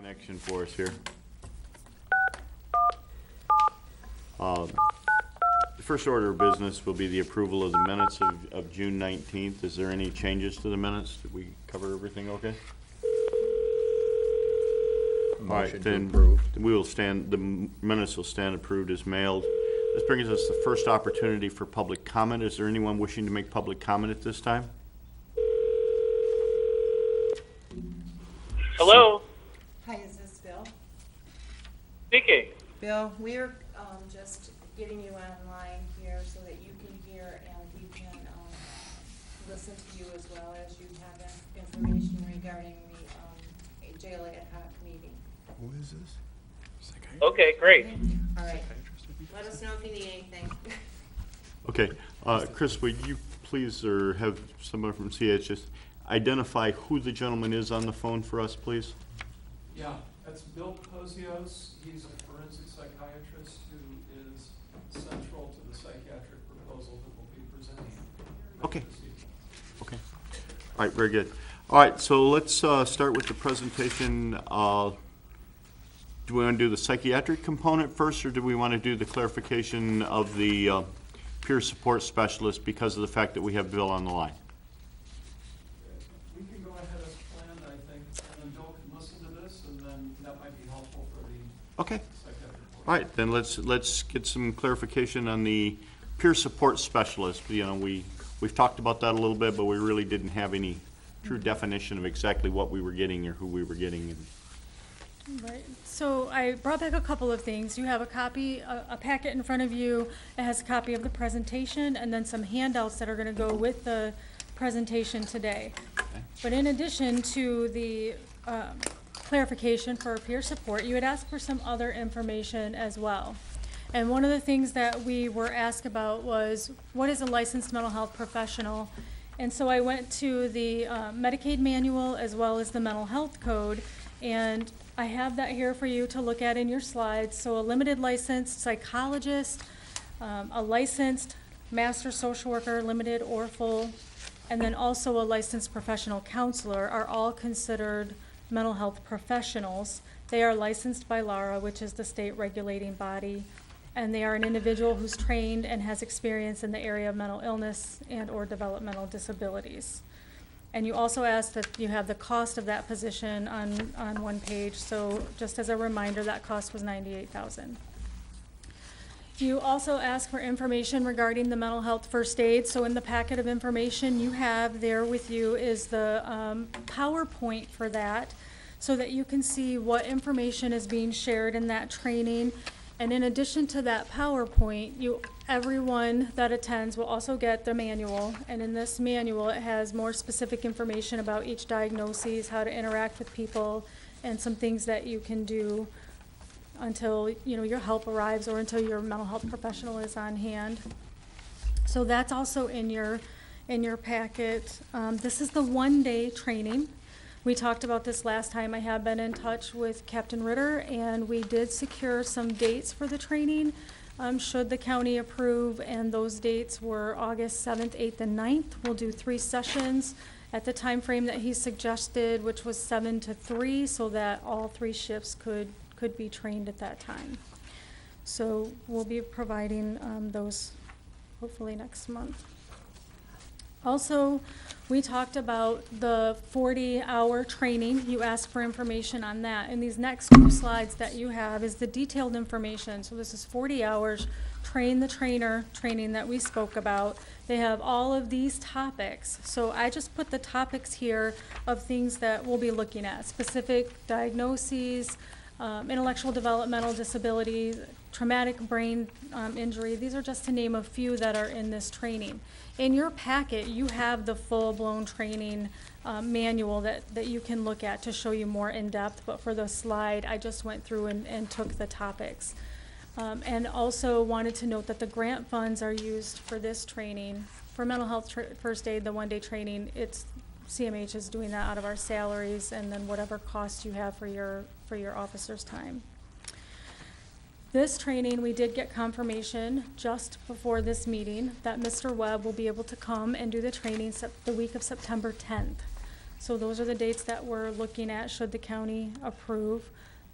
Connection for us here. The first order of business will be the approval of the minutes of June 19th. Is there any changes to the minutes? Did we cover everything okay? All right, then we will stand, the minutes will stand approved as mailed. This brings us the first opportunity for public comment. Is there anyone wishing to make public comment at this time? Hello, Hi, is this Bill? speaking. Bill, we're just getting you online here so that you can hear and we can listen to you as well as you have information regarding the jail ad hoc meeting. Who is this? Okay, great. All right. Let us know if you need anything. Okay, Chris, would you please, or have someone from CHS identify who the gentleman is on the phone for us, please? Yeah, that's Bill Posios. He's a forensic psychiatrist who is central to the psychiatric proposal that we'll be presenting. Okay. Okay. All right, very good. All right, so let's start with the presentation. Do we want to do the psychiatric component first, or do we want to do the clarification of the peer support specialist because of the fact that we have Bill on the line? We can go ahead as planned, I think, and then Bill can listen to this, and then that might be helpful for the Okay. psychiatric board. All right, then let's get some clarification on the peer support specialist. You know, we've talked about that a little bit, but we really didn't have any true definition of exactly what we were getting or who we were getting. Right, so I brought back a couple of things. You have a copy, a packet in front of you. It has a copy of the presentation and then some handouts that are gonna go with the presentation today. But in addition to the clarification for peer support, you had asked for some other information as well. And one of the things that we were asked about was, what is a licensed mental health professional? And so I went to the Medicaid manual as well as the mental health code, and I have that here for you to look at in your slides. So a limited licensed psychologist, a licensed master social worker, limited or full, and then also a licensed professional counselor are all considered mental health professionals. They are licensed by LARA, which is the state regulating body, and they are an individual who's trained and has experience in the area of mental illness and or developmental disabilities. And you also asked that you have the cost of that position on one page, so just as a reminder, that cost was $98,000. You also asked for information regarding the mental health first aid. So in the packet of information you have there with you is the PowerPoint for that, so that you can see what information is being shared in that training. And in addition to that PowerPoint, everyone that attends will also get the manual. And in this manual, it has more specific information about each diagnosis, how to interact with people, and some things that you can do until your help arrives or until your mental health professional is on hand. So that's also in your packet. This is the one-day training. We talked about this last time. I have been in touch with Captain Ritter, and we did secure some dates for the training, should the county approve, and those dates were August 7th, 8th, and 9th. We'll do 3 sessions at the time frame that he suggested, which was 7 to 3, so that all 3 shifts could be trained at that time. So we'll be providing those hopefully next month. Also, we talked about the 40-hour training. You asked for information on that. And these next 2 slides that you have is the detailed information. So this is 40 hours, train the trainer training that we spoke about. They have all of these topics. So I just put the topics here of things that we'll be looking at, specific diagnoses, intellectual developmental disabilities, traumatic brain injury. These are just to name a few that are in this training. In your packet, you have the full-blown training manual that you can look at to show you more in depth, but for the slide, I just went through and took the topics. And also wanted to note that the grant funds are used for this training. For mental health first aid, the one-day training, CMH is doing that out of our salaries and then whatever costs you have for your officer's time. This training, we did get confirmation just before this meeting that Mr. Webb will be able to come and do the training the week of September 10th. So those are the dates that we're looking at, should the county approve.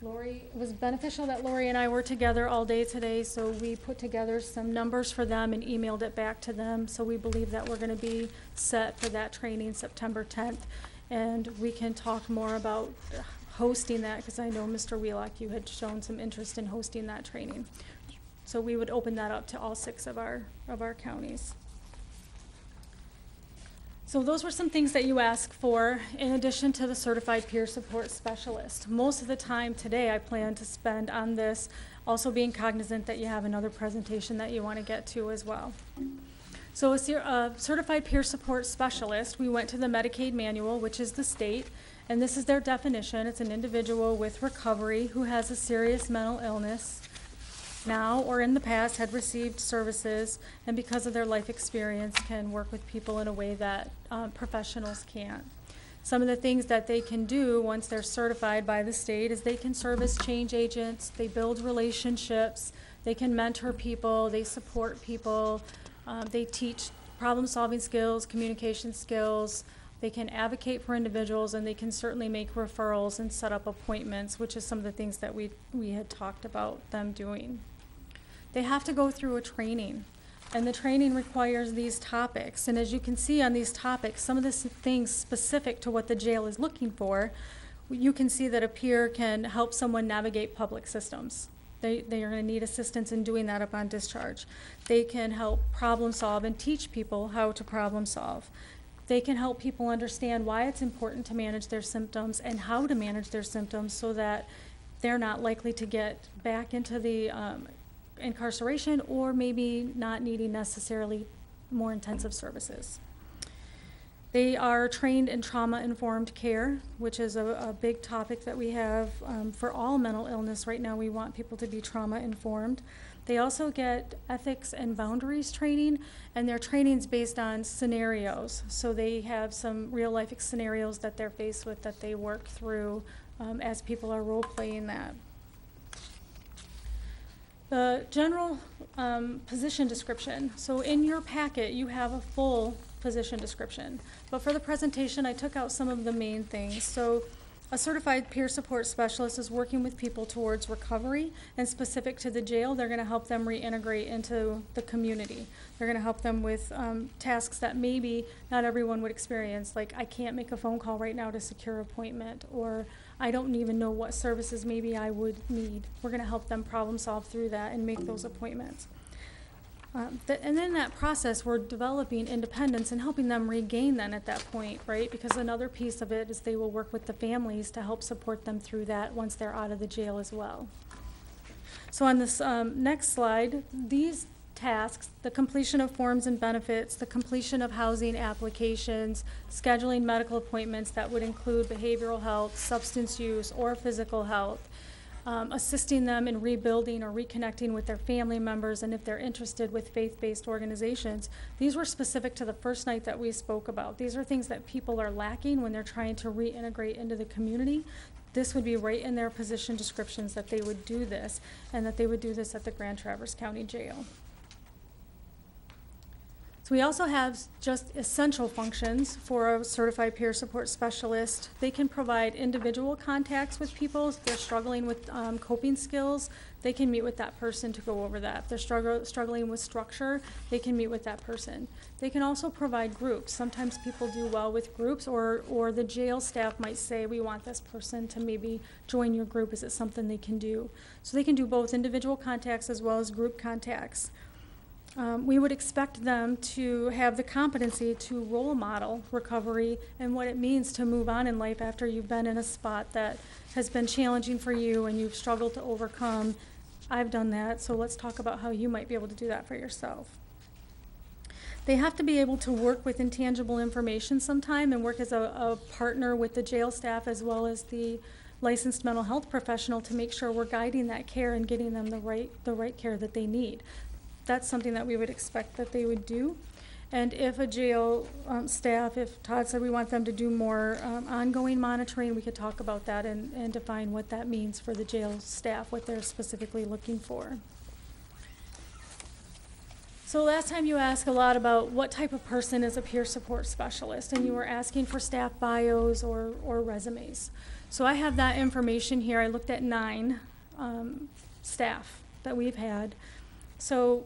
Lori, it was beneficial that Lori and I were together all day today, so we put together some numbers for them and emailed it back to them. So we believe that we're gonna be set for that training September 10th. And we can talk more about hosting that, because I know Mr. Wheelock, you had shown some interest in hosting that training. So we would open that up to all 6 of our counties. So those were some things that you asked for, in addition to the certified peer support specialist. Most of the time today I plan to spend on this, also being cognizant that you have another presentation that you want to get to as well. So a certified peer support specialist, we went to the Medicaid manual, which is the state, and this is their definition. It's an individual with recovery who has a serious mental illness, now or in the past had received services, and because of their life experience can work with people in a way that professionals can't. Some of the things that they can do once they're certified by the state is they can serve as change agents, they build relationships, they can mentor people, they support people, they teach problem-solving skills, communication skills, they can advocate for individuals, and they can certainly make referrals and set up appointments, which is some of the things that we had talked about them doing. They have to go through a training, and the training requires these topics. And as you can see on these topics, some of the things specific to what the jail is looking for, you can see that a peer can help someone navigate public systems. They are going to need assistance in doing that upon discharge. They can help problem solve and teach people how to problem solve. They can help people understand why it's important to manage their symptoms and how to manage their symptoms so that they're not likely to get back into the incarceration, or maybe not needing necessarily more intensive services. They are trained in trauma-informed care, which is a big topic that we have for all mental illness right now. We want people to be trauma-informed. They also get ethics and boundaries training, and their training's based on scenarios. So they have some real-life scenarios that they're faced with that they work through as people are role-playing that. The general position description. So in your packet, you have a full position description. But for the presentation, I took out some of the main things. So a certified peer support specialist is working with people towards recovery, and specific to the jail, they're going to help them reintegrate into the community. They're going to help them with tasks that maybe not everyone would experience, like I can't make a phone call right now to secure an appointment, or I don't even know what services maybe I would need. We're going to help them problem solve through that and make those appointments. And then in that process, we're developing independence and helping them regain that at that point, right? Because another piece of it is they will work with the families to help support them through that once they're out of the jail as well. So on this next slide, these tasks, the completion of forms and benefits, the completion of housing applications, scheduling medical appointments that would include behavioral health, substance use, or physical health, assisting them in rebuilding or reconnecting with their family members, and if they're interested with faith-based organizations. These were specific to the first night that we spoke about. These are things that people are lacking when they're trying to reintegrate into the community. This would be right in their position descriptions that they would do this, and that they would do this at the Grand Traverse County Jail. So we also have just essential functions for a certified peer support specialist. They can provide individual contacts with people. If they're struggling with coping skills, they can meet with that person to go over that. If they're struggling with structure, they can meet with that person. They can also provide groups. Sometimes people do well with groups, or the jail staff might say, we want this person to maybe join your group. Is it something they can do? So they can do both individual contacts as well as group contacts. We would expect them to have the competency to role model recovery and what it means to move on in life after you've been in a spot that has been challenging for you and you've struggled to overcome. I've done that, so let's talk about how you might be able to do that for yourself. They have to be able to work with intangible information sometime and work as a partner with the jail staff as well as the licensed mental health professional to make sure we're guiding that care and getting them the right care that they need. That's something that we would expect that they would do. And if a jail staff, if Todd said we want them to do more ongoing monitoring, we could talk about that and define what that means for the jail staff, what they're specifically looking for. So last time you asked a lot about what type of person is a peer support specialist, and you were asking for staff bios or resumes. So I have that information here. I looked at 9 staff that we've had. So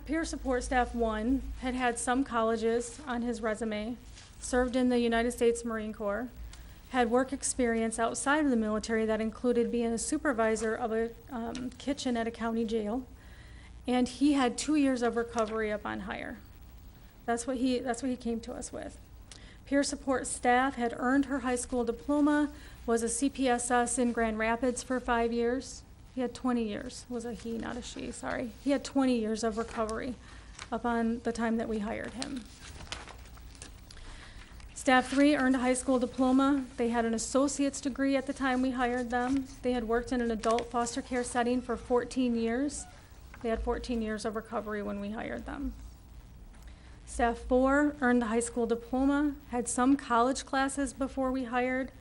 peer support staff 1 had some colleges on his resume, served in the United States Marine Corps, had work experience outside of the military that included being a supervisor of a kitchen at a county jail, and he had 2 years of recovery upon hire. That's what he came to us with. Peer support staff had earned her high school diploma, was a CPSS in Grand Rapids for 5 years. He had 20 years, was a he, not a she, sorry. He had 20 years of recovery upon the time that we hired him. Staff 3 earned a high school diploma. They had an associate's degree at the time we hired them. They had worked in an adult foster care setting for 14 years. They had 14 years of recovery when we hired them. Staff 4 earned the high school diploma, had some college classes before we hired,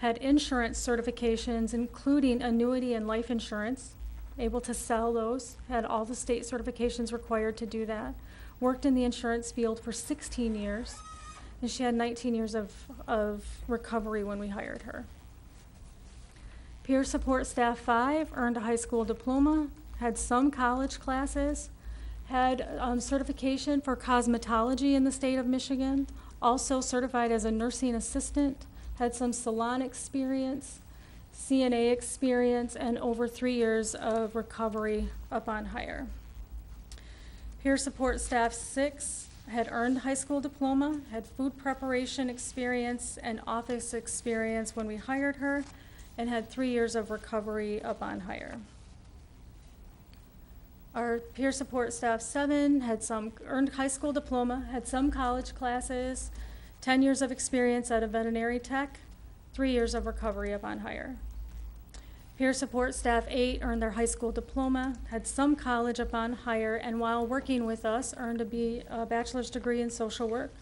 had insurance certifications, including annuity and life insurance, able to sell those, had all the state certifications required to do that, worked in the insurance field for 16 years, and she had 19 years of recovery when we hired her. Peer support staff 5 earned a high school diploma, had some college classes, had certification for cosmetology in the state of Michigan, also certified as a nursing assistant, had some salon experience, CNA experience, and over 3 years of recovery upon hire. Peer support staff 6 had earned high school diploma, had food preparation experience and office experience when we hired her, and had 3 years of recovery upon hire. Our peer support staff 7 had some earned high school diploma, had some college classes, 10 years of experience at a veterinary tech, 3 years of recovery upon hire. Peer support staff 8 earned their high school diploma, had some college upon hire, and while working with us, earned a bachelor's degree in social work.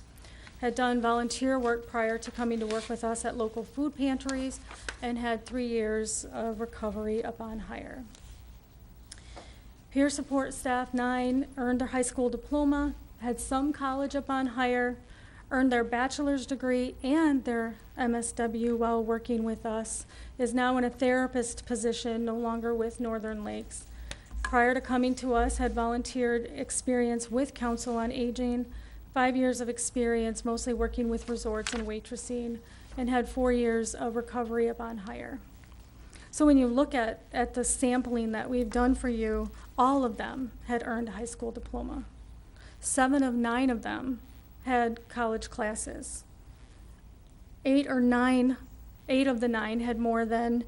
Had done volunteer work prior to coming to work with us at local food pantries, and had 3 years of recovery upon hire. Peer support staff 9 earned their high school diploma, had some college upon hire, earned their bachelor's degree and their MSW while working with us, is now in a therapist position, no longer with Northern Lakes. Prior to coming to us, had volunteered experience with Council on Aging, 5 years of experience, mostly working with resorts and waitressing, and had 4 years of recovery upon hire. So when you look at the sampling that we've done for you, all of them had earned a high school diploma. 7 of 9 of them had college classes. 8 of the 9 had more than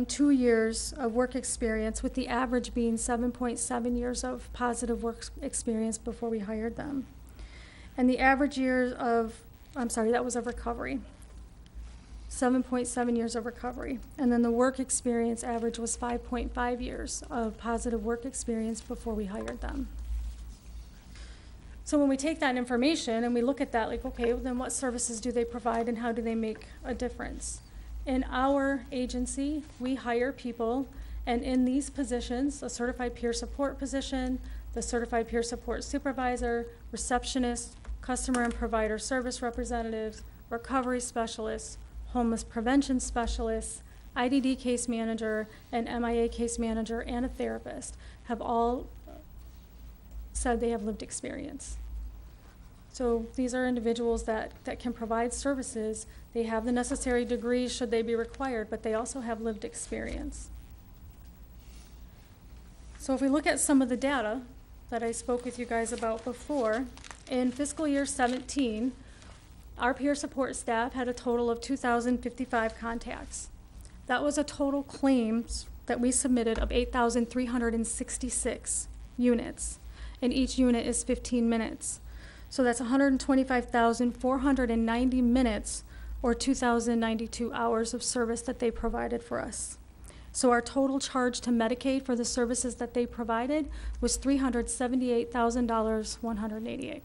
2 years of work experience, with the average being 7.7 years of positive work experience before we hired them. And the average years of, that was of recovery. 7.7 years of recovery. And then the work experience average was 5.5 years of positive work experience before we hired them. So when we take that information and we look at that, like, okay, well, then what services do they provide and how do they make a difference? In our agency, we hire people, and in these positions, a certified peer support position, the certified peer support supervisor, receptionist, customer and provider service representatives, recovery specialists, homeless prevention specialists, IDD case manager, an MIA case manager, and a therapist have all said they have lived experience. So these are individuals that can provide services. They have the necessary degrees should they be required, but they also have lived experience. So if we look at some of the data that I spoke with you guys about before, in fiscal year 17, our peer support staff had a total of 2,055 contacts. That was a total claims that we submitted of 8,366 units, and each unit is 15 minutes. So that's 125,490 minutes, or 2,092 hours of service that they provided for us. So our total charge to Medicaid for the services that they provided was $378,188.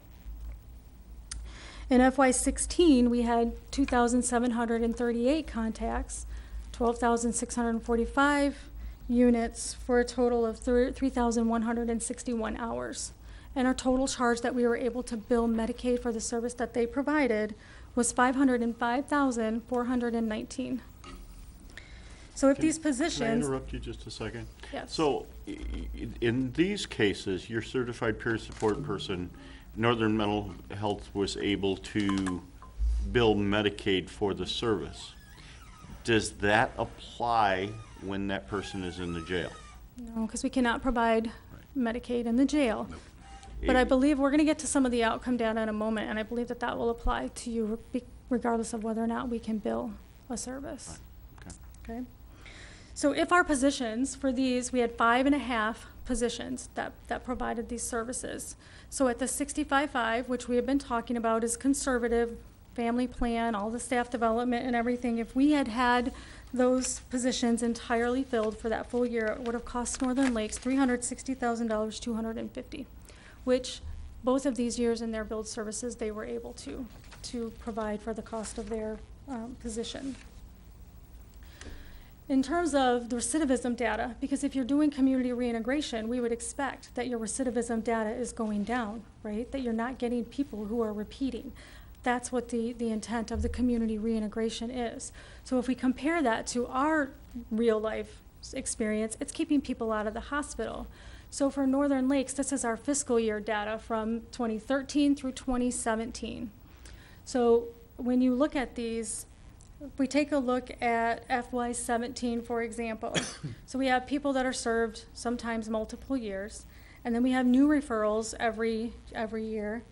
In FY16, we had 2,738 contacts, 12,645 units, for a total of 3,161 hours. and our total charge that we were able to bill Medicaid for the service that they provided was $505,419. So if these Can I positions, interrupt you just a second? Yes. So, in these cases, your certified peer support person, Northern Mental Health was able to bill Medicaid for the service. Does that apply when that person is in the jail? no, because we cannot provide Medicaid in the jail. But I believe we're going to get to some of the outcome data in a moment, and I believe that that will apply to you regardless of whether or not we can bill a service. Okay. Okay? So if our positions for these, we had 5.5 positions that provided these services. So at the 65.5, which we have been talking about is conservative, family plan, all the staff development and everything, if we had had those positions entirely filled for that full year, it would have cost Northern Lakes $360,250, which both of these years in their billed services, they were able to provide for the cost of their position. In terms of the recidivism data, because if you're doing community reintegration, we would expect that your recidivism data is going down, right? That you're not getting people who are repeating. That's what the intent of the community reintegration is. So if we compare that to our real life experience, it's keeping people out of the hospital. So for Northern Lakes, this is our fiscal year data from 2013 through 2017. So when you look at these, if we take a look at FY17, for example, so we have people that are served sometimes multiple years, and then we have new referrals every year.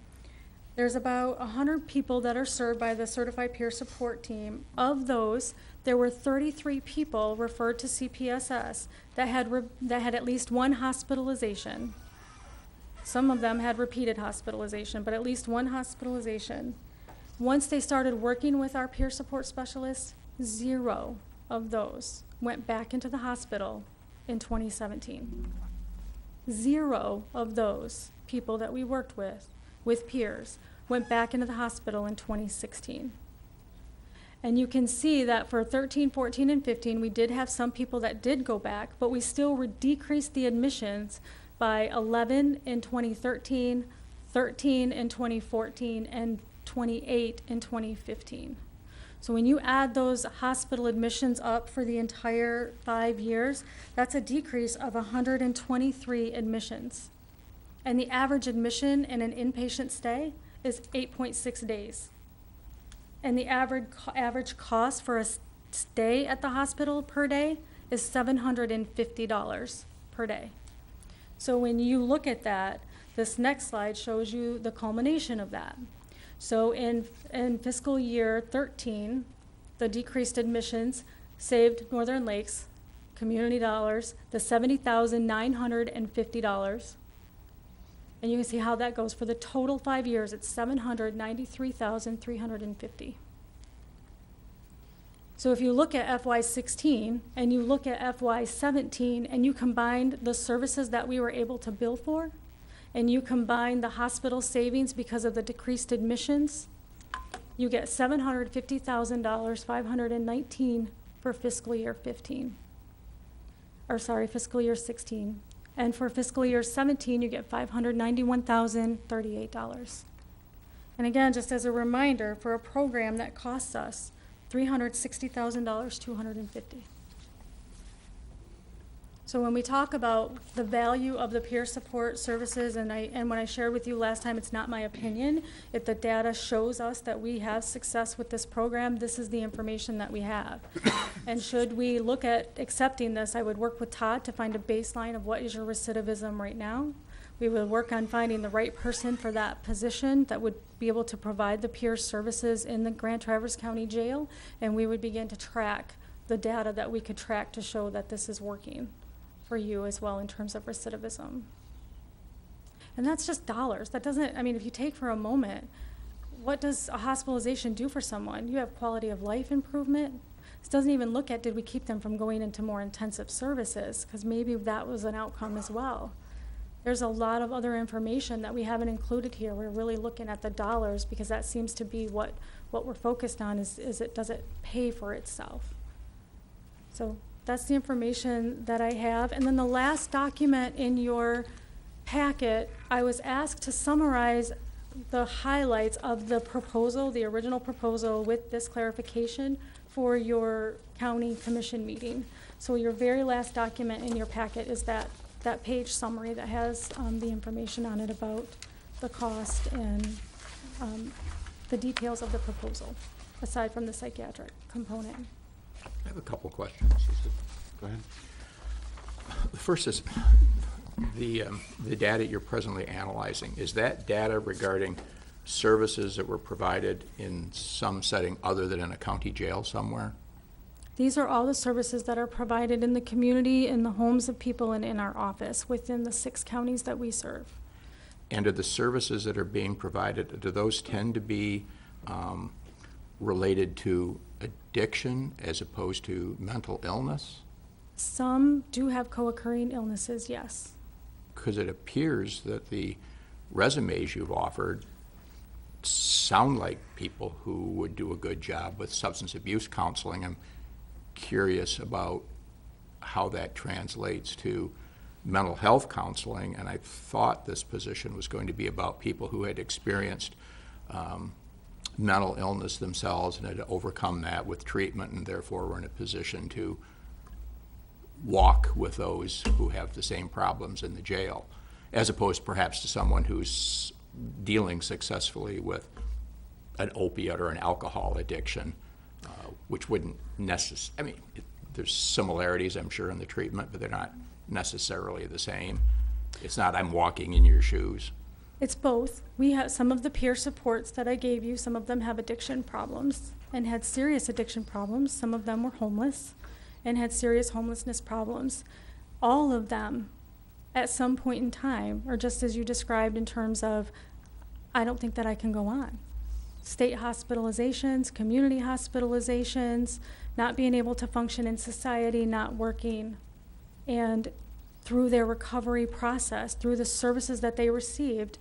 There's about 100 people that are served by the Certified Peer Support Team. Of those, there were 33 people referred to CPSS that had at least one hospitalization. Some of them had repeated hospitalization, but at least one hospitalization. Once they started working with our peer support specialists, 0 of those went back into the hospital in 2017. 0 of those people that we worked with peers, went back into the hospital in 2016. And you can see that for 13, 14, and 15, we did have some people that did go back, but we still decreased the admissions by 11 in 2013, 13 in 2014, and 28 in 2015. So when you add those hospital admissions up for the entire 5 years, that's a decrease of 123 admissions. And the average admission in an inpatient stay is 8.6 days. And the average cost for a stay at the hospital per day is $750 per day. So when you look at that, this next slide shows you the culmination of that. So in fiscal year 13, the decreased admissions saved Northern Lakes community dollars, the $70,950. And you can see how that goes. For the total 5 years, it's $793,350. So if you look at FY16 and you look at FY17 and you combine the services that we were able to bill for, and you combine the hospital savings because of the decreased admissions, you get $750,519 for fiscal year 15. Or sorry, fiscal year 16. And for fiscal year 17, you get $591,038. And again, just as a reminder, for a program that costs us $360,250. So when we talk about the value of the peer support services, and when I shared with you last time, it's not my opinion. If the data shows us that we have success with this program, this is the information that we have. And should we look at accepting this, I would work with Todd to find a baseline of what is your recidivism right now. We would work on finding the right person for that position that would be able to provide the peer services in the Grand Traverse County Jail, and we would begin to track the data that we could track to show that this is working for you as well in terms of recidivism. And that's just dollars. That doesn't, I mean, if you take for a moment, what does a hospitalization do for someone? You have quality of life improvement. This doesn't even look at, did we keep them from going into more intensive services? Because maybe that was an outcome as well. There's a lot of other information that we haven't included here. We're really looking at the dollars because that seems to be what we're focused on is does it pay for itself? So that's the information that I have. And then the last document in your packet, I was asked to summarize the highlights of the proposal, the original proposal with this clarification for your county commission meeting. So your very last document in your packet is that page summary that has the information on it about the cost and the details of the proposal, aside from the psychiatric component. I have a couple questions. Go ahead. The first is the data you're presently analyzing. Is that data regarding services that were provided in some setting other than in a county jail somewhere? These are all the services that are provided in the community, in the homes of people, and in our office within the 6 counties that we serve. And are the services that are being provided, do those tend to be related to addiction as opposed to mental illness? Some do have co-occurring illnesses, yes. Because it appears that the resumes you've offered sound like people who would do a good job with substance abuse counseling. I'm curious about how that translates to mental health counseling, and I thought this position was going to be about people who had experienced mental illness themselves and had overcome that with treatment, and therefore were in a position to walk with those who have the same problems in the jail, as opposed perhaps to someone who's dealing successfully with an opiate or an alcohol addiction, which wouldn't necessarily, I mean, there's similarities, I'm sure, in the treatment, but they're not necessarily the same. It's not, I'm walking in your shoes. It's both. We have some of the peer supports that I gave you. Some of them have addiction problems and had serious addiction problems. Some of them were homeless and had serious homelessness problems. All of them, at some point in time, or just as you described in terms of, I don't think that I can go on. State hospitalizations, community hospitalizations, not being able to function in society, not working. And through their recovery process, through the services that they received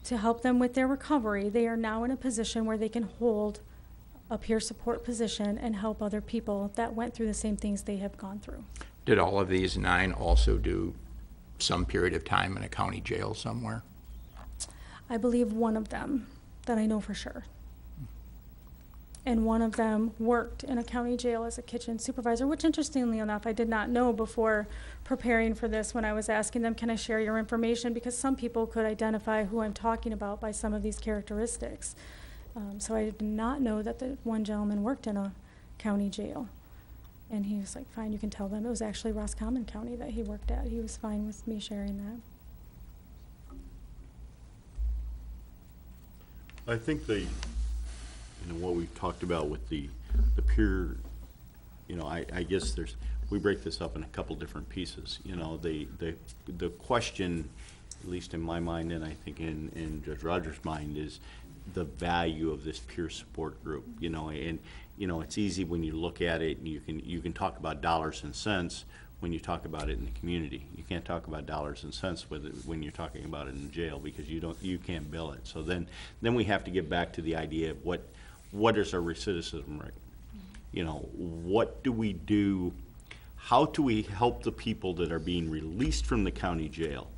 to help them with their recovery, they are now in a position where they can hold a peer support position and help other people that went through the same things they have gone through. Did all of these 9 also do some period of time in a county jail somewhere? I believe one of them that I know for sure. And one of them worked in a county jail as a kitchen supervisor, which interestingly enough, I did not know before preparing for this when I was asking them, can I share your information? Because some people could identify who I'm talking about by some of these characteristics. So I did not know that the one gentleman worked in a county jail. And he was like, fine, you can tell them. It was actually Roscommon County that he worked at. He was fine with me sharing that. I think what we've talked about with the peer, I guess we break this up in a couple different pieces. The question, at least in my mind, and I think in Judge Rogers' mind, is the value of this peer support group. And it's easy when you look at it, and you can talk about dollars and cents when you talk about it in the community. You can't talk about dollars and cents when you're talking about it in jail, because you can't bill it. So then we have to get back to the idea of what is our recidivism rate? What do we do? How do we help the people that are being released from the county jail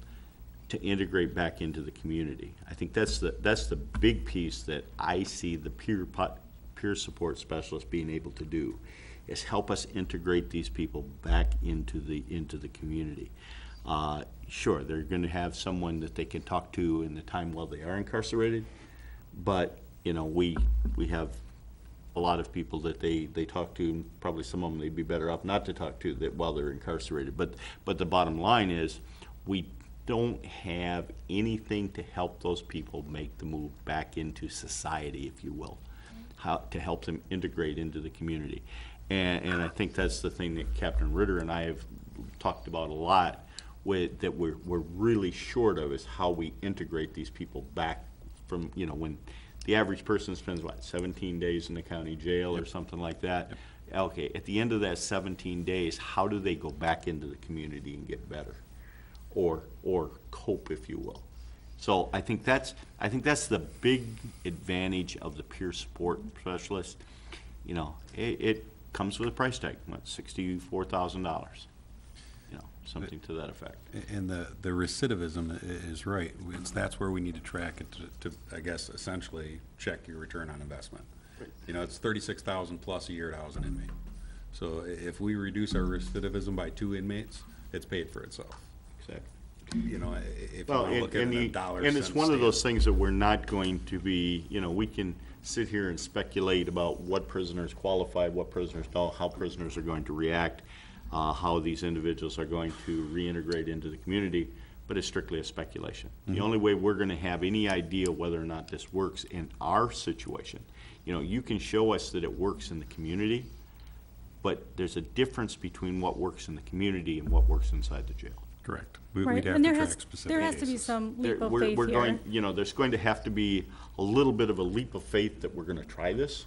to integrate back into the community? I think that's the big piece that I see the peer support specialist being able to do, is help us integrate these people back into the community. Sure, they're going to have someone that they can talk to in the time while they are incarcerated, but we have a lot of people that they talk to, and probably some of them they'd be better off not to talk to that while they're incarcerated. But the bottom line is, we don't have anything to help those people make the move back into society, if you will, how to help them integrate into the community. And I think that's the thing that Captain Ritter and I have talked about a lot, that we're really short of, is how we integrate these people back from, when the average person spends, 17 days in the county jail or something like that. Okay, at the end of that 17 days, how do they go back into the community and get better, or cope, if you will? So I think that's the big advantage of the peer support specialist. It comes with a price tag, $64,000. something to that effect. And the recidivism is right. That's where we need to track it to, I guess, essentially check your return on investment. You know, it's 36,000 plus a year to house an inmate. So if we reduce our recidivism by 2 inmates, it's paid for itself. Exactly. You know, if you Well, want to look at it in a dollar and it's sense one of those stand. things that we're not going to be, you know, we can sit here and speculate about what prisoners qualify, what prisoners don't, how prisoners are going to react, how these individuals are going to reintegrate into the community, but it's strictly a speculation. The only way we're gonna have any idea whether or not this works in our situation, you know, you can show us that it works in the community, but there's a difference between what works in the community and what works inside the jail. Correct. Right, We'd have and to there track has, specific there has to be cases. some There- leap of we're- faith we're here. going, you know, there's going to have to be a little bit of a leap of faith that we're gonna try this,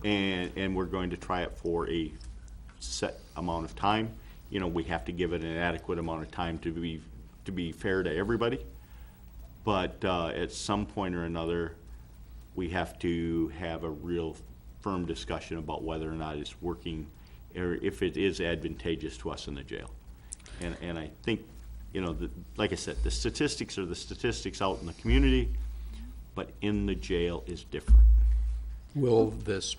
and we're going to try it for a set amount of time. You know, we have to give it an adequate amount of time to be fair to everybody. But, at some point or another, we have to have a real firm discussion about whether or not it's working, or if it is advantageous to us in the jail. And I think, you know, like I said, the statistics are the statistics out in the community, but in the jail is different. Will this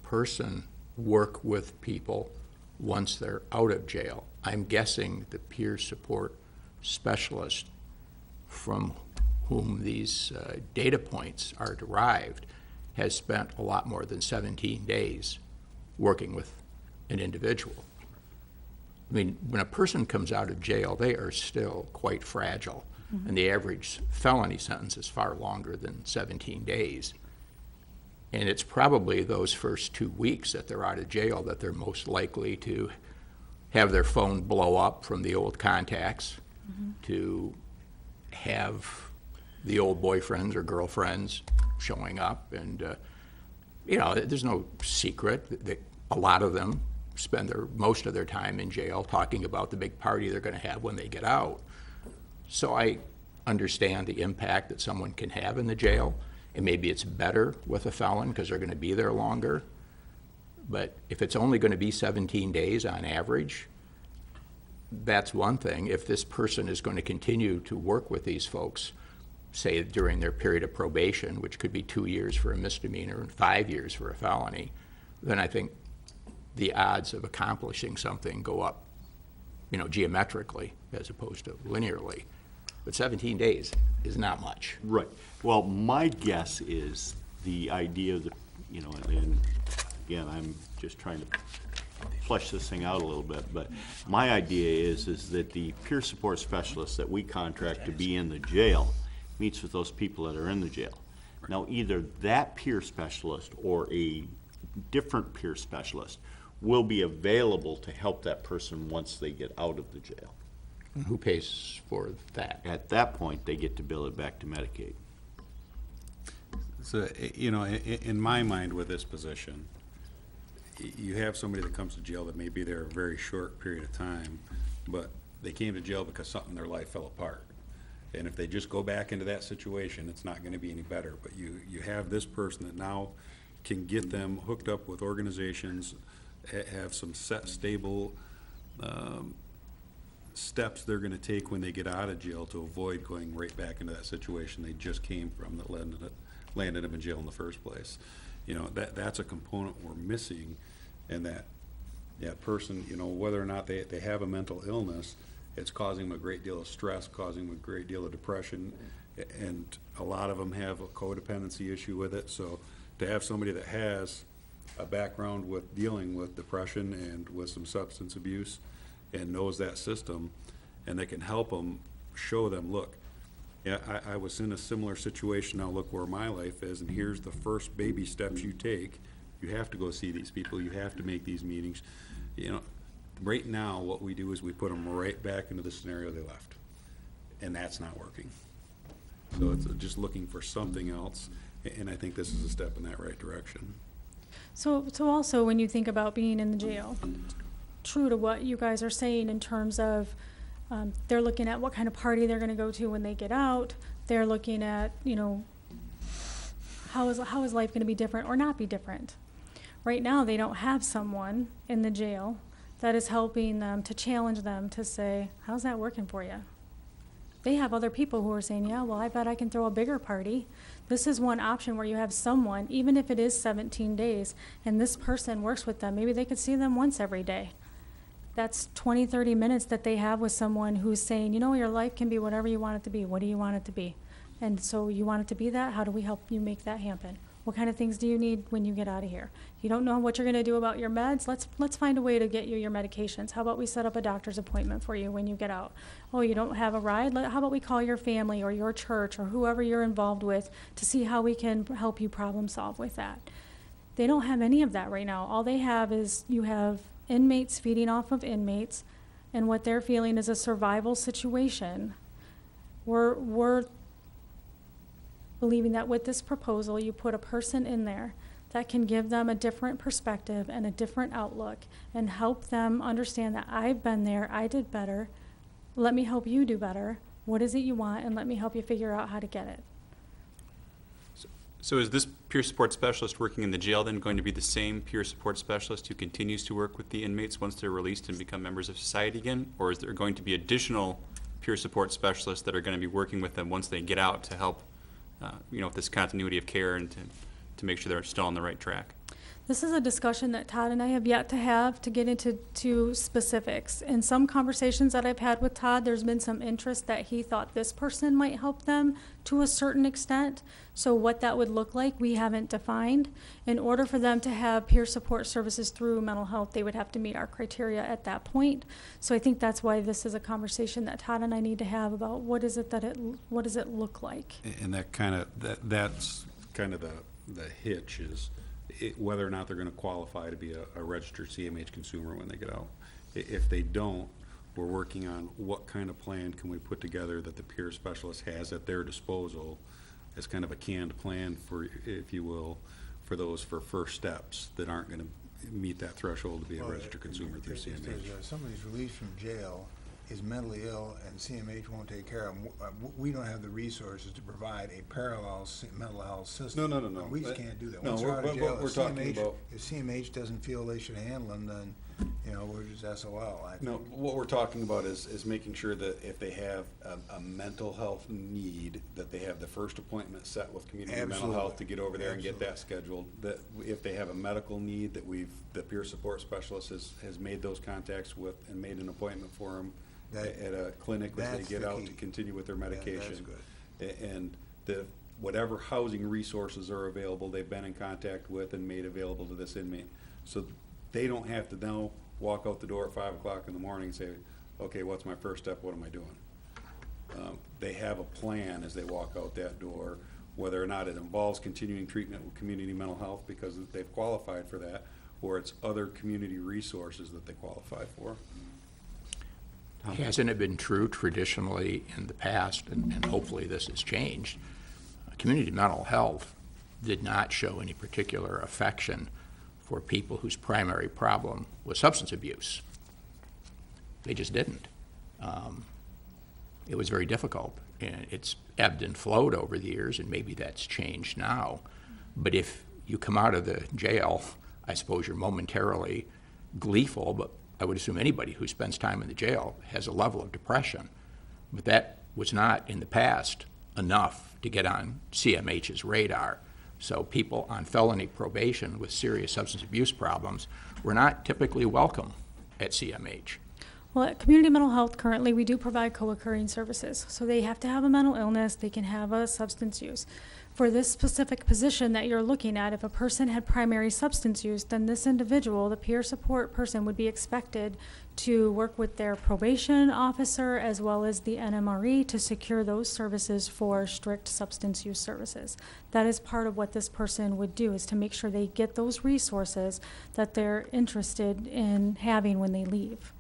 person work with people once they're out of jail? I'm guessing the peer support specialist from whom these data points are derived has spent a lot more than 17 days working with an individual. I mean, when a person comes out of jail, they are still quite fragile, and the average felony sentence is far longer than 17 days. And it's probably those first 2 weeks that they're out of jail that they're most likely to have their phone blow up from the old contacts, to have the old boyfriends or girlfriends showing up. And, you know, there's no secret that a lot of them spend most of their time in jail talking about the big party they're going to have when they get out. So I understand the impact that someone can have in the jail, and maybe it's better with a felon because they're going to be there longer. But if it's only going to be 17 days on average, that's one thing. If this person is going to continue to work with these folks, say during their period of probation, which could be 2 years for a misdemeanor and 5 years for a felony, then I think the odds of accomplishing something go up, you know, geometrically as opposed to linearly. But 17 days is not much. Right. Well, my guess is the idea that, you know, and again, I'm just trying to flesh this thing out a little bit, but my idea is that the peer support specialist that we contract to be in the jail meets with those people that are in the jail. Now, either that peer specialist or a different peer specialist will be available to help that person once they get out of the jail. And who pays for that? At that point, they get to bill it back to Medicaid. So, you know, in my mind with this position, you have somebody that comes to jail that may be there a very short period of time, but they came to jail because something in their life fell apart. And if they just go back into that situation, it's not going to be any better. But you have this person that now can get them hooked up with organizations, have some set, stable steps they're going to take when they get out of jail to avoid going right back into that situation they just came from that landed them in jail in the first place. You know, that's a component we're missing, and that person, you know, whether or not they have a mental illness, it's causing them a great deal of stress, causing them a great deal of depression, and a lot of them have a codependency issue with it. So to have somebody that has a background with dealing with depression and with some substance abuse and knows that system, and they can help them, show them, look, yeah, I was in a similar situation, now look where my life is, and here's the first baby steps you take. You have to go see these people, you have to make these meetings. You know, right now, what we do is we put them right back into the scenario they left, and that's not working. So it's just looking for something else, and I think this is a step in that right direction. So also, when you think about being in the jail, true to what you guys are saying in terms of they're looking at what kind of party they're going to go to when they get out. They're looking at, you know, how is life going to be different or not be different. Right now, they don't have someone in the jail that is helping them to challenge them to say, how's that working for you? They have other people who are saying, yeah, well, I bet I can throw a bigger party. This is one option where you have someone, even if it is 17 days, and this person works with them. Maybe they could see them once every day. That's 20, 30 minutes that they have with someone who's saying, you know, your life can be whatever you want it to be. What do you want it to be? And so you want it to be that? How do we help you make that happen? What kind of things do you need when you get out of here? You don't know what you're going to do about your meds? Let's find a way to get you your medications. How about we set up a doctor's appointment for you when you get out? Oh, you don't have a ride? How about we call your family or your church or whoever you're involved with to see how we can help you problem solve with that? They don't have any of that right now. All they have is you have inmates feeding off of inmates, and what they're feeling is a survival situation. We're believing that with this proposal, you put a person in there that can give them a different perspective and a different outlook and help them understand that I've been there, I did better, let me help you do better, what is it you want, and let me help you figure out how to get it. So is this peer support specialist working in the jail then going to be the same peer support specialist who continues to work with the inmates once they're released and become members of society again? Or is there going to be additional peer support specialists that are going to be working with them once they get out to help with this continuity of care and to make sure they're still on the right track? This is a discussion that Todd and I have yet to have to get into specifics. In some conversations that I've had with Todd, there's been some interest that he thought this person might help them to a certain extent. So what that would look like, we haven't defined. In order for them to have peer support services through mental health, they would have to meet our criteria at that point. So I think that's why this is a conversation that Todd and I need to have about what does it look like? And that's kind of the hitch is whether or not they're going to qualify to be a registered CMH consumer when they get out. If they don't, we're working on what kind of plan can we put together that the peer specialist has at their disposal as kind of a canned plan for, if you will, for those for first steps that aren't going to meet that threshold to be a registered consumer through CMH. If somebody's released from jail, is mentally ill, and CMH won't take care of them, we don't have the resources to provide a parallel mental health system. No. We just can't do that. No, Once they're out of jail, we're talking about. If CMH doesn't feel they should handle them, then, we're just SOL, I think. No, what we're talking about is making sure that if they have a mental health need, that they have the first appointment set with community mental health to get over there and get that scheduled. That if they have a medical need, that the peer support specialist has made those contacts with and made an appointment for them at a clinic as they get out to continue with their medication. That's good. And whatever housing resources are available, they've been in contact with and made available to this inmate. So they don't have to now walk out the door at 5 o'clock in the morning and say, okay, what's my first step, what am I doing? They have a plan as they walk out that door, whether or not it involves continuing treatment with community mental health because they've qualified for that, or it's other community resources that they qualify for. Hasn't it been true traditionally in the past, and hopefully this has changed, community mental health did not show any particular affection for people whose primary problem was substance abuse. They just didn't. It was very difficult, and it's ebbed and flowed over the years, and maybe that's changed now. But if you come out of the jail, I suppose you're momentarily gleeful, but I would assume anybody who spends time in the jail has a level of depression. But that was not, in the past, enough to get on CMH's radar. So people on felony probation with serious substance abuse problems were not typically welcome at CMH. Well, at Community Mental Health, currently, we do provide co-occurring services. So they have to have a mental illness, they can have a substance use. For this specific position that you're looking at, if a person had primary substance use, then this individual, the peer support person, would be expected to work with their probation officer as well as the NMRE to secure those services for strict substance use services. That is part of what this person would do, is to make sure they get those resources that they're interested in having when they leave.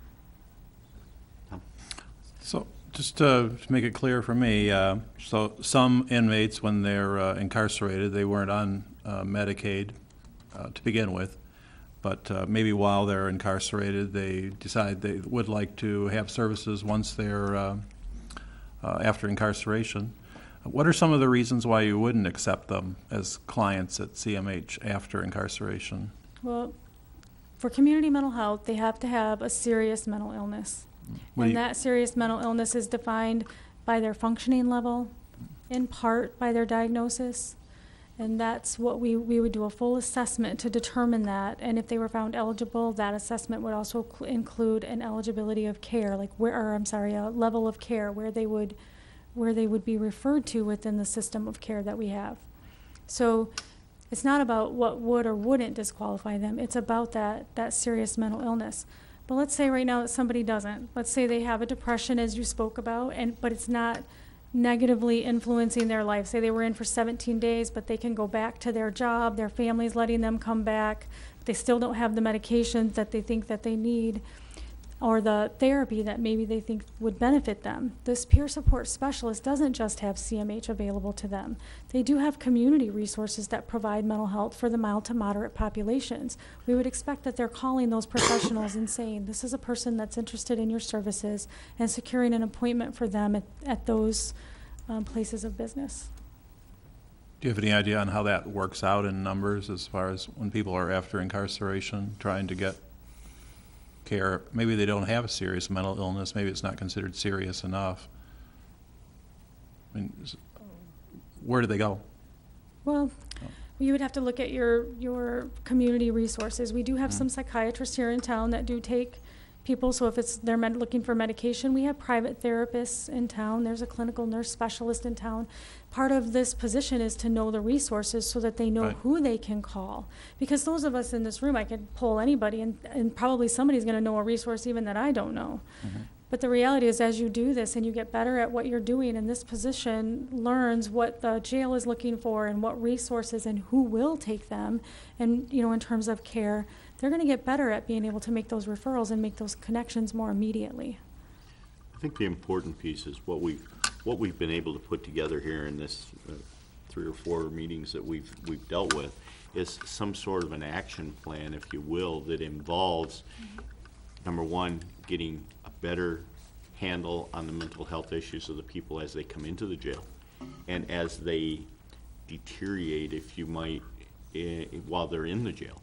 So just to make it clear for me, so some inmates, when they're incarcerated, they weren't on Medicaid to begin with, but maybe while they're incarcerated, they decide they would like to have services once they're after incarceration. What are some of the reasons why you wouldn't accept them as clients at CMH after incarceration? Well, for community mental health, they have to have a serious mental illness. What do And you- that serious mental illness is defined by their functioning level, in part by their diagnosis. And that's what we would do a full assessment to determine that. And if they were found eligible, that assessment would also include an eligibility of care, like a level of care where they would be referred to within the system of care that we have. So it's not about what would or wouldn't disqualify them. It's about that serious mental illness. But let's say right now that somebody doesn't. Let's say they have a depression, as you spoke about, but it's not negatively influencing their life. Say they were in for 17 days, but they can go back to their job, their family's letting them come back, they still don't have the medications that they think that they need, or the therapy that maybe they think would benefit them. This peer support specialist doesn't just have CMH available to them. They do have community resources that provide mental health for the mild to moderate populations. We would expect that they're calling those professionals and saying, this is a person that's interested in your services, and securing an appointment for them at those places of business. Do you have any idea on how that works out in numbers as far as when people are after incarceration trying to get care? Maybe they don't have a serious mental illness. Maybe it's not considered serious enough. I mean, where do they go? Well, you would have to look at your community resources. We do have some psychiatrists here in town that do take people, so if they're looking for medication, we have private therapists in town. There's a clinical nurse specialist in town. Part of this position is to know the resources so that they know Right. who they can call. Because those of us in this room, I could poll anybody, and probably somebody's going to know a resource even that I don't know. But the reality is, as you do this and you get better at what you're doing, and this position learns what the jail is looking for and what resources and who will take them, and in terms of care, they're going to get better at being able to make those referrals and make those connections more immediately. I think the important piece is what we've been able to put together here in this 3 or 4 meetings that we've dealt with is some sort of an action plan, if you will, that involves, number one, getting a better handle on the mental health issues of the people as they come into the jail and as they deteriorate, if you might, while they're in the jail.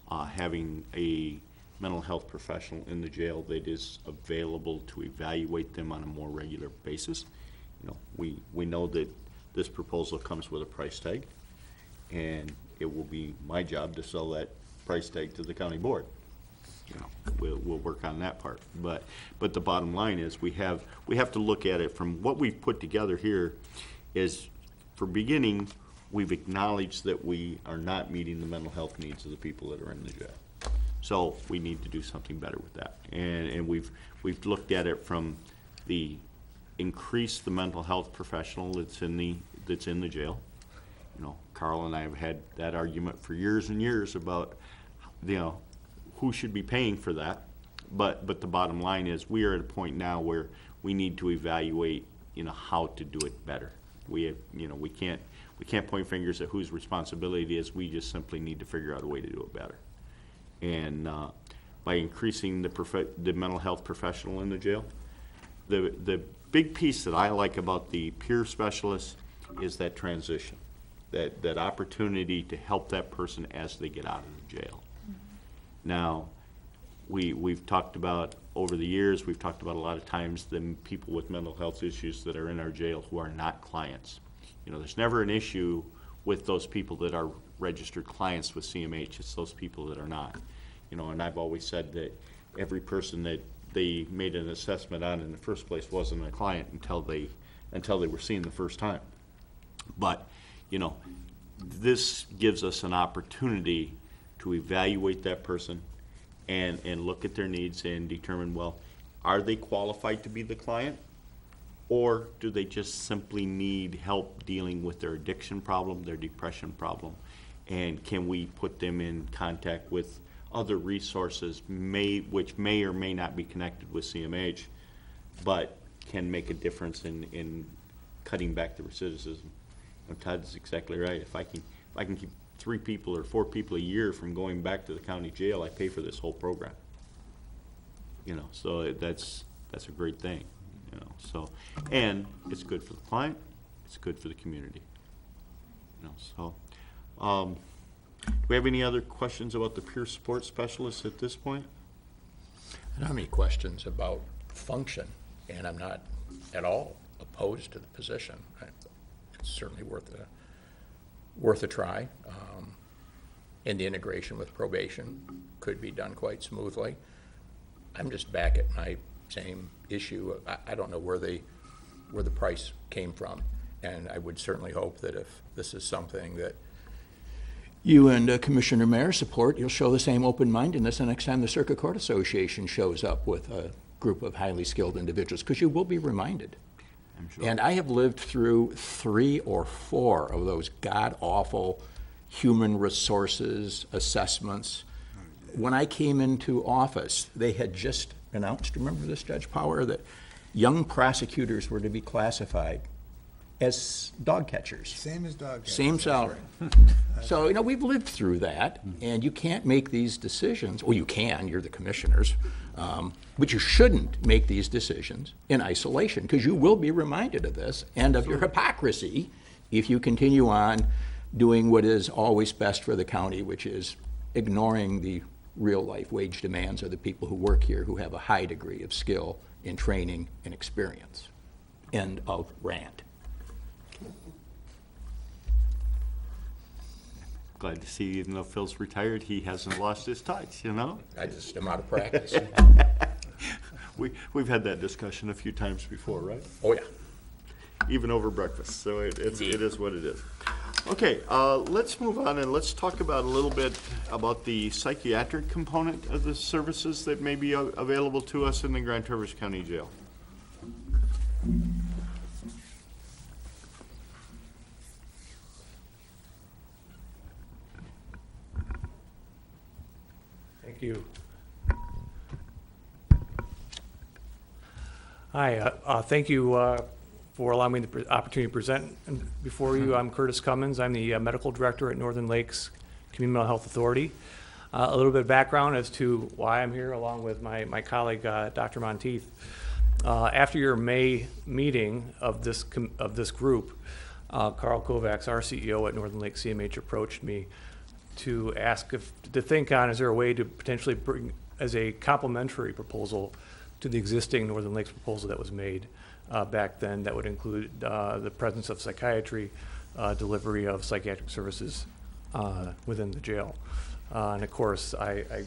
Having a mental health professional in the jail that is available to evaluate them on a more regular basis. We know that this proposal comes with a price tag, and it will be my job to sell that price tag to the county board. We'll work on that part. But the bottom line is we have to look at it from what we've put together here is, for beginning, we've acknowledged that we are not meeting the mental health needs of the people that are in the jail. So we need to do something better with that. And we've looked at it from the increase the mental health professional that's in the jail. Carl and I have had that argument for years and years about who should be paying for that. But the bottom line is we are at a point now where we need to evaluate how to do it better. We can't point fingers at whose responsibility it is. We just simply need to figure out a way to do it better. And by increasing the mental health professional in the jail, the big piece that I like about the peer specialist is that transition, that opportunity to help that person as they get out of the jail. Now, we've talked about, over the years, we've talked about a lot of times the people with mental health issues that are in our jail who are not clients. There's never an issue with those people that are registered clients with CMH. It's those people that are not. And I've always said that every person that they made an assessment on in the first place wasn't a client until they were seen the first time. But, this gives us an opportunity to evaluate that person and look at their needs and determine, well, are they qualified to be the client? Or do they just simply need help dealing with their addiction problem, their depression problem? And can we put them in contact with other resources which may or may not be connected with CMH, but can make a difference in cutting back the recidivism? Todd's exactly right. If I can keep 3 people or 4 people a year from going back to the county jail, I pay for this whole program. So that's a great thing. And it's good for the client, it's good for the community. Do we have any other questions about the peer support specialist at this point? I don't have any questions about function, and I'm not at all opposed to the position. It's certainly worth a try. And the integration with probation could be done quite smoothly. I'm just back at my same issue. I don't know where the price came from, and I would certainly hope that if this is something that you and Commissioner Mayer support, you'll show the same open-mindedness the next time the Circuit Court Association shows up with a group of highly skilled individuals, because you will be reminded. I'm sure. And I have lived through 3 or 4 of those god-awful human resources assessments. When I came into office, they had just announced, remember this, Judge Power, that young prosecutors were to be classified as dog catchers. Same as dog catchers. Same salary. So, you know, we've lived through that, and you can't make these decisions, well, you can, you're the commissioners, but you shouldn't make these decisions in isolation, because you will be reminded of this and of your hypocrisy if you continue on doing what is always best for the county, which is ignoring the real-life wage demands of the people who work here, who have a high degree of skill in training and experience. End of rant. Glad to see, even though Phil's retired, he hasn't lost his touch, you know? I just am out of practice. We've had that discussion a few times before, right? Oh, yeah. Even over breakfast, so it is what it is. Okay, let's move on and let's talk about a little bit about the psychiatric component of the services that may be available to us in the Grand Traverse County Jail. Thank you. Hi, thank you for allowing me the opportunity to present before you. I'm Curtis Cummins. I'm the medical director at Northern Lakes Community Mental Health Authority. A little bit of background as to why I'm here, along with my colleague, Dr. Monteith. After your May meeting of this group, Carl Kovacs, our CEO at Northern Lakes CMH, approached me to ask to think on, is there a way to potentially bring as a complementary proposal to the existing Northern Lakes proposal that was made back then, that would include the presence of psychiatry, delivery of psychiatric services within the jail. And of course, I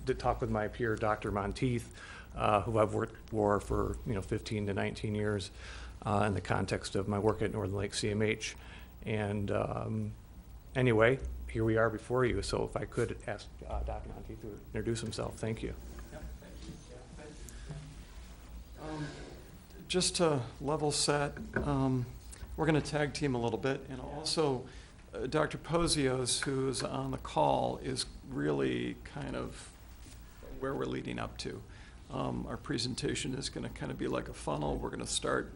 did talk with my peer, Dr. Monteith, who I've worked for 15 to 19 years in the context of my work at Northern Lakes CMH. And anyway, here we are before you. So if I could ask Dr. Monteith to introduce himself. Thank you. Just to level set, we're going to tag team a little bit, and also Dr. Posios, who's on the call, is really kind of where we're leading up to. Our presentation is going to kind of be like a funnel. We're going to start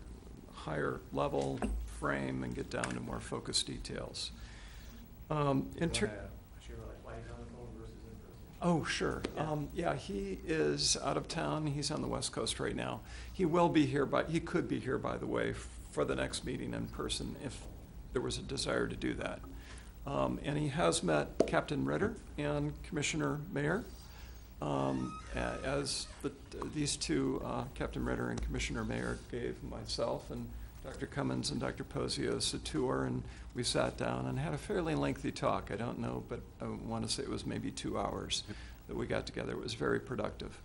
higher level frame and get down to more focused details. Oh, sure. Yeah, he is out of town. He's on the West Coast right now. He will be here, he could be here, by the way, for the next meeting in person if there was a desire to do that. And he has met Captain Ritter and Commissioner Mayer. As these two, Captain Ritter and Commissioner Mayer, gave myself and Dr. Cummins and Dr. Posios a tour, and we sat down and had a fairly lengthy talk. I don't know, but I want to say it was maybe 2 hours that we got together. It was very productive.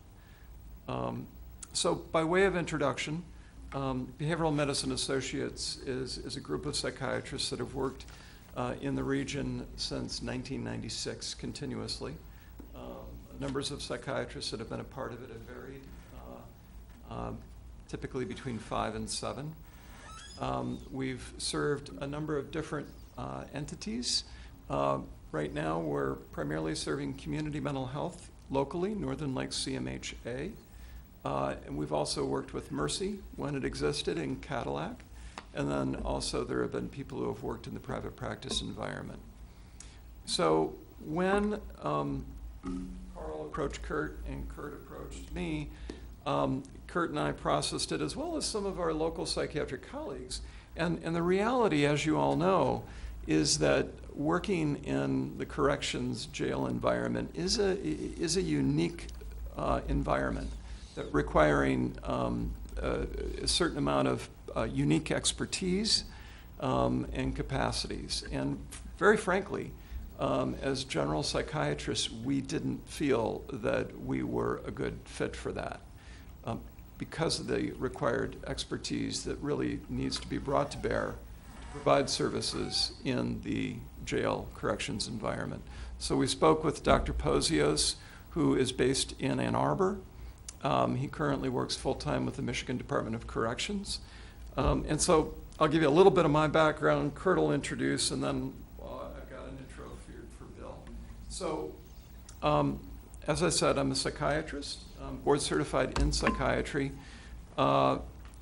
So by way of introduction, Behavioral Medicine Associates is a group of psychiatrists that have worked in the region since 1996 continuously. Numbers of psychiatrists that have been a part of it have varied, typically between 5 and 7. We've served a number of different entities. Right now, we're primarily serving community mental health locally, Northern Lakes CMHA. And we've also worked with Mercy when it existed in Cadillac. And then also there have been people who have worked in the private practice environment. So when Carl approached Kurt and Kurt approached me, Kurt and I processed it, as well as some of our local psychiatric colleagues. And the reality, as you all know, is that working in the corrections jail environment is a unique environment that requiring a certain amount of unique expertise and capacities. And very frankly, as general psychiatrists, we didn't feel that we were a good fit for that because of the required expertise that really needs to be brought to bear to provide services in the jail corrections environment. So we spoke with Dr. Posios, who is based in Ann Arbor. He currently works full-time with the Michigan Department of Corrections. And so I'll give you a little bit of my background. Kurt will introduce, and then I've got an intro for Bill. So, as I said, I'm a psychiatrist. I'm board certified in psychiatry.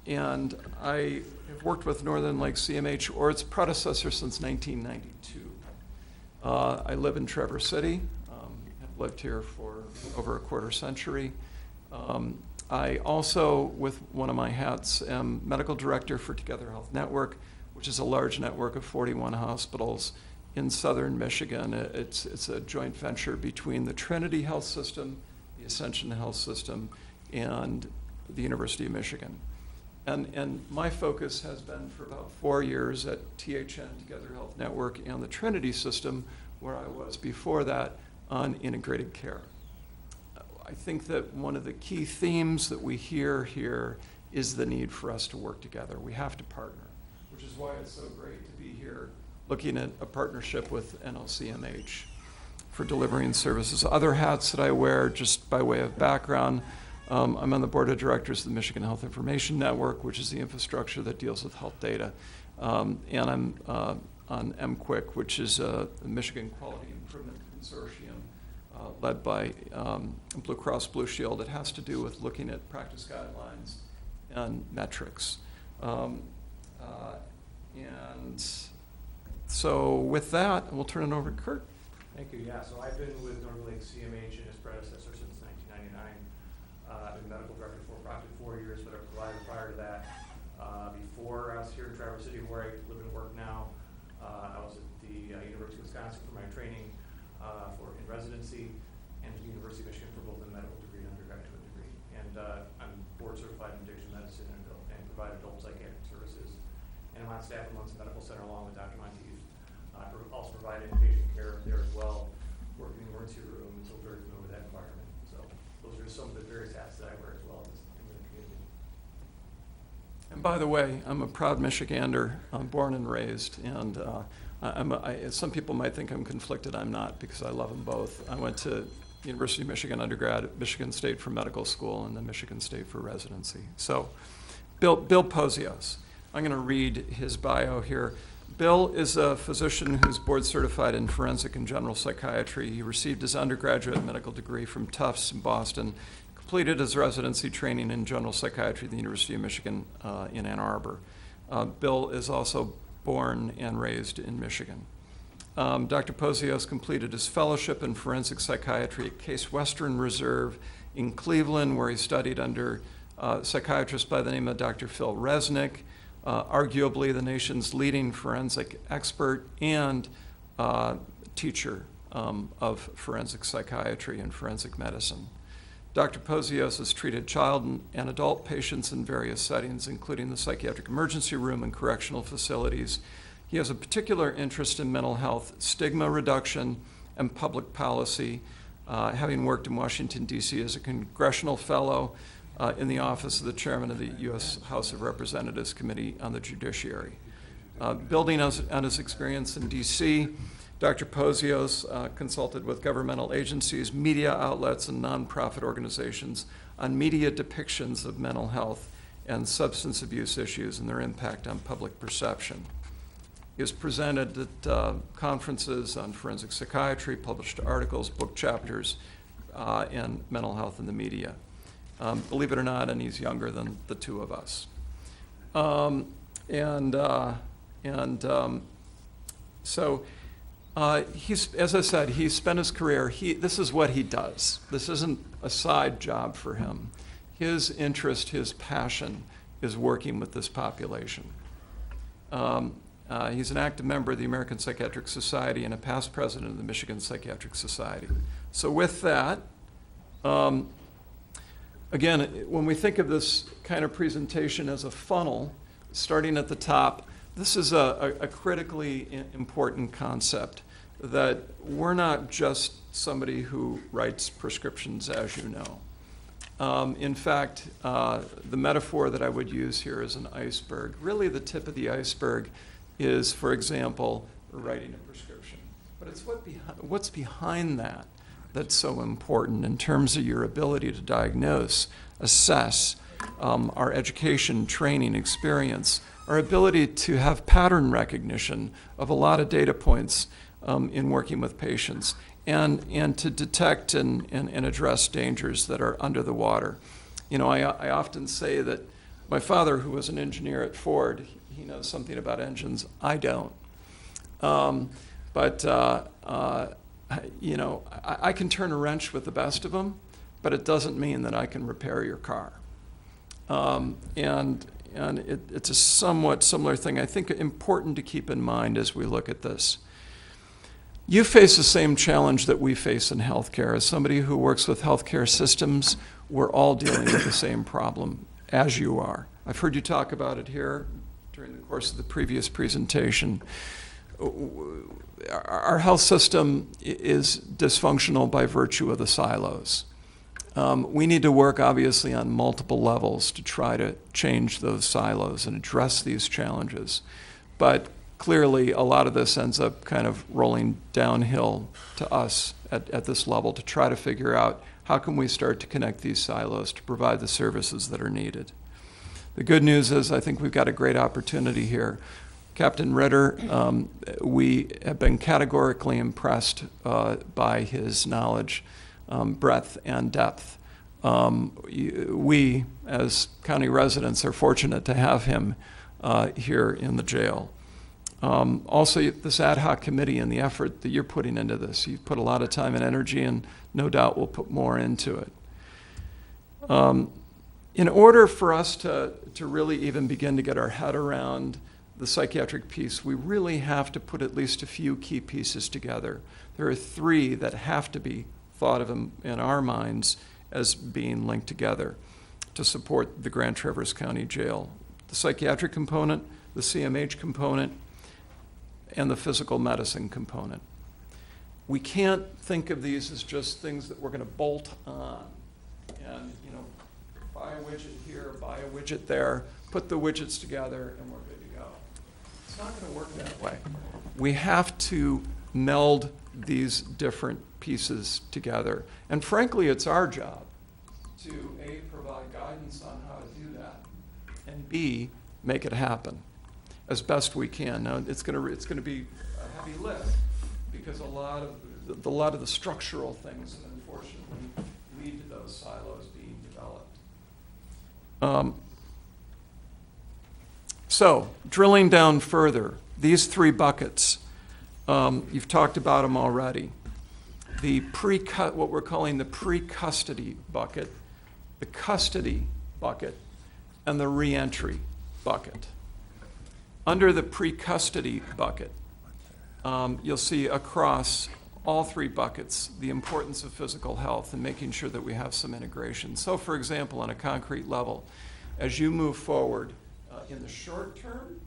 And I have worked with Northern Lakes CMH or its predecessor since 1992. I live in Traverse City. Have lived here for over a quarter century. I also, with one of my hats, am medical director for Together Health Network, which is a large network of 41 hospitals in southern Michigan. It's a joint venture between the Trinity Health System, the Ascension Health System, and the University of Michigan. And my focus has been for about 4 years at THN, Together Health Network, and the Trinity System, where I was before that on integrated care. I think that one of the key themes that we hear here is the need for us to work together. We have to partner, which is why it's so great to be here looking at a partnership with NLCMH for delivering services. Other hats that I wear, just by way of background, I'm on the board of directors of the Michigan Health Information Network, which is the infrastructure that deals with health data. And I'm on MQuIC, which is the Michigan Quality Improvement Consortium, led by Blue Cross Blue Shield. It has to do with looking at practice guidelines and metrics. And so with that, we'll turn it over to Kurt. Thank you. Yeah, so I've been with Northern Lakes CMH and its predecessor since 1999. I've been medical director for approximately 4 years, but a provider prior to that. Before I was here in Traverse City, where I live and work now, I was at the University of Wisconsin for my training in residency, and to the University of Michigan for both a medical degree and undergraduate degree. And I'm board certified in addiction medicine and provide adult psychiatric services. And I'm on staff at Munson Medical Center along with Dr. Monteith. I also provide inpatient care there as well, working in the emergency room, and so very familiar with that environment. So those are some of the various hats that I wear as well in the community. And by the way, I'm a proud Michigander. I'm born and raised, and some people might think I'm conflicted. I'm not, because I love them both. I went to University of Michigan undergrad, at Michigan State for medical school, and then Michigan State for residency. So, Bill Posios. I'm going to read his bio here. Bill is a physician who's board certified in forensic and general psychiatry. He received his undergraduate medical degree from Tufts in Boston, completed his residency training in general psychiatry at the University of Michigan in Ann Arbor. Bill is also born and raised in Michigan. Dr. Posios completed his fellowship in forensic psychiatry at Case Western Reserve in Cleveland, where he studied under psychiatrists by the name of Dr. Phil Resnick, arguably the nation's leading forensic expert and teacher of forensic psychiatry and forensic medicine. Dr. Posios has treated child and adult patients in various settings, including the psychiatric emergency room and correctional facilities. He has a particular interest in mental health, stigma reduction, and public policy, having worked in Washington, D.C. as a congressional fellow in the office of the chairman of the U.S. House of Representatives Committee on the Judiciary. Building on his experience in D.C., Dr. Posios consulted with governmental agencies, media outlets, and nonprofit organizations on media depictions of mental health and substance abuse issues and their impact on public perception. He has presented at conferences on forensic psychiatry, published articles, book chapters, and mental health in the media. Believe it or not, and he's younger than the two of us. So he's, as I said, he spent his career, this is what he does. This isn't a side job for him. His interest, his passion is working with this population. He's an active member of the American Psychiatric Society and a past president of the Michigan Psychiatric Society. So with that, again, when we think of this kind of presentation as a funnel, starting at the top, this is a critically important concept, that we're not just somebody who writes prescriptions, as you know. In fact, the metaphor that I would use here is an iceberg. Really, the tip of the iceberg is, for example, writing a prescription. But it's what's behind that that's so important in terms of your ability to diagnose, assess, our education, training, experience, our ability to have pattern recognition of a lot of data points in working with patients, and to detect and address dangers that are under the water. You know, I often say that my father, who was an engineer at Ford, he knows something about engines. I don't. You know, I can turn a wrench with the best of them, but it doesn't mean that I can repair your car. It's a somewhat similar thing. I think important to keep in mind as we look at this. You face the same challenge that we face in healthcare. As somebody who works with healthcare systems, we're all dealing with the same problem as you are. I've heard you talk about it here during the course of the previous presentation. Our health system is dysfunctional by virtue of the silos. We need to work, obviously, on multiple levels to try to change those silos and address these challenges. But clearly, a lot of this ends up kind of rolling downhill to us at this level to try to figure out how can we start to connect these silos to provide the services that are needed. The good news is I think we've got a great opportunity here. Captain Ritter, we have been categorically impressed by his knowledge, breadth, and depth. We, as county residents, are fortunate to have him here in the jail. Also, this ad hoc committee and the effort that you're putting into this, you've put a lot of time and energy, and no doubt we'll put more into it. In order for us to really even begin to get our head around the psychiatric piece, we really have to put at least a few key pieces together. There are three that have to be thought of in our minds as being linked together to support the Grand Traverse County Jail: the psychiatric component, the CMH component, and the physical medicine component. We can't think of these as just things that we're going to bolt on and, you know, buy a widget here, buy a widget there, put the widgets together, and we're good to go. It's not going to work that way. We have to meld these different pieces together. And frankly, it's our job to A, provide guidance on how to do that, and B, make it happen as best we can. Now, it's going to be a heavy lift because a lot of the structural things that unfortunately lead to those silos being developed. So, drilling down further, these three buckets, you've talked about them already. What we're calling the pre-custody bucket, the custody bucket, and the reentry bucket. Under the pre-custody bucket, you'll see across all three buckets the importance of physical health and making sure that we have some integration. So, for example, on a concrete level, as you move forward in the short term,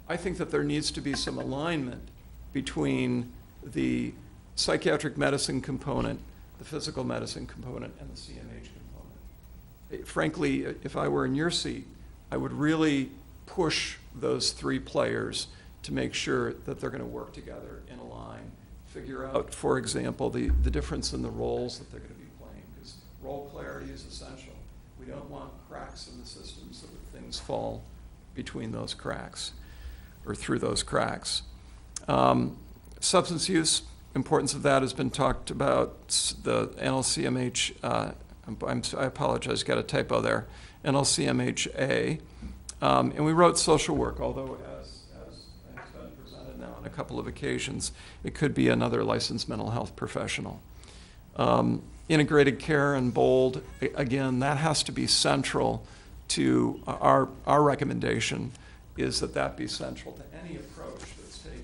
I think that there needs to be some alignment between the psychiatric medicine component, the physical medicine component, and the CMH component. Frankly, if I were in your seat, I would really push those three players to make sure that they're going to work together in a line, figure out, for example, the difference in the roles that they're going to be playing, because role clarity is essential. We don't want cracks in the system so that things fall between those cracks or through those cracks. Substance use, importance of that has been talked about. The NLCMH, I apologize, got a typo there, NLCMH-A. And we wrote social work, although as has been presented now on a couple of occasions, it could be another licensed mental health professional. Integrated care and BOLD, again, that has to be central to our recommendation is that that be central to any approach that's taken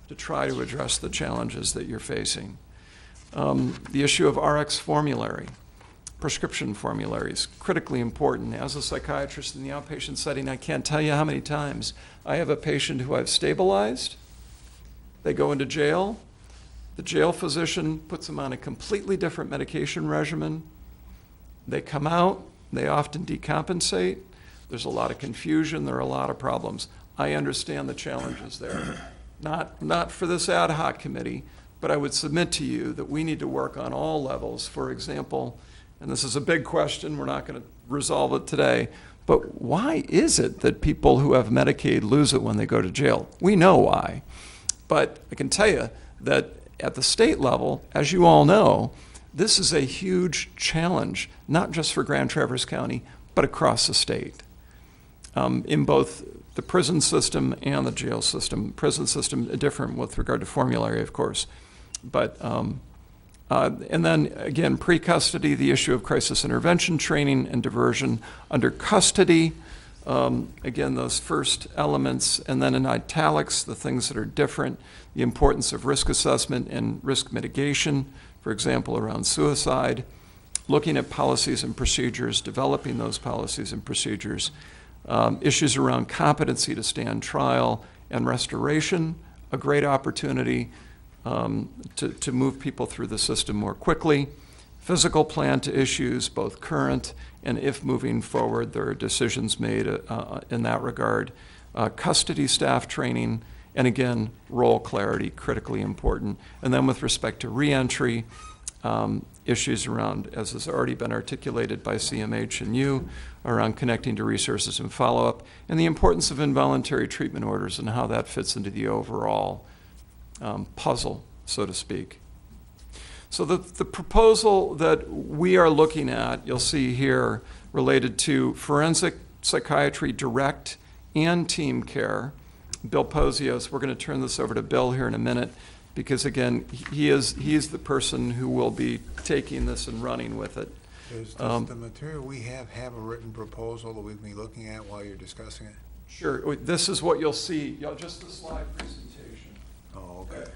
to try to address the challenges that you're facing. The issue of RX formulary, prescription formularies, critically important. As a psychiatrist in the outpatient setting, I can't tell you how many times I have a patient who I've stabilized, they go into jail, the jail physician puts them on a completely different medication regimen, they come out, they often decompensate, there's a lot of confusion, there are a lot of problems. I understand the challenges there. Not for this ad hoc committee, but I would submit to you that we need to work on all levels. For example, and this is a big question, we're not going to resolve it today, but why is it that people who have Medicaid lose it when they go to jail? We know why. But I can tell you that at the state level, as you all know, this is a huge challenge, not just for Grand Traverse County, but across the state. In both the prison system and the jail system. Prison system different with regard to formulary, of course. But, and then again, pre-custody, the issue of crisis intervention training and diversion under custody. Again, those first elements, and then in italics, the things that are different, the importance of risk assessment and risk mitigation, for example, around suicide, looking at policies and procedures, developing those policies and procedures, issues around competency to stand trial and restoration, a great opportunity to move people through the system more quickly, physical plan to issues, both current and if moving forward there are decisions made in that regard, custody staff training, and again, role clarity, critically important. And then with respect to reentry, issues around, as has already been articulated by CMH and you, around connecting to resources and follow-up, and the importance of involuntary treatment orders and how that fits into the overall puzzle, so to speak. So the proposal that we are looking at, you'll see here, related to forensic psychiatry direct and team care. Bill Posios, we're going to turn this over to Bill here in a minute, because again, he is the person who will be taking this and running with it. Does the material we have a written proposal that we can be looking at while you're discussing it? Sure. This is what you'll see. Just the slide presentation. Oh, okay.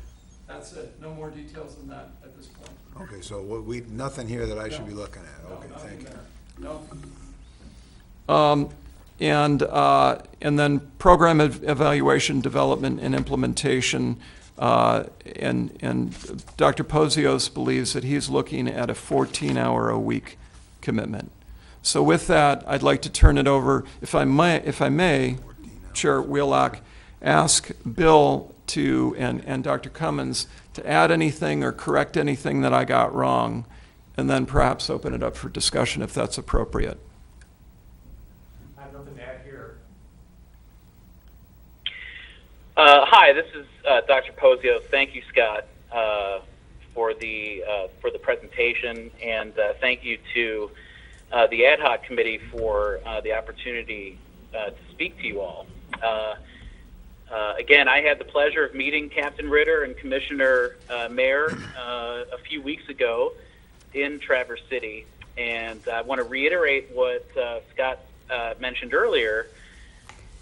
That's it. No more details than that at this point. Okay, so nothing here that I should be looking at. Okay, thank you. No. And then program evaluation, development, and implementation. And Dr. Posios believes that he's looking at a 14-hour-a-week commitment. So with that, I'd like to turn it over, if I may, Chair Wheelock, ask Bill and Dr. Cummins to add anything or correct anything that I got wrong, and then perhaps open it up for discussion if that's appropriate. I have nothing to add here. Hi, this is Dr. Posios. Thank you, Scott, for the presentation, and thank you to the ad hoc committee for the opportunity to speak to you all. Again, I had the pleasure of meeting Captain Ritter and Commissioner Mayer a few weeks ago in Traverse City, and I want to reiterate what Scott mentioned earlier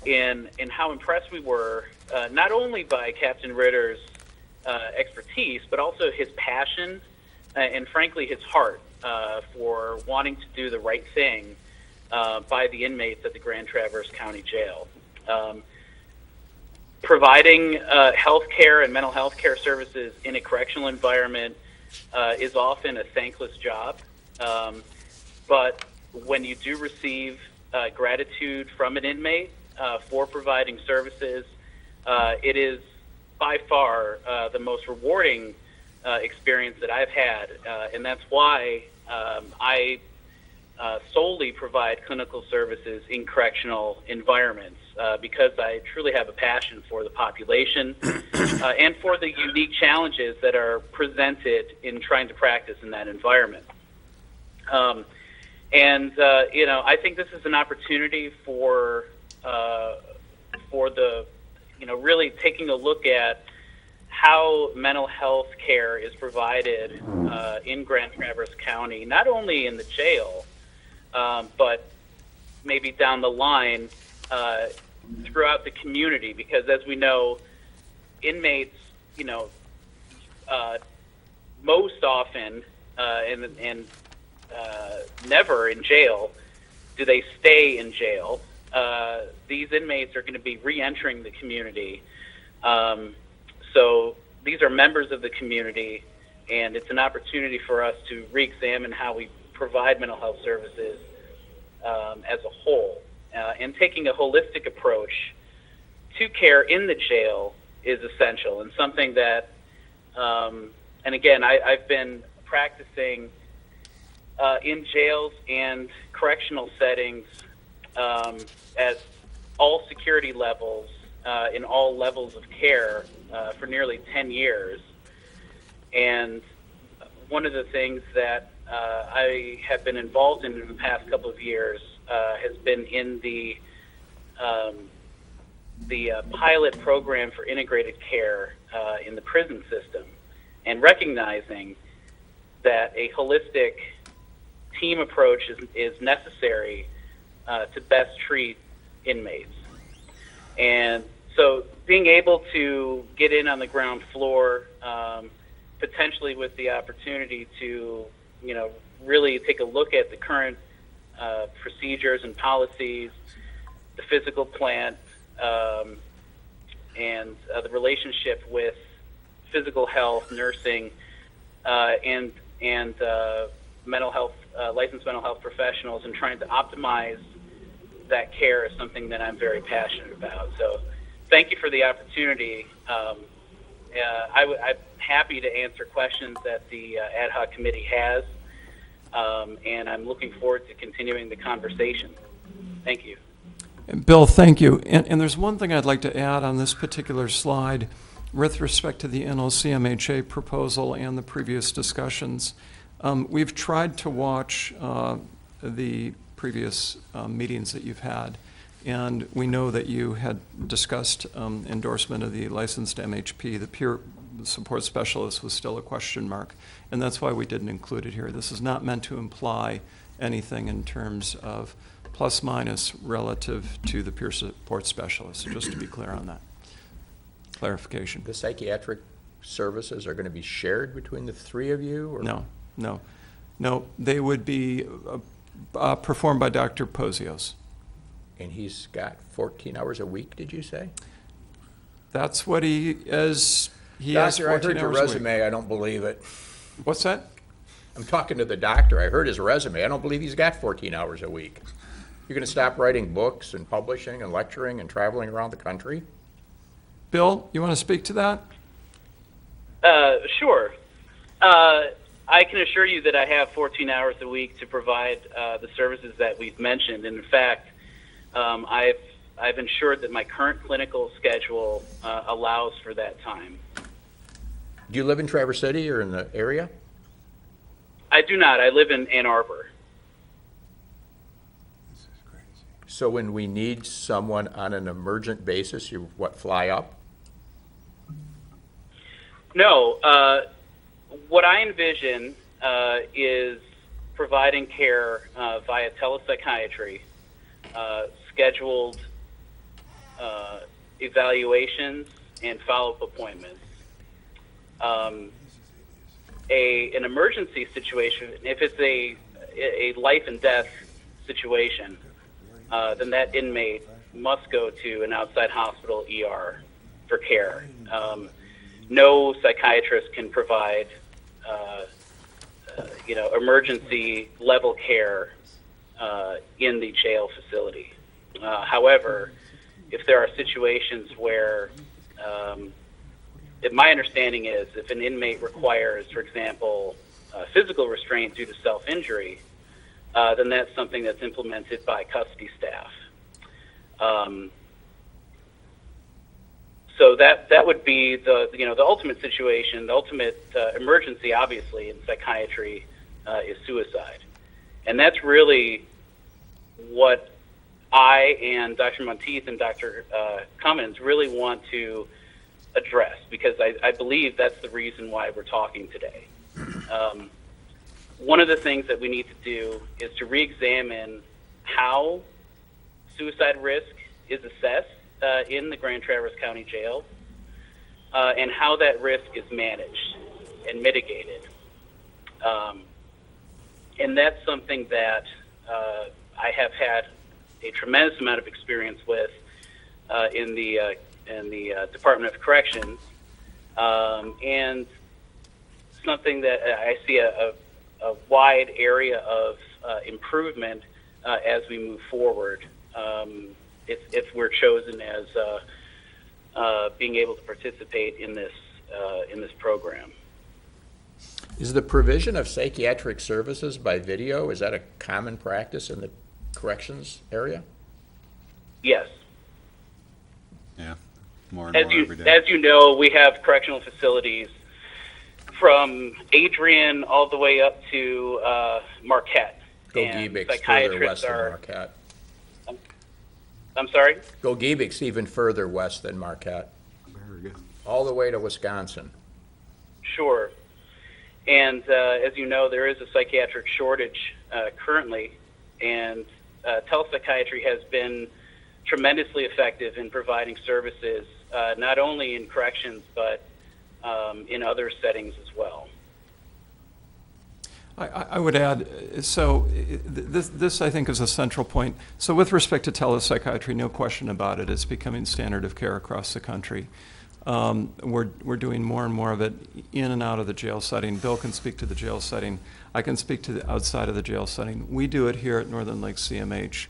in how impressed we were, not only by Captain Ritter's expertise, but also his passion and frankly his heart for wanting to do the right thing by the inmates at the Grand Traverse County Jail. Providing health care and mental health care services in a correctional environment is often a thankless job, but when you do receive gratitude from an inmate for providing services, it is by far the most rewarding experience that I've had, and that's why I solely provide clinical services in correctional environments, because I truly have a passion for the population and for the unique challenges that are presented in trying to practice in that environment. I think this is an opportunity for the, really taking a look at how mental health care is provided in Grand Traverse County, not only in the jail, but maybe down the line throughout the community, because as we know, inmates, most often and never in jail do they stay in jail. These inmates are going to be re-entering the community. So these are members of the community, and it's an opportunity for us to re-examine how we provide mental health services as a whole. And taking a holistic approach to care in the jail is essential, and something that, and again, I've been practicing in jails and correctional settings at all security levels, in all levels of care for nearly 10 years. And one of the things that I have been involved in the past couple of years has been in the pilot program for integrated care in the prison system, and recognizing that a holistic team approach is necessary to best treat inmates. And so being able to get in on the ground floor, potentially with the opportunity to, really take a look at the current procedures and policies, the physical plant, and the relationship with physical health, nursing, and mental health, licensed mental health professionals, and trying to optimize that care is something that I'm very passionate about. So thank you for the opportunity. I'm happy to answer questions that the ad hoc committee has, and I'm looking forward to continuing the conversation. Thank you. And Bill, thank you. And there's one thing I'd like to add on this particular slide with respect to the NOCMHA proposal and the previous discussions. We've tried to watch the previous meetings that you've had, and we know that you had discussed endorsement of the licensed MHP. The peer support specialist was still a question mark, and that's why we didn't include it here. This is not meant to imply anything in terms of plus minus relative to the peer support specialist, so just to be clear on that. Clarification. The psychiatric services are going to be shared between the three of you? Or? No, they would be performed by Dr. Posios. And he's got 14 hours a week, did you say? That's what he is. Doctor, I heard your resume. I don't believe it. What's that? I'm talking to the doctor. I heard his resume. I don't believe he's got 14 hours a week. You're going to stop writing books and publishing and lecturing and traveling around the country? Bill, you want to speak to that? Sure. I can assure you that I have 14 hours a week to provide the services that we've mentioned. And in fact, I've ensured that my current clinical schedule allows for that time. Do you live in Traverse City or in the area? I do not. I live in Ann Arbor. This is crazy. So when we need someone on an emergent basis, you fly up? No. What I envision is providing care via telepsychiatry, scheduled evaluations, and follow-up appointments. An emergency situation, if it's a life and death situation, then that inmate must go to an outside hospital ER for care. No psychiatrist can provide, emergency level care in the jail facility. However, if there are situations where, my understanding is if an inmate requires, for example, physical restraint due to self-injury, then that's something that's implemented by custody staff. So that would be the ultimate situation. The ultimate emergency, obviously, in psychiatry is suicide, and that's really what I and Dr. Monteith and Dr. Cummins really want to address, because I believe that's the reason why we're talking today. One of the things that we need to do is to re-examine how suicide risk is assessed in the Grand Traverse County Jail, and how that risk is managed and mitigated. And that's something that I have had a tremendous amount of experience with in the Department of Corrections, and something that I see a wide area of improvement as we move forward, if we're chosen as being able to participate in this program. Is the provision of psychiatric services by video, is that a common practice in the corrections area? Yes. Yeah, more and more every day. As you know, we have correctional facilities from Adrian all the way up to Marquette. Gogebic further west than Marquette. I'm sorry? Gogebic's even further west than Marquette, Very good. all the way to Wisconsin. Sure. And as you know, there is a psychiatric shortage currently, and telepsychiatry has been tremendously effective in providing services, not only in corrections, but in other settings as well. I would add, so this I think is a central point. So with respect to telepsychiatry, no question about it, it's becoming standard of care across the country. We're doing more and more of it in and out of the jail setting. Bill can speak to the jail setting. I can speak to the outside of the jail setting. We do it here at Northern Lakes CMH.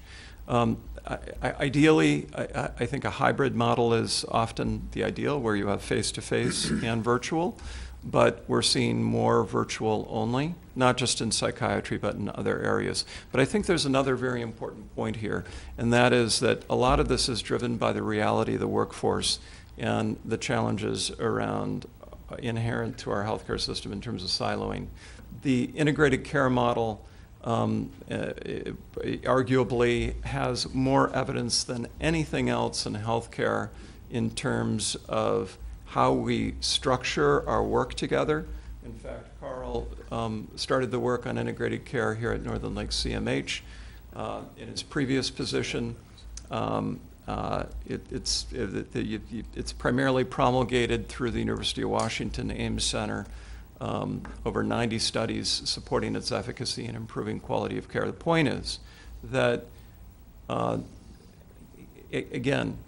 Ideally, I think a hybrid model is often the ideal, where you have face-to-face and virtual, but we're seeing more virtual only, not just in psychiatry, but in other areas. But I think there's another very important point here, and that is that a lot of this is driven by the reality of the workforce and the challenges around inherent to our healthcare system in terms of siloing. The integrated care model arguably has more evidence than anything else in healthcare in terms of how we structure our work together. In fact, Carl started the work on integrated care here at Northern Lakes CMH. In his previous position, it's primarily promulgated through the University of Washington Ames Center. Over 90 studies supporting its efficacy and improving quality of care. The point is that, again,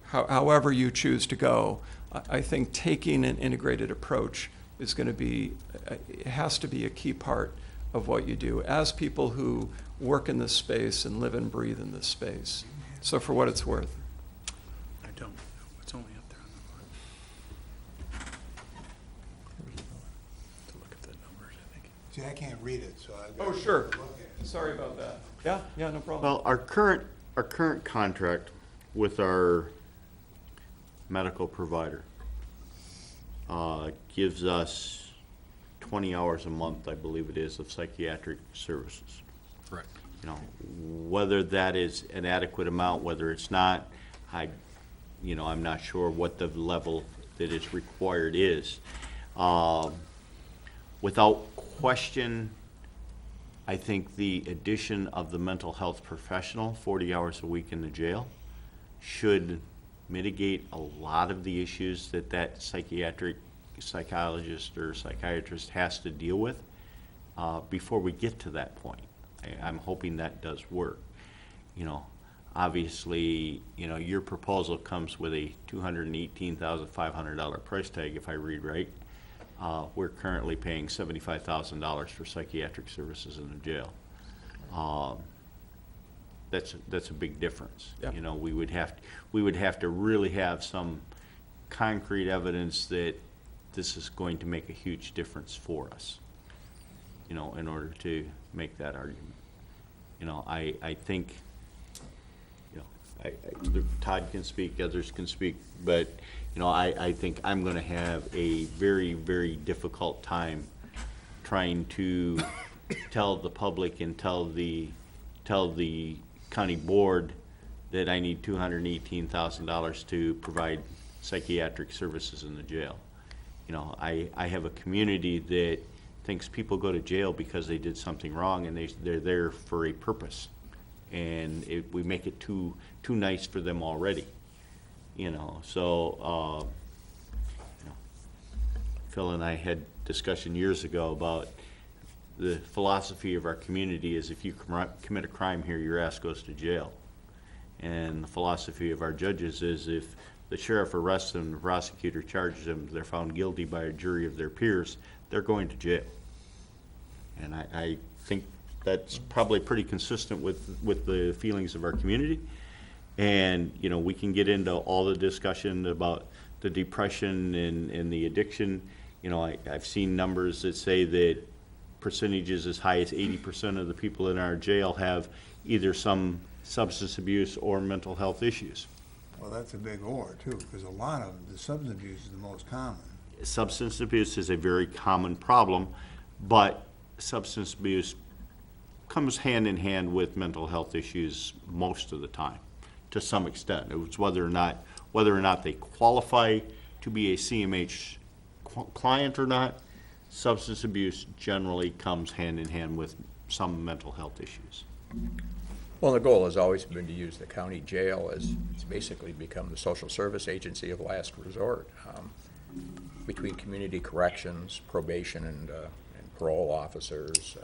however you choose to go, I think taking an integrated approach is going to be, it has to be a key part of what you do as people who work in this space and live and breathe in this space. So for what it's worth. I don't know. It's only up there on the board. To look at the numbers, I think. See, I can't read it, so I've got Oh, to sure. look at it. Sorry about that. Yeah, no problem. Well, our current contract with our medical provider gives us 20 hours a month, I believe it is, of psychiatric services. Correct. You know, whether that is an adequate amount, whether it's not, I'm not sure what the level that is required is. Without question, I think the addition of the mental health professional, 40 hours a week in the jail, should mitigate a lot of the issues that psychologist or psychiatrist has to deal with before we get to that point. I'm hoping that does work. Obviously, your proposal comes with a $218,500 price tag, if I read right. We're currently paying $75,000 for psychiatric services in the jail. That's a big difference. Yeah. We would have to really have some concrete evidence that this is going to make a huge difference for us, in order to make that argument. I think, Todd can speak, others can speak, but, I think I'm going to have a very, very difficult time trying to tell the public and tell the county board that I need $218,000 to provide psychiatric services in the jail. I have a community that thinks people go to jail because they did something wrong, and they're there for a purpose. and we make it too nice for them already, so, Phil and I had discussion years ago about the philosophy of our community is if you commit a crime here, your ass goes to jail. And the philosophy of our judges is if the sheriff arrests them, the prosecutor charges them, they're found guilty by a jury of their peers, they're going to jail. And I think that's probably pretty consistent with the feelings of our community. And, we can get into all the discussion about the depression and the addiction. I've seen numbers that say that percentages as high as 80% of the people in our jail have either some substance abuse or mental health issues. Well, that's a big or, too, because a lot of the substance abuse is the most common. Substance abuse is a very common problem, but substance abuse comes hand in hand with mental health issues most of the time, to some extent. It's whether or not they qualify to be a CMH client or not. Substance abuse generally comes hand in hand with some mental health issues. Well, the goal has always been to use the county jail as it's basically become the social service agency of last resort. Between community corrections, probation and parole officers,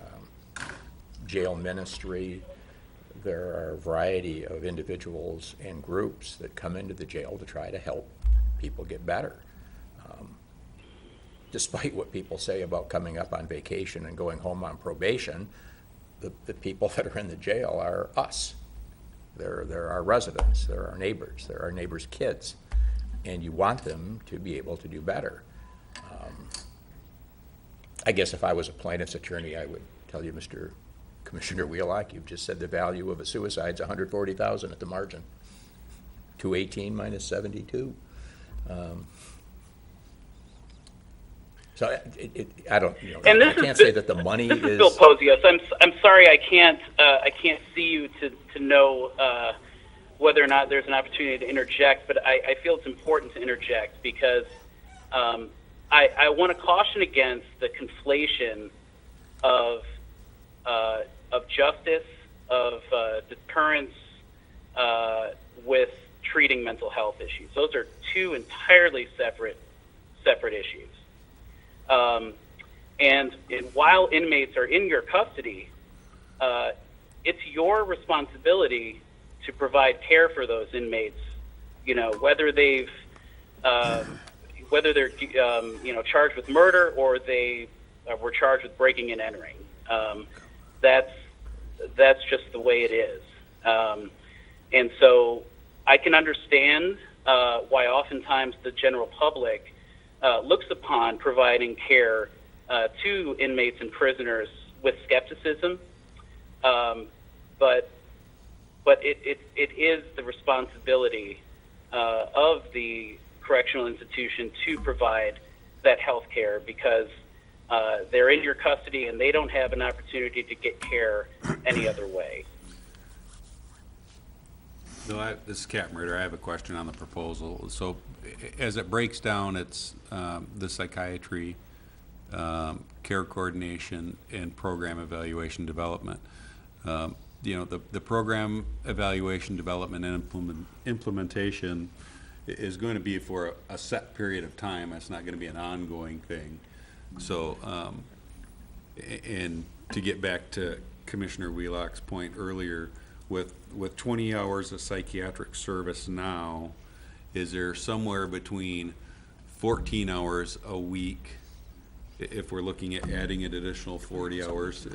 jail ministry, there are a variety of individuals and groups that come into the jail to try to help people get better. Despite what people say about coming up on vacation and going home on probation, the people that are in the jail are us. They're our residents, they're our neighbors, they're our neighbors' kids, and you want them to be able to do better. I guess if I was a plaintiff's attorney, I would tell you, Mr. Commissioner Wheelock, you've just said the value of a suicide's $140,000 at the margin. 218 minus 72. So I don't, And I can't say that the money this is. Bill Posios. I'm sorry, I can't see you to know whether or not there's an opportunity to interject, but I feel it's important to interject because I want to caution against the conflation of justice, of deterrence with treating mental health issues. Those are two entirely separate issues. And while inmates are in your custody, it's your responsibility to provide care for those inmates. Whether they're charged with murder or they were charged with breaking and entering. That's just the way it is. And so I can understand why oftentimes the general public looks upon providing care to inmates and prisoners with skepticism, but it is the responsibility of the correctional institution to provide that health care because they're in your custody and they don't have an opportunity to get care any other way. No, this is Captain Ritter. I have a question on the proposal. So as it breaks down, it's the psychiatry, care coordination, and program evaluation development. The program evaluation development and implementation is going to be for a set period of time. It's not going to be an ongoing thing. So, and to get back to Commissioner Wheelock's point earlier, with 20 hours of psychiatric service now, is there somewhere between 14 hours a week, if we're looking at adding an additional 40 hours,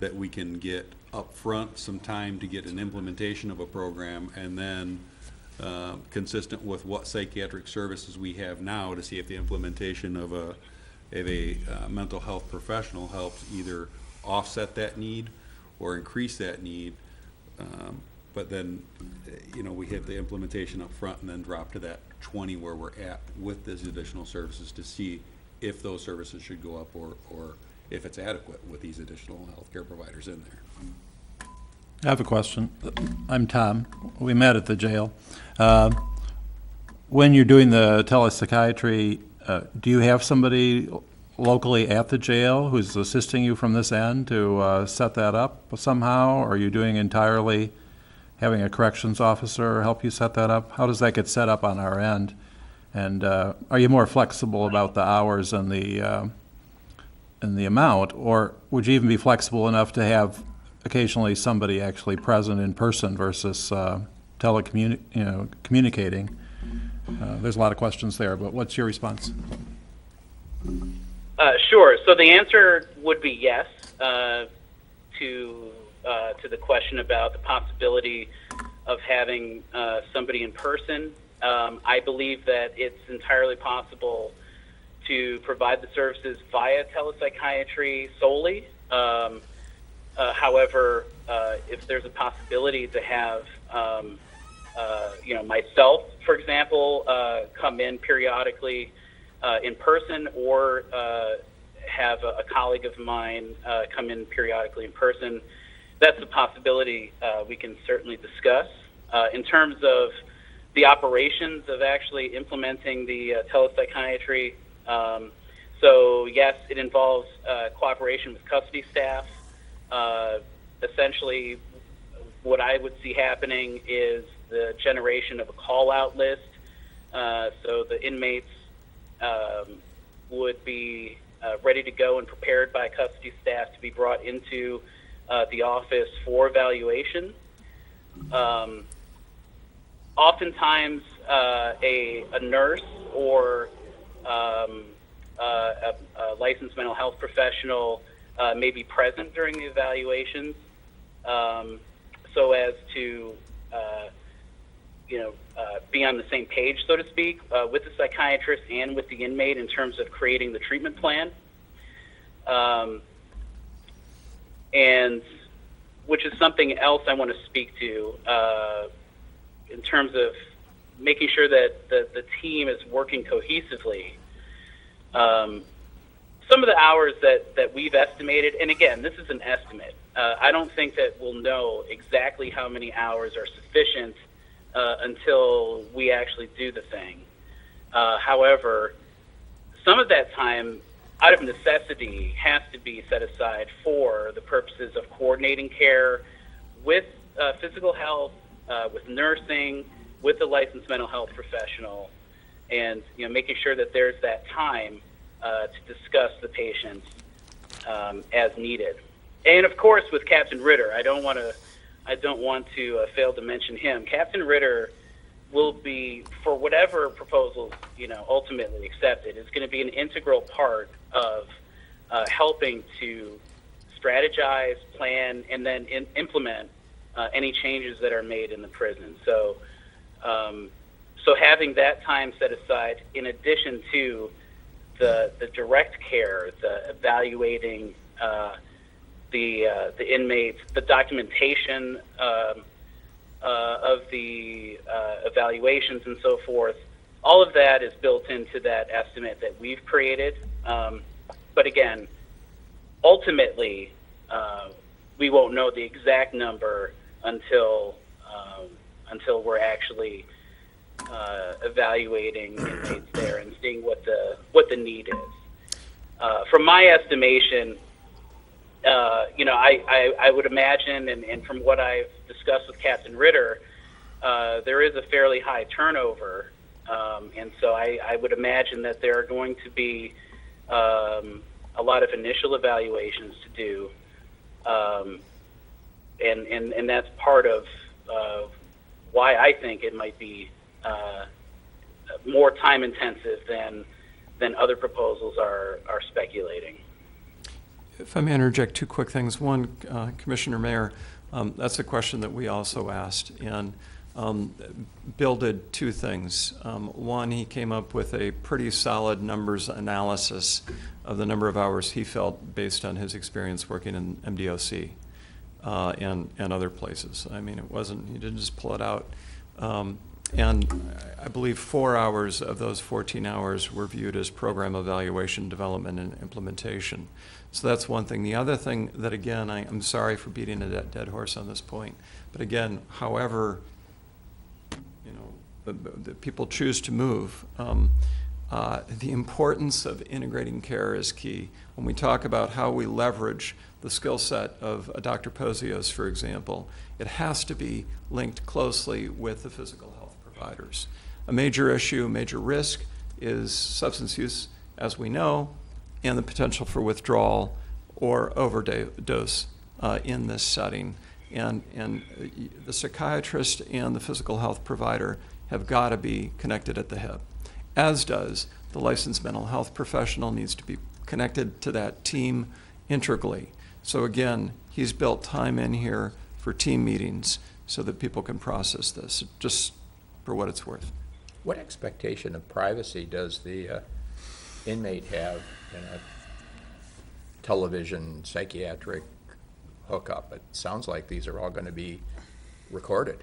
that we can get up front some time to get an implementation of a program, and then consistent with what psychiatric services we have now to see if the implementation of a mental health professional helps either offset that need or increase that need. But then, we have the implementation up front and then drop to that 20 where we're at with these additional services to see if those services should go up or if it's adequate with these additional healthcare providers in there. I have a question. I'm Tom. We met at the jail. When you're doing the telepsychiatry, do you have somebody locally at the jail who's assisting you from this end to set that up somehow? Or are you doing entirely having a corrections officer help you set that up? How does that get set up on our end? And are you more flexible about the hours and the amount, or would you even be flexible enough to have occasionally somebody actually present in person versus communicating? There's a lot of questions there, but what's your response? Sure. So the answer would be yes to the question about the possibility of having somebody in person. I believe that it's entirely possible to provide the services via telepsychiatry solely. However, if there's a possibility to have myself, for example, come in periodically in person, or have a colleague of mine come in periodically in person, that's a possibility we can certainly discuss. In terms of the operations of actually implementing the telepsychiatry, so yes, it involves cooperation with custody staff. Essentially, what I would see happening is the generation of a call-out list. So the inmates would be ready to go and prepared by custody staff to be brought into the office for evaluation. Oftentimes, a nurse or a licensed mental health professional may be present during the evaluations, so as to be on the same page, so to speak, with the psychiatrist and with the inmate in terms of creating the treatment plan, and which is something else I want to speak to in terms of making sure that the team is working cohesively. Some of the hours that we've estimated, and again, this is an estimate. I don't think that we'll know exactly how many hours are sufficient until we actually do the thing. However, some of that time, out of necessity, has to be set aside for the purposes of coordinating care with physical health, with nursing, with a licensed mental health professional, and making sure that there's that time to discuss the patient as needed. And of course, with Captain Ritter, I don't want to fail to mention him. Captain Ritter will be, for whatever proposals ultimately accepted, is going to be an integral part of helping to strategize, plan, and then implement any changes that are made in the prison. So having that time set aside, in addition to the direct care, the evaluating the inmates, the documentation of the evaluations and so forth, all of that is built into that estimate that we've created. But again, ultimately, we won't know the exact number until we're actually evaluating inmates there and seeing what the need is. From my estimation, I would imagine, and from what I've discussed with Captain Ritter, there is a fairly high turnover, and so I would imagine that there are going to be a lot of initial evaluations to do, and that's part of why I think it might be more time intensive than other proposals are speculating. If I may interject two quick things. One, Commissioner Mayer, that's a question that we also asked. And Bill did two things. One, he came up with a pretty solid numbers analysis of the number of hours he felt based on his experience working in MDOC and other places. I mean, he didn't just pull it out. And I believe 4 hours of those 14 hours were viewed as program evaluation, development, and implementation. So that's one thing. The other thing that, again, I'm sorry for beating a dead horse on this point, but again, however, the people choose to move, The importance of integrating care is key. When we talk about how we leverage the skill set of Dr. Pozios, for example, it has to be linked closely with the physical health providers. A major issue, a major risk is substance use, as we know, and the potential for withdrawal or overdose in this setting. And the psychiatrist and the physical health provider have got to be connected at the hip, as does the licensed mental health professional needs to be connected to that team integrally. So again, he's built time in here for team meetings so that people can process this, just for what it's worth. What expectation of privacy does the inmate have in a television psychiatric hookup? It sounds like these are all going to be recorded.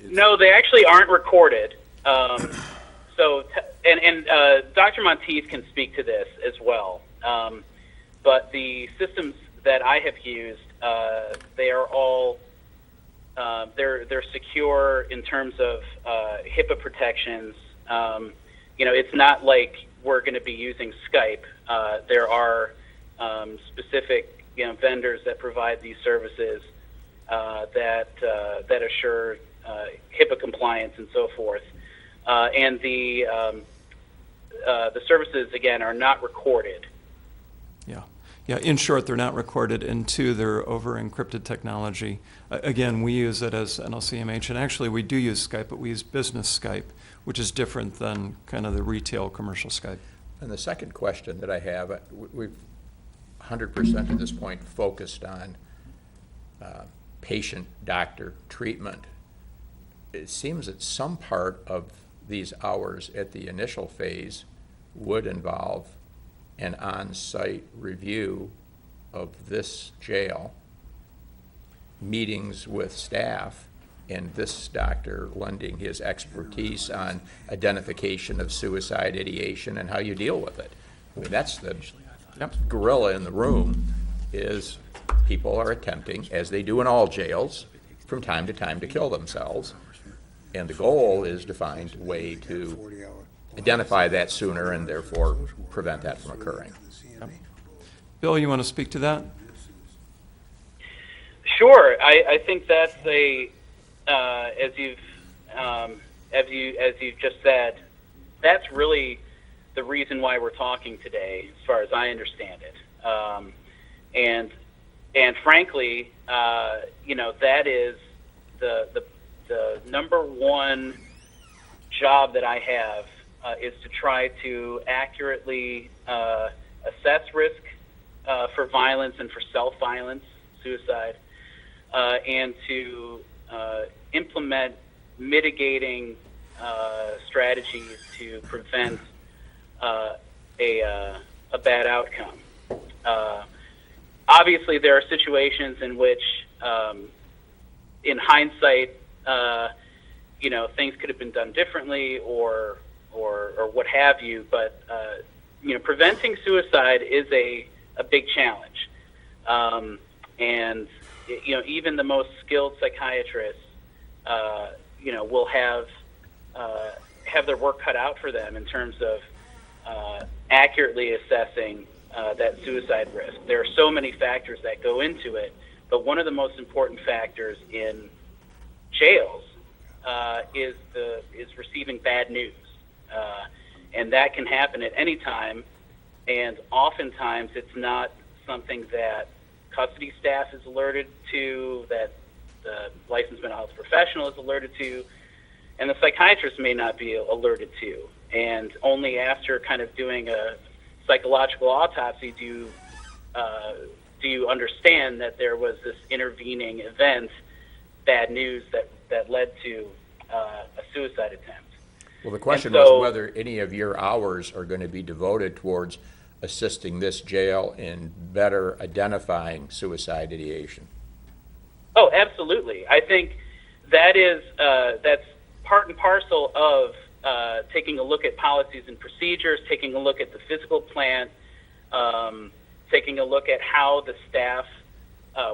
No, they actually aren't recorded. Dr. Monteith can speak to this as well. But the systems that I have used, they are all they're secure in terms of HIPAA protections. It's not like we're going to be using Skype. There are specific vendors that provide these services that assure HIPAA compliance and so forth. And the services, again, are not recorded. Yeah, in short, they're not recorded, and two, they're over-encrypted technology. Again, we use it as NLCMH, and actually we do use Skype, but we use business Skype, which is different than kind of the retail commercial Skype. And the second question that I have, we've 100% at this point focused on patient-doctor treatment. It seems that some part of these hours at the initial phase would involve an on-site review of this jail, meetings with staff, and this doctor lending his expertise on identification of suicide ideation and how you deal with it. I mean, that's the gorilla in the room, is people are attempting, as they do in all jails, from time to kill themselves. And the goal is to find a way to identify that sooner and therefore prevent that from occurring. Bill, you want to speak to that? Sure. I think that's as you've just said, that's really the reason why we're talking today, as far as I understand it. And frankly, that is the number one job that I have is to try to accurately assess risk for violence and for self-violence, suicide, and to implement mitigating strategies to prevent a bad outcome. Obviously, there are situations in which, in hindsight, things could have been done differently or what have you. But preventing suicide is a big challenge, and even the most skilled psychiatrists, will have their work cut out for them in terms of accurately assessing that suicide risk. There are so many factors that go into it, but one of the most important factors in jails is receiving bad news, and that can happen at any time. And oftentimes, it's not something that custody staff is alerted to, that the licensed mental health professional is alerted to, and the psychiatrist may not be alerted to. And only after kind of doing a psychological autopsy do you understand that there was this intervening event, bad news, that led to a suicide attempt. Well, the question was whether any of your hours are going to be devoted towards assisting this jail in better identifying suicide ideation. Oh, absolutely. I think that's part and parcel of taking a look at policies and procedures, taking a look at the physical plant, taking a look at how the staff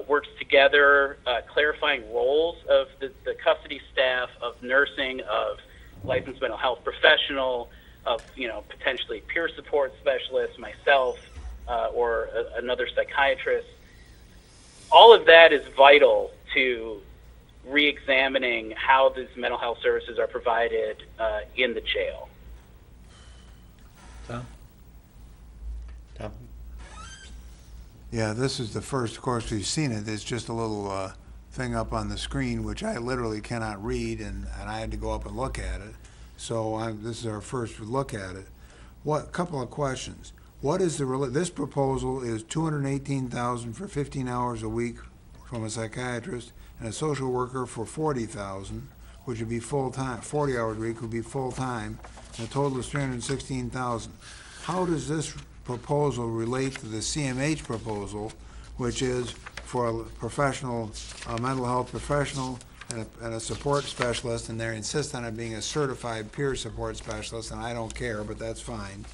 works together, clarifying roles of the custody staff, of nursing, of licensed mental health professional, of potentially peer support specialist, myself, or another psychiatrist. All of that is vital to re-examining how these mental health services are provided in the jail. Tom? Tom? Yeah, this is the first, of course, we've seen it. There's just a little thing up on the screen, which I literally cannot read, and I had to go up and look at it. So this is our first look at it. Couple of questions. What is this proposal is $218,000 for 15 hours a week from a psychiatrist, and a social worker for $40,000, which would be full-time, 40 hours a week would be full-time, and a total is $316,000. How does this proposal relate to the CMH proposal, which is for a professional, a mental health professional and a support specialist, and they insist on it being a certified peer support specialist, and I don't care, but that's fine,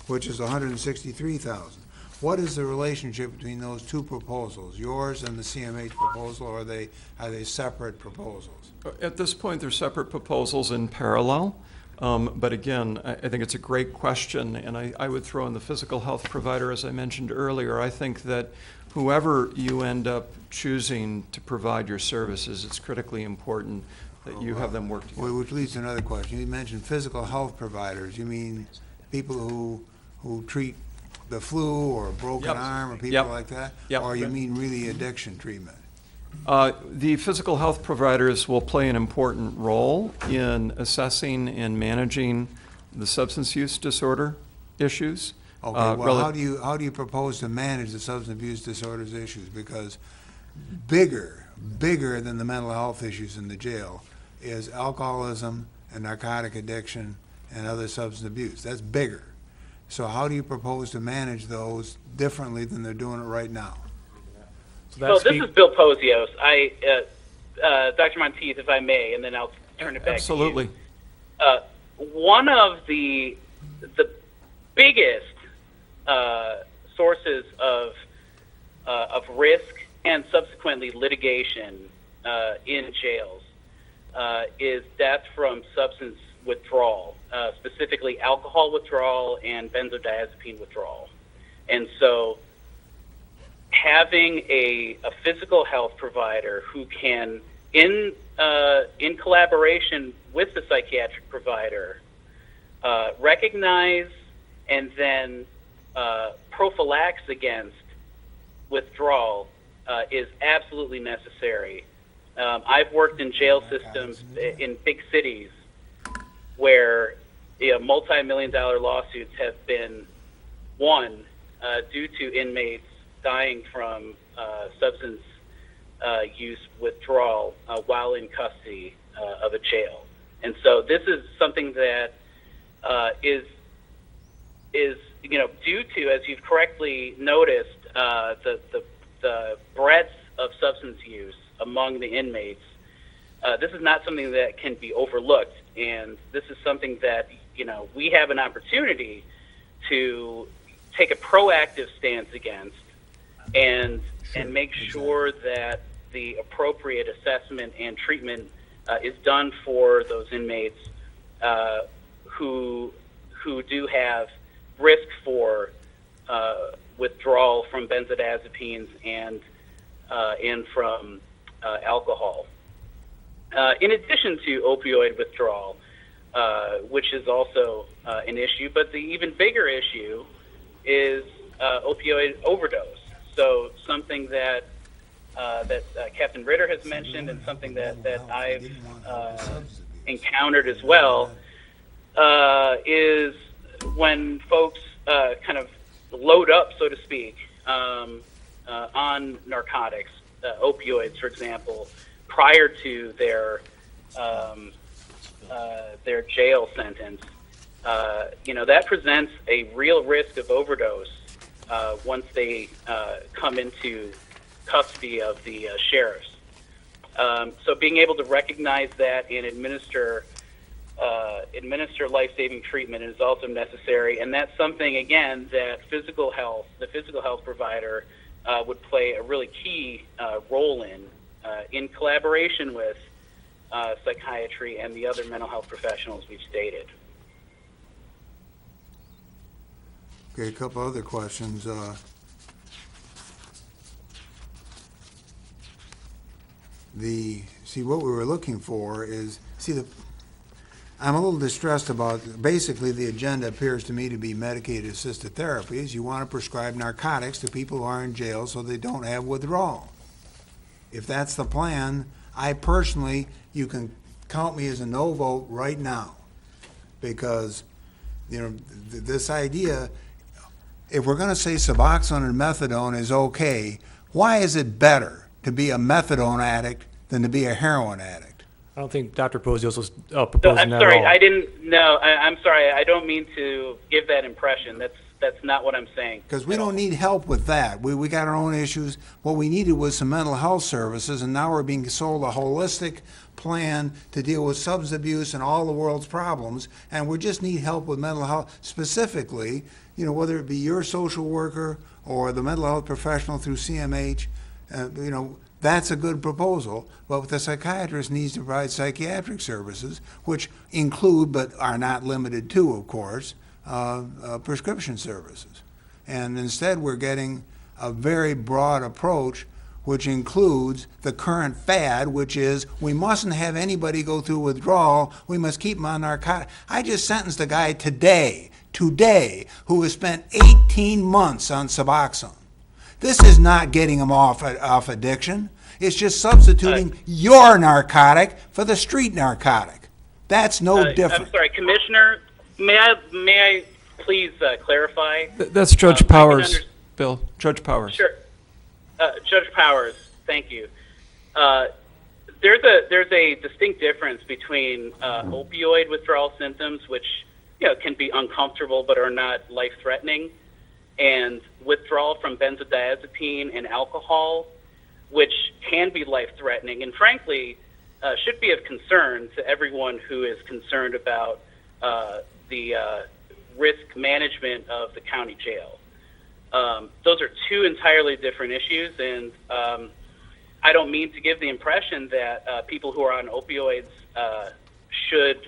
which is $163,000. What is the relationship between those two proposals, yours and the CMH proposal, or are they separate proposals? At this point, they're separate proposals in parallel. But again, I think it's a great question, and I would throw in the physical health provider, as I mentioned earlier. I think that whoever you end up choosing to provide your services, it's critically important that you have them work together. Which leads to another question. You mentioned physical health providers. You mean people who treat the flu or a broken arm or people like that? Yep. Or you mean really addiction treatment? The physical health providers will play an important role in assessing and managing the substance use disorder issues. Okay, well, how do you propose to manage the substance abuse disorders issues? Because bigger than the mental health issues in the jail is alcoholism and narcotic addiction and other substance abuse. That's bigger. So how do you propose to manage those differently than they're doing it right now? So this is Bill Posios. Dr. Monteith, if I may, and then I'll turn it back Absolutely. to you. One of the biggest sources of risk and subsequently litigation in jails is death from substance withdrawal, specifically alcohol withdrawal and benzodiazepine withdrawal. And so having a physical health provider who can, in collaboration with the psychiatric provider, recognize and then prophylax against withdrawal is absolutely necessary. I've worked in jail systems in big cities where multi-million-dollar lawsuits have been won due to inmates dying from substance use withdrawal while in custody of a jail. And so this is something that is due to, as you've correctly noticed, the breadth of substance use among the inmates. This is not something that can be overlooked, and this is something that we have an opportunity to take a proactive stance against, and make sure that the appropriate assessment and treatment is done for those inmates who do have risk for withdrawal from benzodiazepines and from alcohol. In addition to opioid withdrawal, which is also an issue, but the even bigger issue is opioid overdose. So something that Captain Ritter has mentioned, and something that I've encountered as well, is when folks kind of load up, so to speak, on narcotics, opioids, for example, prior to their jail sentence. That presents a real risk of overdose once they come into custody of the sheriffs. So being able to recognize that and administer life-saving treatment is also necessary, and that's something, again, that the physical health provider would play a really key role in collaboration with psychiatry, and the other mental health professionals we've stated. Okay, a couple other questions. What we were looking for is, I'm a little distressed about, basically, the agenda appears to me to be medicated assisted therapies. You want to prescribe narcotics to people who are in jail so they don't have withdrawal. If that's the plan, I personally, you can count me as a no vote right now. Because, this idea, if we're going to say Suboxone and methadone is okay, why is it better to be a methadone addict than to be a heroin addict? I don't think Dr. Pozios was So, proposing I'm that sorry, at all. I didn't. No, I'm sorry. I don't mean to give that impression. That's not what I'm saying. Because we don't need help with that. We got our own issues. What we needed was some mental health services, and now we're being sold a holistic plan to deal with substance abuse and all the world's problems, and we just need help with mental health, specifically, whether it be your social worker or the mental health professional through CMH, that's a good proposal, but the psychiatrist needs to provide psychiatric services, which include, but are not limited to, of course, prescription services. And instead, we're getting a very broad approach, which includes the current fad, which is we mustn't have anybody go through withdrawal. We must keep them on narcotics. I just sentenced a guy today, who has spent 18 months on Suboxone. This is not getting him off addiction. It's just substituting your narcotic for the street narcotic. That's no different. I'm sorry, Commissioner. May I please clarify? That's Judge I can Powers, Bill. Judge Powers. Sure. Judge Powers, thank you. There's a distinct difference between opioid withdrawal symptoms, which can be uncomfortable but are not life-threatening, and withdrawal from benzodiazepine and alcohol, which can be life-threatening and frankly should be of concern to everyone who is concerned about the risk management of the county jail. Those are two entirely different issues, and I don't mean to give the impression that people who are on opioids should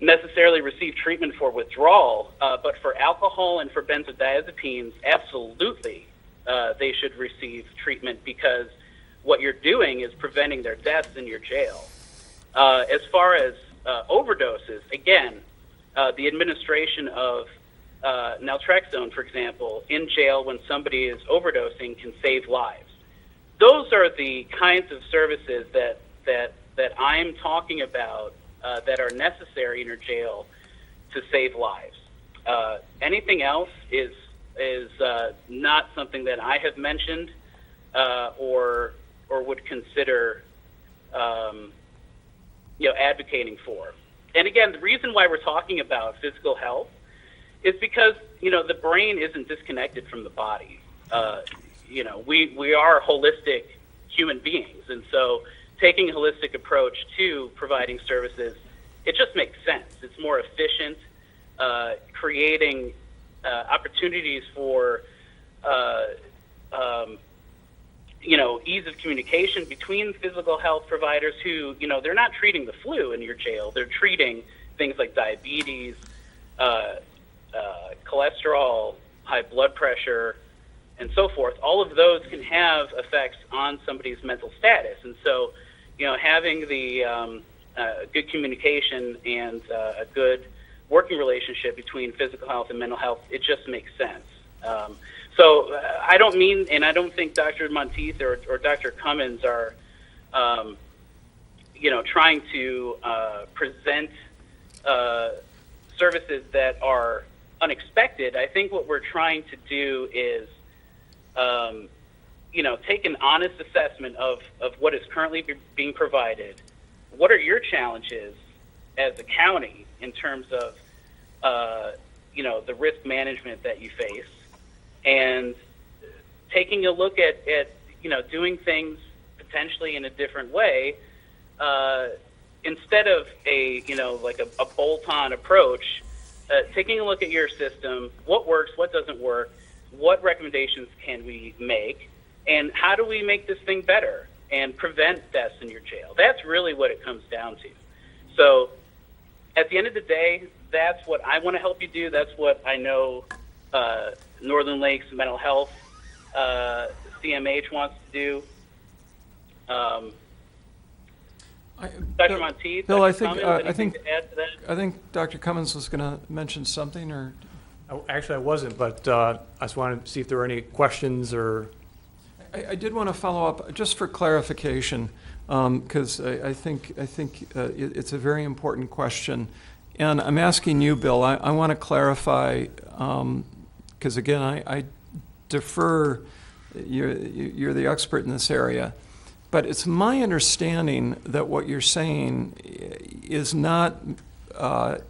necessarily receive treatment for withdrawal, but for alcohol and for benzodiazepines, absolutely they should receive treatment, because what you're doing is preventing their deaths in your jail. As far as overdoses, again, the administration of naltrexone, for example, in jail when somebody is overdosing can save lives. Those are the kinds of services that I'm talking about that are necessary in your jail to save lives. Anything else is not something that I have mentioned or would consider advocating for. And again, the reason why we're talking about physical health is because the brain isn't disconnected from the body. We are holistic human beings, and so taking a holistic approach to providing services, it just makes sense. It's more efficient, creating opportunities for ease of communication between physical health providers who, they're not treating the flu in your jail. They're treating things like diabetes, cholesterol, high blood pressure, and so forth. All of those can have effects on somebody's mental status. And so, having the good communication and a good working relationship between physical health and mental health, it just makes sense. So I don't mean, and I don't think Dr. Monteith or Dr. Cummins are, trying to present services that are unexpected. I think what we're trying to do is, take an honest assessment of what is currently being provided. What are your challenges as a county in terms of, the risk management that you face, and taking a look at doing things potentially in a different way, instead of a bolt-on approach, taking a look at your system, what works, what doesn't work, what recommendations can we make, and how do we make this thing better? and prevent deaths in your jail. That's really what it comes down to. So at the end of the day, that's what I want to help you do. That's what I know Northern Lakes Mental Health CMH wants to do. Dr. Monteith, Bill, I Dr. think, Cummins, I anything think, to add to that? I think Dr. Cummins was going to mention something, or? Actually, I wasn't, but I just wanted to see if there were any questions or. I did want to follow up, just for clarification, because I think it's a very important question. And I'm asking you, Bill, I want to clarify, because again, I defer, you're the expert in this area. But it's my understanding that what you're saying is not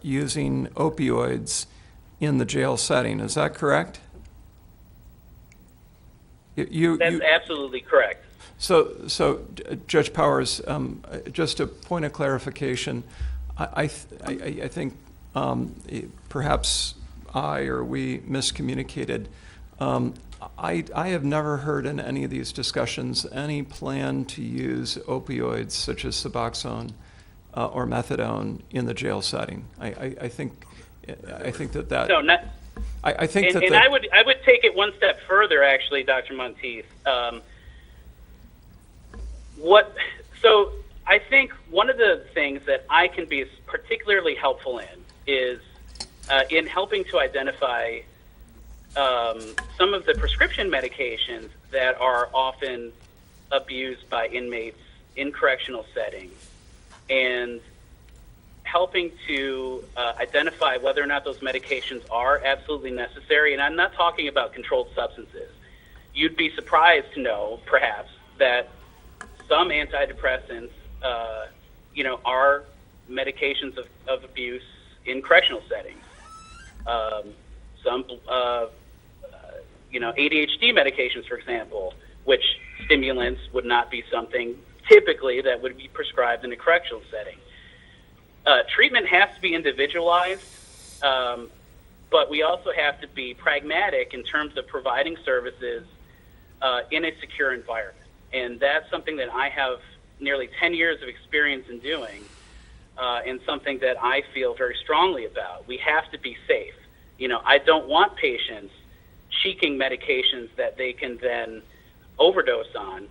using opioids in the jail setting. Is that correct? That's absolutely correct. So Judge Powers, just a point of clarification, I think perhaps I or we miscommunicated. I have never heard in any of these discussions any plan to use opioids such as Suboxone or Methadone in the jail setting. I think that. No, not. I think And, that. and I would take it one step further, actually, Dr. Monteith. So I think one of the things that I can be particularly helpful in is in helping to identify some of the prescription medications that are often abused by inmates in correctional settings, and helping to identify whether or not those medications are absolutely necessary. And I'm not talking about controlled substances. You'd be surprised to know, perhaps, that some antidepressants, are medications of abuse in correctional settings. Some, ADHD medications, for example, which stimulants would not be something typically that would be prescribed in a correctional setting. Treatment has to be individualized, but we also have to be pragmatic in terms of providing services in a secure environment. And that's something that I have nearly 10 years of experience in doing, and something that I feel very strongly about. We have to be safe. I don't want patients seeking medications that they can then overdose on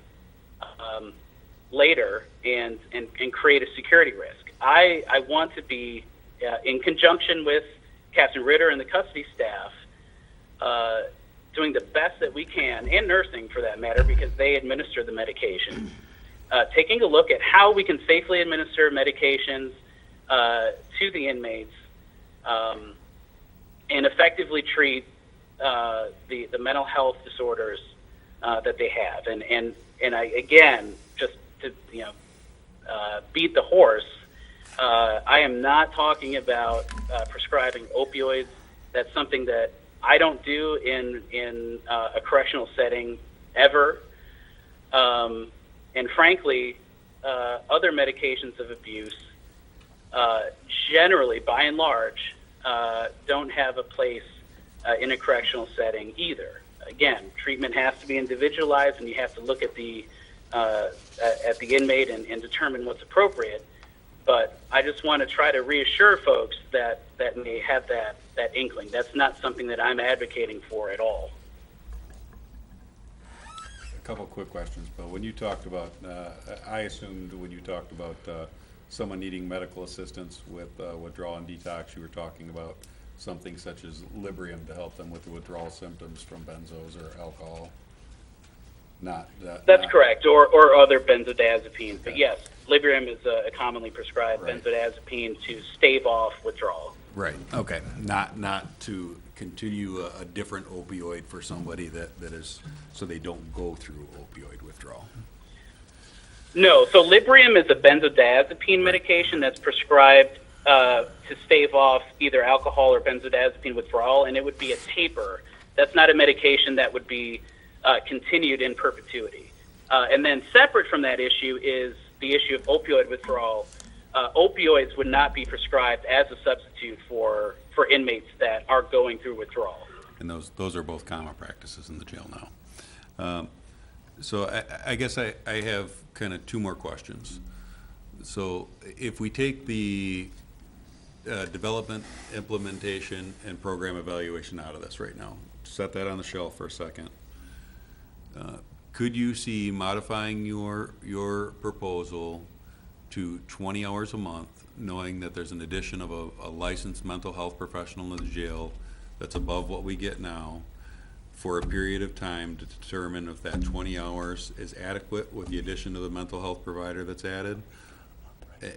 later and create a security risk. I want to be, in conjunction with Captain Ritter and the custody staff, doing the best that we can, and nursing for that matter, because they administer the medication, taking a look at how we can safely administer medications to the inmates and effectively treat the mental health disorders that they have. And I, again, just to beat the horse, I am not talking about prescribing opioids. That's something that I don't do in a correctional setting ever. And frankly, other medications of abuse generally, by and large, don't have a place in a correctional setting either. Again, treatment has to be individualized, and you have to look at the inmate and determine what's appropriate. But I just want to try to reassure folks that may have that inkling. That's not something that I'm advocating for at all. A couple quick questions, Bill. When you talked about, I assumed when you talked about someone needing medical assistance with withdrawal and detox, you were talking about something such as Librium to help them with the withdrawal symptoms from benzos or alcohol. That's correct, or other benzodiazepines. But yes, Librium is a commonly prescribed benzodiazepine to stave off withdrawal. Right, okay. Not to continue a different opioid for somebody that is, so they don't go through opioid withdrawal. No, so Librium is a benzodiazepine medication that's prescribed to stave off either alcohol or benzodiazepine withdrawal, and it would be a taper. That's not a medication that would be continued in perpetuity. And then separate from that issue is the issue of opioid withdrawal. Opioids would not be prescribed as a substitute for inmates that are going through withdrawal. And those are both common practices in the jail now. So I guess I have kind of two more questions. So if we take the development, implementation, and program evaluation out of this right now, set that on the shelf for a second. Could you see modifying your proposal to 20 hours a month, knowing that there's an addition of a licensed mental health professional in the jail that's above what we get now, for a period of time to determine if that 20 hours is adequate with the addition of the mental health provider that's added,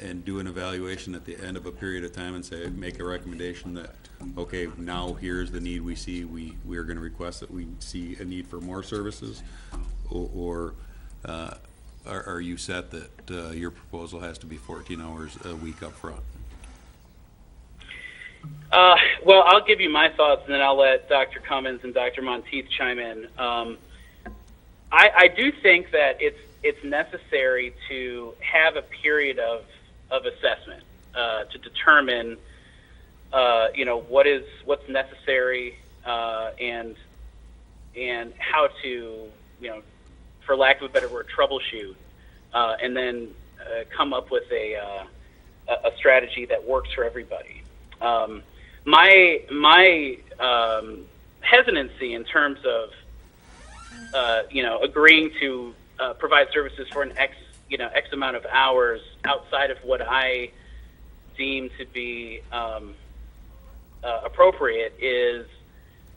and do an evaluation at the end of a period of time and say, make a recommendation that, okay, now here's the need we see, we are going to request that we see a need for more services, or are you set that your proposal has to be 14 hours a week up front? Well, I'll give you my thoughts, and then I'll let Dr. Cummins and Dr. Monteith chime in. I do think that it's necessary to have a period of assessment to determine, what's necessary and how to, for lack of a better word, troubleshoot, and then come up with a strategy that works for everybody. My hesitancy in terms of agreeing to provide services for an X amount of hours outside of what I deem to be appropriate is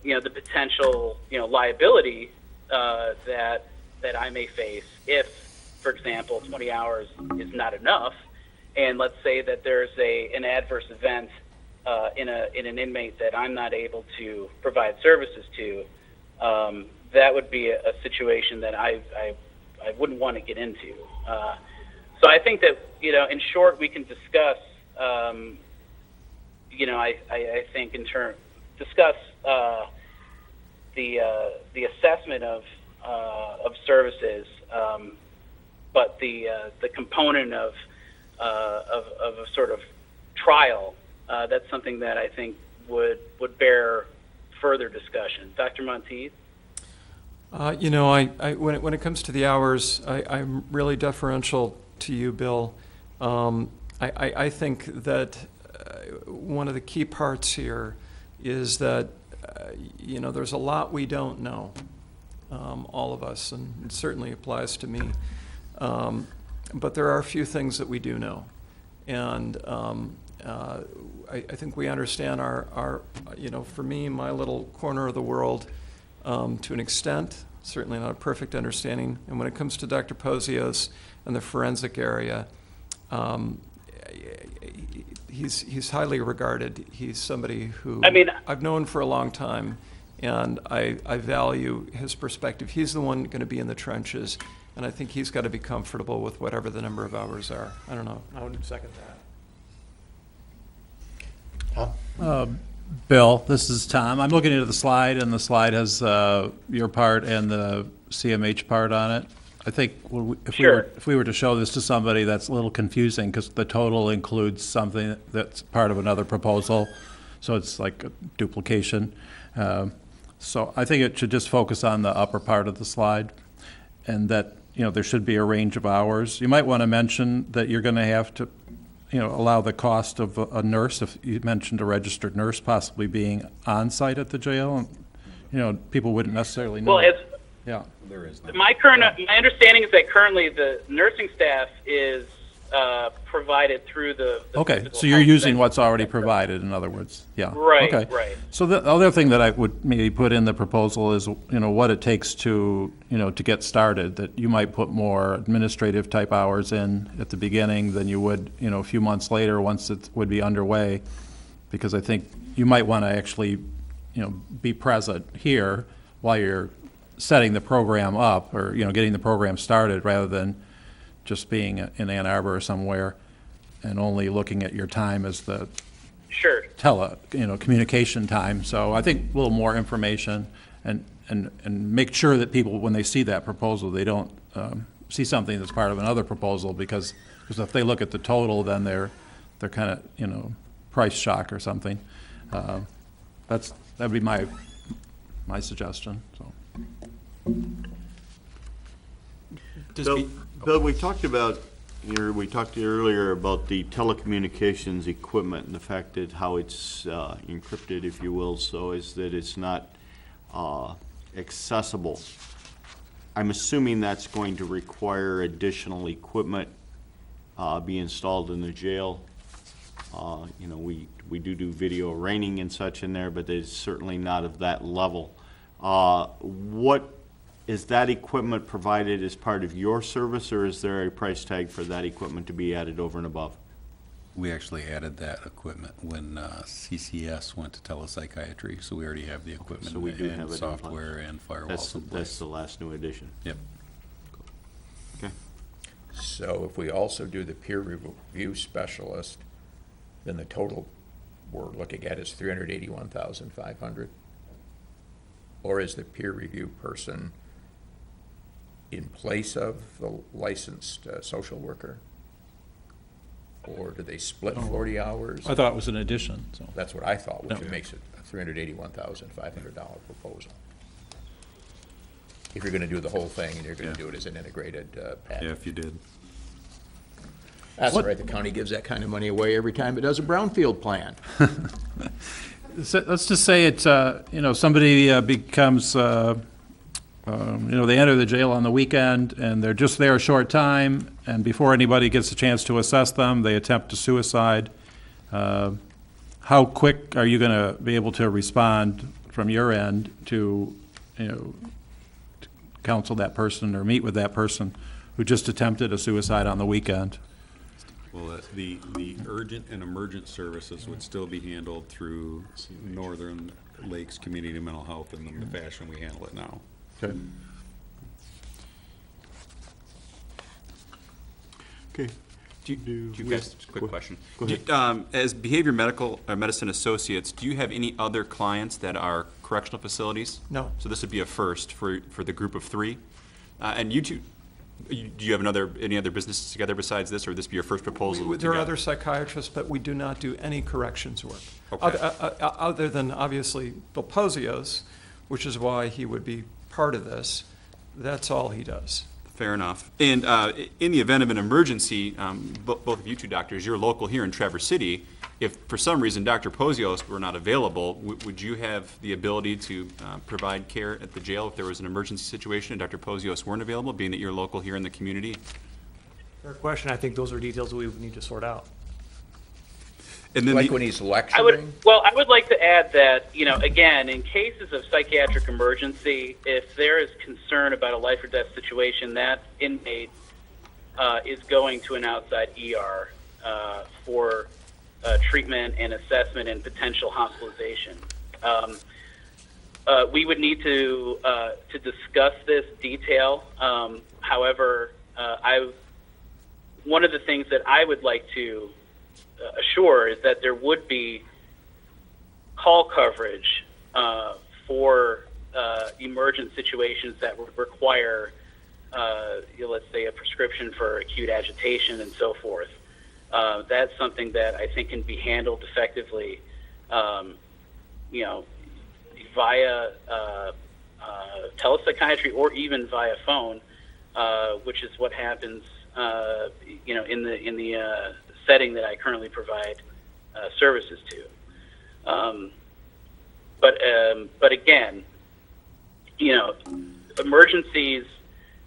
the potential liability that I may face if, for example, 20 hours is not enough, and let's say that there's an adverse event in an inmate that I'm not able to provide services to. That would be a situation that I wouldn't want to get into. So I think that, in short, we can discuss, I think discuss the assessment of services, but the component of a sort of trial, that's something that I think would bear further discussion. Dr. Monteith? When it comes to the hours, I'm really deferential to you, Bill. I think that one of the key parts here is that, there's a lot we don't know, all of us, and it certainly applies to me. But there are a few things that we do know. And I think we understand our for me, my little corner of the world, to an extent, certainly not a perfect understanding. And when it comes to Dr. Pozios and the forensic area, he's highly regarded. He's somebody who I've known for a long time, and I value his perspective. He's the one going to be in the trenches, and I think he's got to be comfortable with whatever the number of hours are. I don't know. I would second that. Bill, this is Tom. I'm looking at the slide, and the slide has your part and the CMH part on it. I think if we were to show this to somebody, that's a little confusing because the total includes something that's part of another proposal, so it's like a duplication. So I think it should just focus on the upper part of the slide, and that there should be a range of hours. You might want to mention that you're going to have to allow the cost of a nurse, if you mentioned a registered nurse possibly being on site at the jail, people wouldn't necessarily know. Well, yeah. There is. My understanding is that currently the nursing staff is provided through the Okay, physical so you're health using center. what's already provided, in other words, yeah. Right, Okay. right. So the other thing that I would maybe put in the proposal is, what it takes to, to get started, that you might put more administrative type hours in at the beginning than you would, a few months later once it would be underway, because I think you might want to actually, be present here while you're setting the program up or, getting the program started rather than just being in Ann Arbor or somewhere and only looking at your time as the Sure. communication time. So I think a little more information and make sure that people, when they see that proposal, they don't see something that's part of another proposal because if they look at the total, then they're kind of, price shock or something. That'd be my suggestion, so. Bill, we talked earlier about the telecommunications equipment and the fact that how it's encrypted, if you will, so is that it's not accessible. I'm assuming that's going to require additional equipment be installed in the jail. You know, we do video arraigning and such in there, but it's certainly not of that level. What is that equipment provided as part of your service, or is there a price tag for that equipment to be added over and above? We actually added that equipment when CCS went to telepsychiatry, so we already have the equipment So we do have and it in software and firewalls That's in place. the last new addition. Yep. Okay. So if we also do the peer review specialist, then the total we're looking at is $381,500? Or is the peer review person in place of the licensed social worker? Or do they split 40 hours? I thought it was an addition, so. That's what I thought, which No. makes it a $381,500 proposal. If you're gonna do the whole thing and you're gonna Yeah. do it as an integrated Yeah, package. if you did. That's What- right, the county gives that kind of money away every time it does a brownfield plan. Let's just say it's, you know, somebody becomes, you know, they enter the jail on the weekend, and they're just there a short time, and before anybody gets a chance to assess them, they attempt to suicide. How quick are you going to be able to respond from your end to, you know, to counsel that person or meet with that person who just attempted a suicide on the weekend? Well, the urgent and emergent services would still be handled through Northern Lakes Community Mental Health in the fashion we handle it now. Okay. Okay. Do you guys, quick question. Go ahead. As behavior medicine associates, do you have any other clients that are correctional facilities? No. So this would be a first for the group of three? And you two, do you have any other businesses together besides this, or would this be your first proposal? There are together? other psychiatrists, but we do not do any corrections work. Okay. Other than obviously Bill Pozios, which is why he would be part of this. That's all he does. Fair enough. And in the event of an emergency, both of you two doctors, you're local here in Traverse City. If for some reason Dr. Pozios were not available, would you have the ability to provide care at the jail if there was an emergency situation and Dr. Pozios weren't available, being that you're local here in the community? Fair question. I think those are details we would need to sort out. And then Like when he's I lecturing? would like to add that, you know, again, in cases of psychiatric emergency, if there is concern about a life or death situation, that inmate is going to an outside ER for treatment and assessment and potential hospitalization. We would need to discuss this detail. However, one of the things that I would like to assure is that there would be call coverage for emergent situations that would require, let's say, a prescription for acute agitation and so forth. That's something that I think can be handled effectively, you know, via telepsychiatry or even via phone, which is what happens, you know, in the setting that I currently provide services to. But again, you know, emergencies,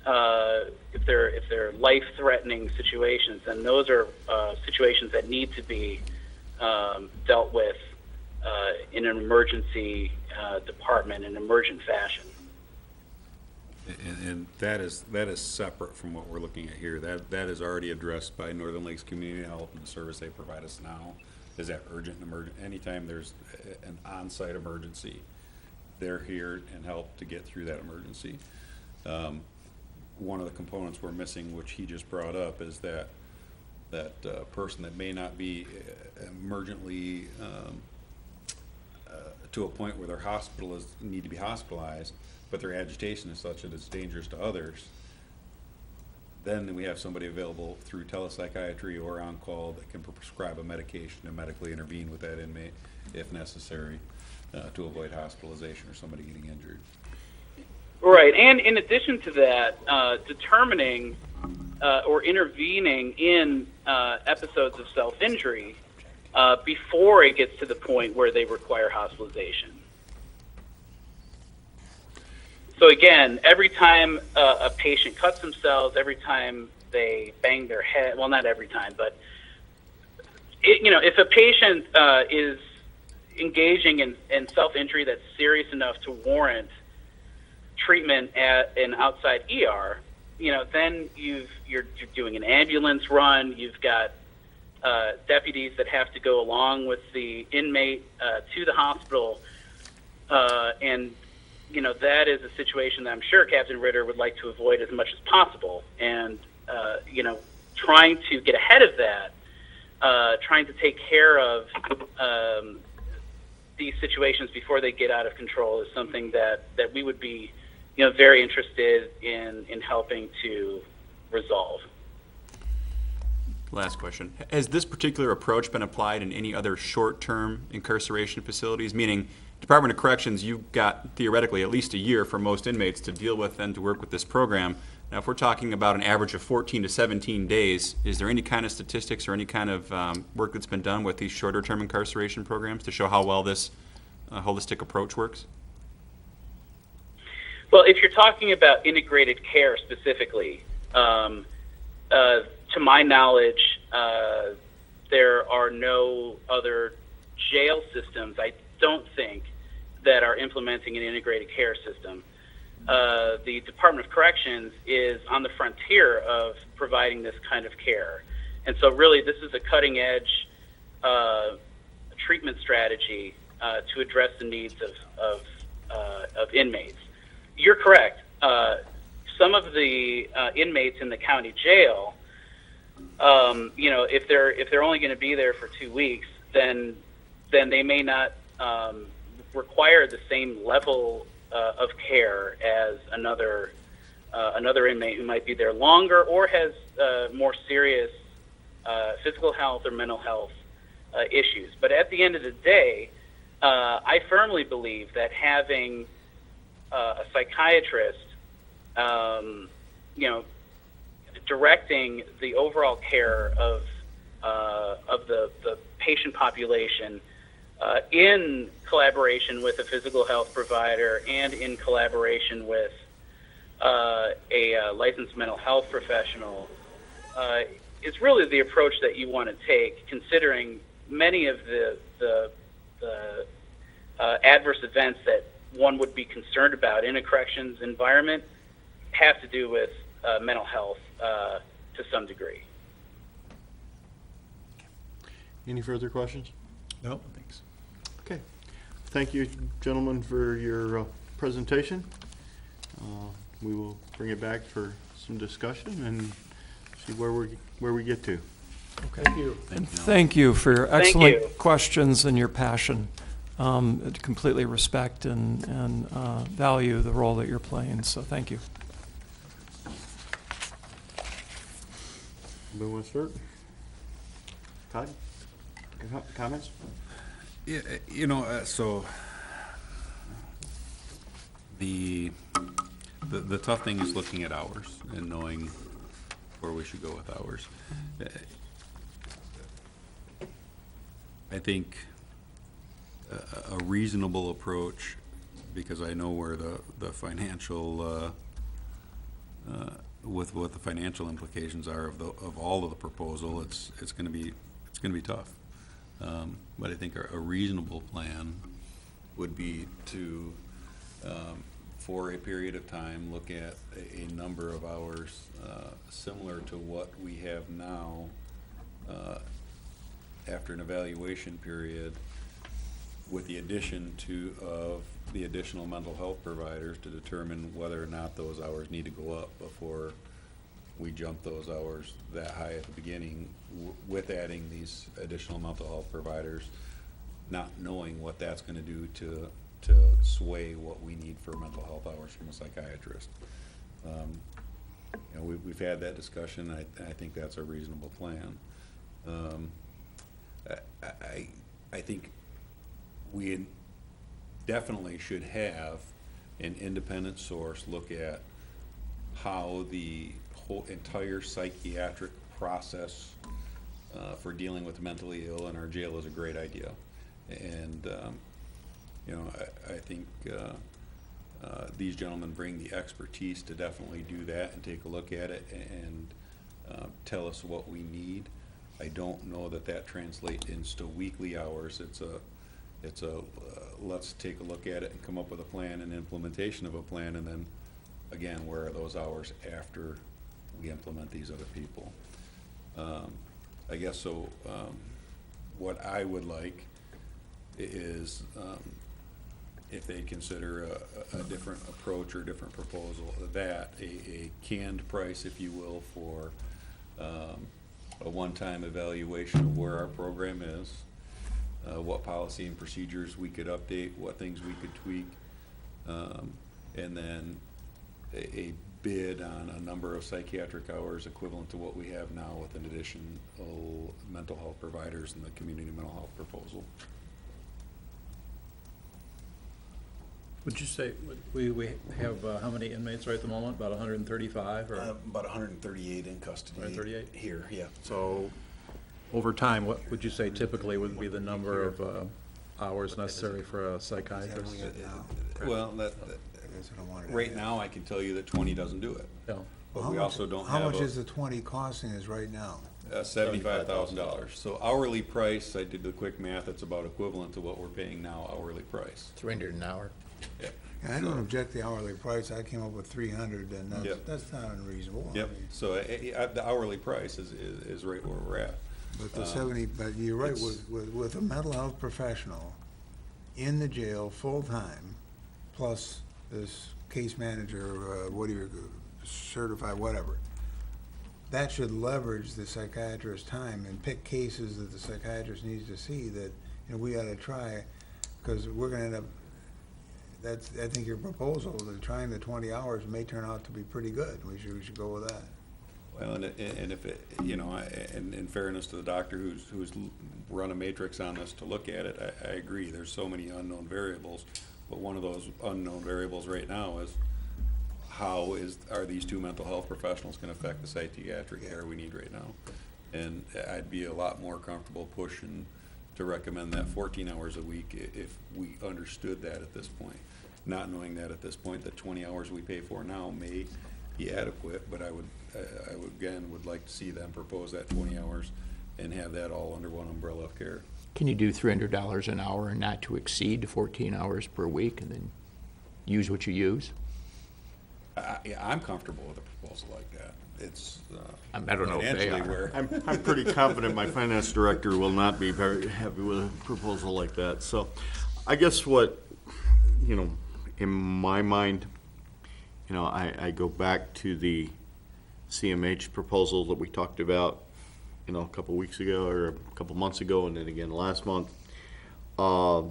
if they're life-threatening situations, then those are situations that need to be dealt with in an emergency department in an emergent fashion. And that is separate from what we're looking at here. That is already addressed by Northern Lakes Community Health and the service they provide us now. Is that urgent and emergent? Anytime there's an on-site emergency, they're here and help to get through that emergency. One of the components we're missing, which he just brought up, is that person that may not be emergently to a point where their need to be hospitalized, but their agitation is such that it's dangerous to others. Then we have somebody available through telepsychiatry or on call that can prescribe a medication and medically intervene with that inmate if necessary to avoid hospitalization or somebody getting injured. Right, and in addition to that, determining or intervening in episodes of self-injury before it gets to the point where they require hospitalization. So again, every time a patient cuts themselves, every time they bang their head, well, not every time, but if a patient is engaging in self-injury that's serious enough to warrant treatment at an outside ER, then you're doing an ambulance run. You've got deputies that have to go along with the inmate to the hospital, and that is a situation that I'm sure Captain Ritter would like to avoid as much as possible. And trying to get ahead of that, trying to take care of these situations before they get out of control is something that we would be very interested in helping to resolve. Last question. Has this particular approach been applied in any other short-term incarceration facilities? Meaning, Department of Corrections, you've got theoretically at least a year for most inmates to deal with and to work with this program. Now, if we're talking about an average of 14 to 17 days, is there any kind of statistics or any kind of work that's been done with these shorter-term incarceration programs to show how well this holistic approach works? Well, if you're talking about integrated care specifically, to my knowledge, there are no other jail systems, I don't think, that are implementing an integrated care system. The Department of Corrections is on the frontier of providing this kind of care. And so really this is a cutting-edge treatment strategy to address the needs of inmates. You're correct. Some of the inmates in the county jail, if they're only going to be there for 2 weeks, then they may not require the same level of care as another inmate who might be there longer or has more serious physical health or mental health issues. But at the end of the day, I firmly believe that having a psychiatrist, directing the overall care of the patient population in collaboration with a physical health provider and in collaboration with a licensed mental health professional is really the approach that you want to take, considering many of the adverse events that one would be concerned about in a corrections environment have to do with mental health to some degree. Any further questions? No, thanks. Okay. Thank you, gentlemen, for your presentation. We will bring it back for some discussion and see where we get to. Thank you. And thank you for your excellent questions and your passion. Completely respect and value the role that you're playing, so thank you. Anybody want to start? Todd? Comments? Yeah, so the tough thing is looking at hours and knowing where we should go with hours. I think a reasonable approach, because I know where the financial with what the financial implications are of all of the proposal, it's going to be tough. But I think a reasonable plan would be to, for a period of time, look at a number of hours similar to what we have now after an evaluation period, with the addition of the additional mental health providers to determine whether or not those hours need to go up before we jump those hours that high at the beginning, with adding these additional mental health providers, not knowing what that's going to do to sway what we need for mental health hours from a psychiatrist. We've had that discussion. I think that's a reasonable plan. I think we definitely should have an independent source look at how the whole entire psychiatric process for dealing with mentally ill in our jail is a great idea. And, you know, I think these gentlemen bring the expertise to definitely do that and take a look at it and tell us what we need. I don't know that that translates into weekly hours. It's a let's take a look at it and come up with a plan and implementation of a plan, and then again, where are those hours after we implement these other people? I guess so. What I would like is if they consider a different approach or a different proposal, that a canned price, if you will, for a one-time evaluation of where our program is, what policy and procedures we could update, what things we could tweak, and then a bid on a number of psychiatric hours equivalent to what we have now with an additional mental health providers in the community mental health proposal. Would you say, we have, how many inmates right at the moment, about 135 or? About 138 in custody. 138? Here, yeah. So, over time, what would you say typically would be the number of hours necessary for a psychiatrist? Well, right now, I can tell you that 20 doesn't do it. Yeah. But we also don't How have much is the 20 costing us right now? $75,000. So hourly price, I did the quick math, it's about equivalent to what we're paying now, hourly price. $300 an hour. Yeah. I don't object the hourly price. I came up with 300, and Yep. that's not unreasonable. I Yep, mean, so the hourly price is right where we're at. But the 70, but you're right, with a mental health professional in the jail full-time, plus this case manager, certified, whatever, that should leverage the psychiatrist's time and pick cases that the psychiatrist needs to see that, you know, we ought to try, because we're gonna end up, I think your proposal, that trying the 20 hours may turn out to be pretty good. We should go with that. Well, and if it, you know, and in fairness to the doctor who's run a matrix on this to look at it, I agree, there's so many unknown variables, but one of those unknown variables right now is how are these two mental health professionals gonna affect the psychiatric care we need right now? And I'd be a lot more comfortable pushing to recommend that 14 hours a week if we understood that at this point. Not knowing that at this point, the 20 hours we pay for now may be adequate, but I would again like to see them propose that 20 hours and have that all under one umbrella of care. Can you do $300 an hour and not to exceed 14 hours per week, and then use what you use? Yeah, I'm comfortable with a proposal like that. It's I don't know if they financially are. where I'm pretty confident my finance director will not be very happy with a proposal like that. So I guess what, you know, in my mind, you know, I go back to the CMH proposal that we talked about, you know, a couple weeks ago or a couple months ago, and then again last month. I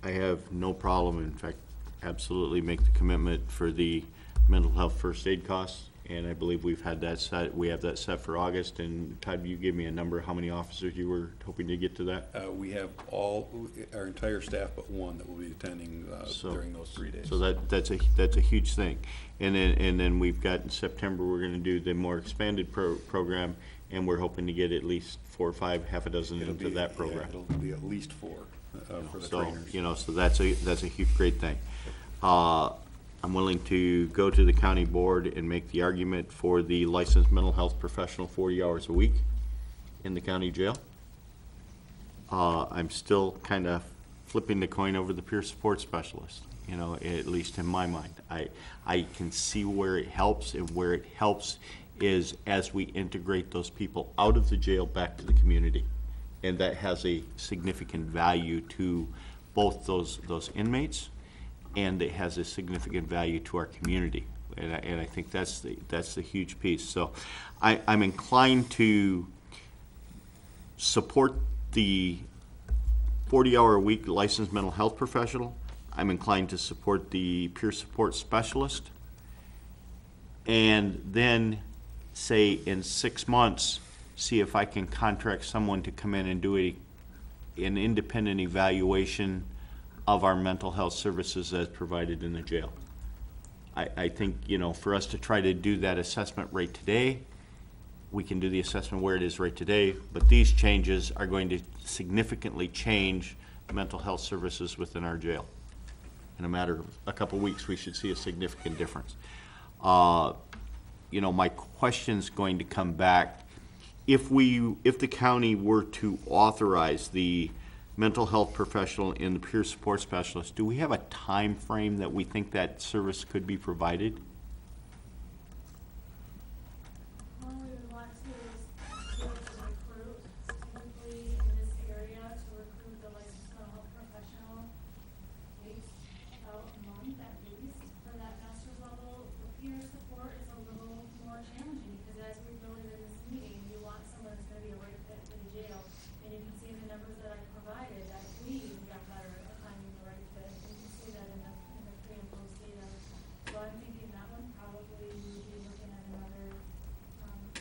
have no problem, in fact, absolutely make the commitment for the mental health first aid costs. And I believe we have that set for August. And Todd, you gave me a number, how many officers you were hoping to get to that? we have our entire staff but one that will be attending during those 3 days. So that's a huge thing. And then we've got in September, we're gonna do the more expanded program, and we're hoping to get at least 4 or 5, half a dozen into that program. It'll be at least 4 for the So, trainers. you know, so that's a huge, great thing. I'm willing to go to the county board and make the argument for the licensed mental health professional 40 hours a week in the county jail. I'm still kind of flipping the coin over the peer support specialist, you know, at least in my mind. I can see where it helps, and where it helps is as we integrate those people out of the jail back to the community. And that has a significant value to both those inmates, and it has a significant value to our community. And I think that's the huge piece. So I'm inclined to support the 40-hour-a-week licensed mental health professional. I'm inclined to support the peer support specialist. And then, say, in 6 months, see if I can contract someone to come in and do an independent evaluation of our mental health services as provided in the jail. I think, you know, for us to try to do that assessment rate today, we can do the assessment where it is right today, but these changes are going to significantly change mental health services within our jail. In a matter of a couple weeks, we should see a significant difference. You know, my question's going to come back, if the county were to authorize the mental health professional and the peer support specialist, do we have a time frame that we think that service could be provided? Well, we would want to be able to recruit, typically in this area, to recruit the licensed mental health professional, takes about a month at least for that master's level. The peer support is a little more challenging, because as we've noted in this meeting, you want someone that's gonna be a right fit for the jail. And you can see in the numbers that I provided, that we even got better at finding the right fit. You can see that in the pre and post data. So I'm thinking that one probably we would be looking at another, 1 to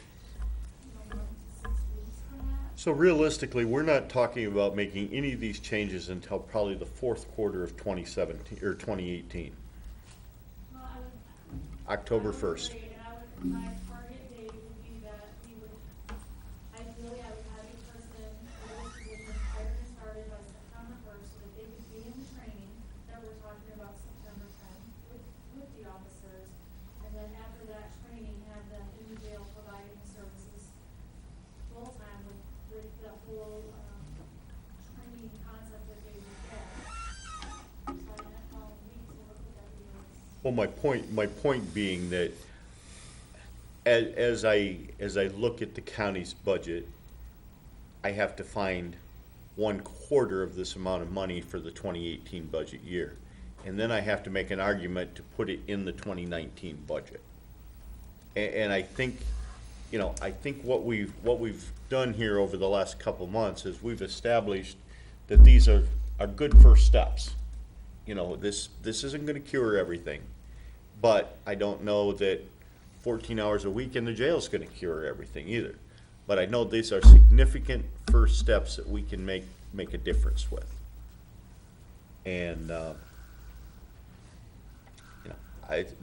6 weeks for that. So realistically, we're not talking about making any of these changes until probably the fourth quarter of 2017, or 2018, Well, I would. October I would 1st. agree, and my target date would be that we would, ideally, I would have a person for this position hired and started by September 1st, so that they could be in the training that we're talking about September 10th with the officers. And then after that training, have them in the jail providing the services full-time with the whole, training concept that they would get. Starting that following week, so what would that be? Well, my point being that as I look at the county's budget, I have to find 1/4 of this amount of money for the 2018 budget year. And then I have to make an argument to put it in the 2019 budget. And I think, you know, I think what we've done here over the last couple months is we've established that these are good first steps. You know, this isn't gonna cure everything, but I don't know that 14 hours a week in the jail is gonna cure everything either. But I know these are significant first steps that we can make a difference with. And, you know,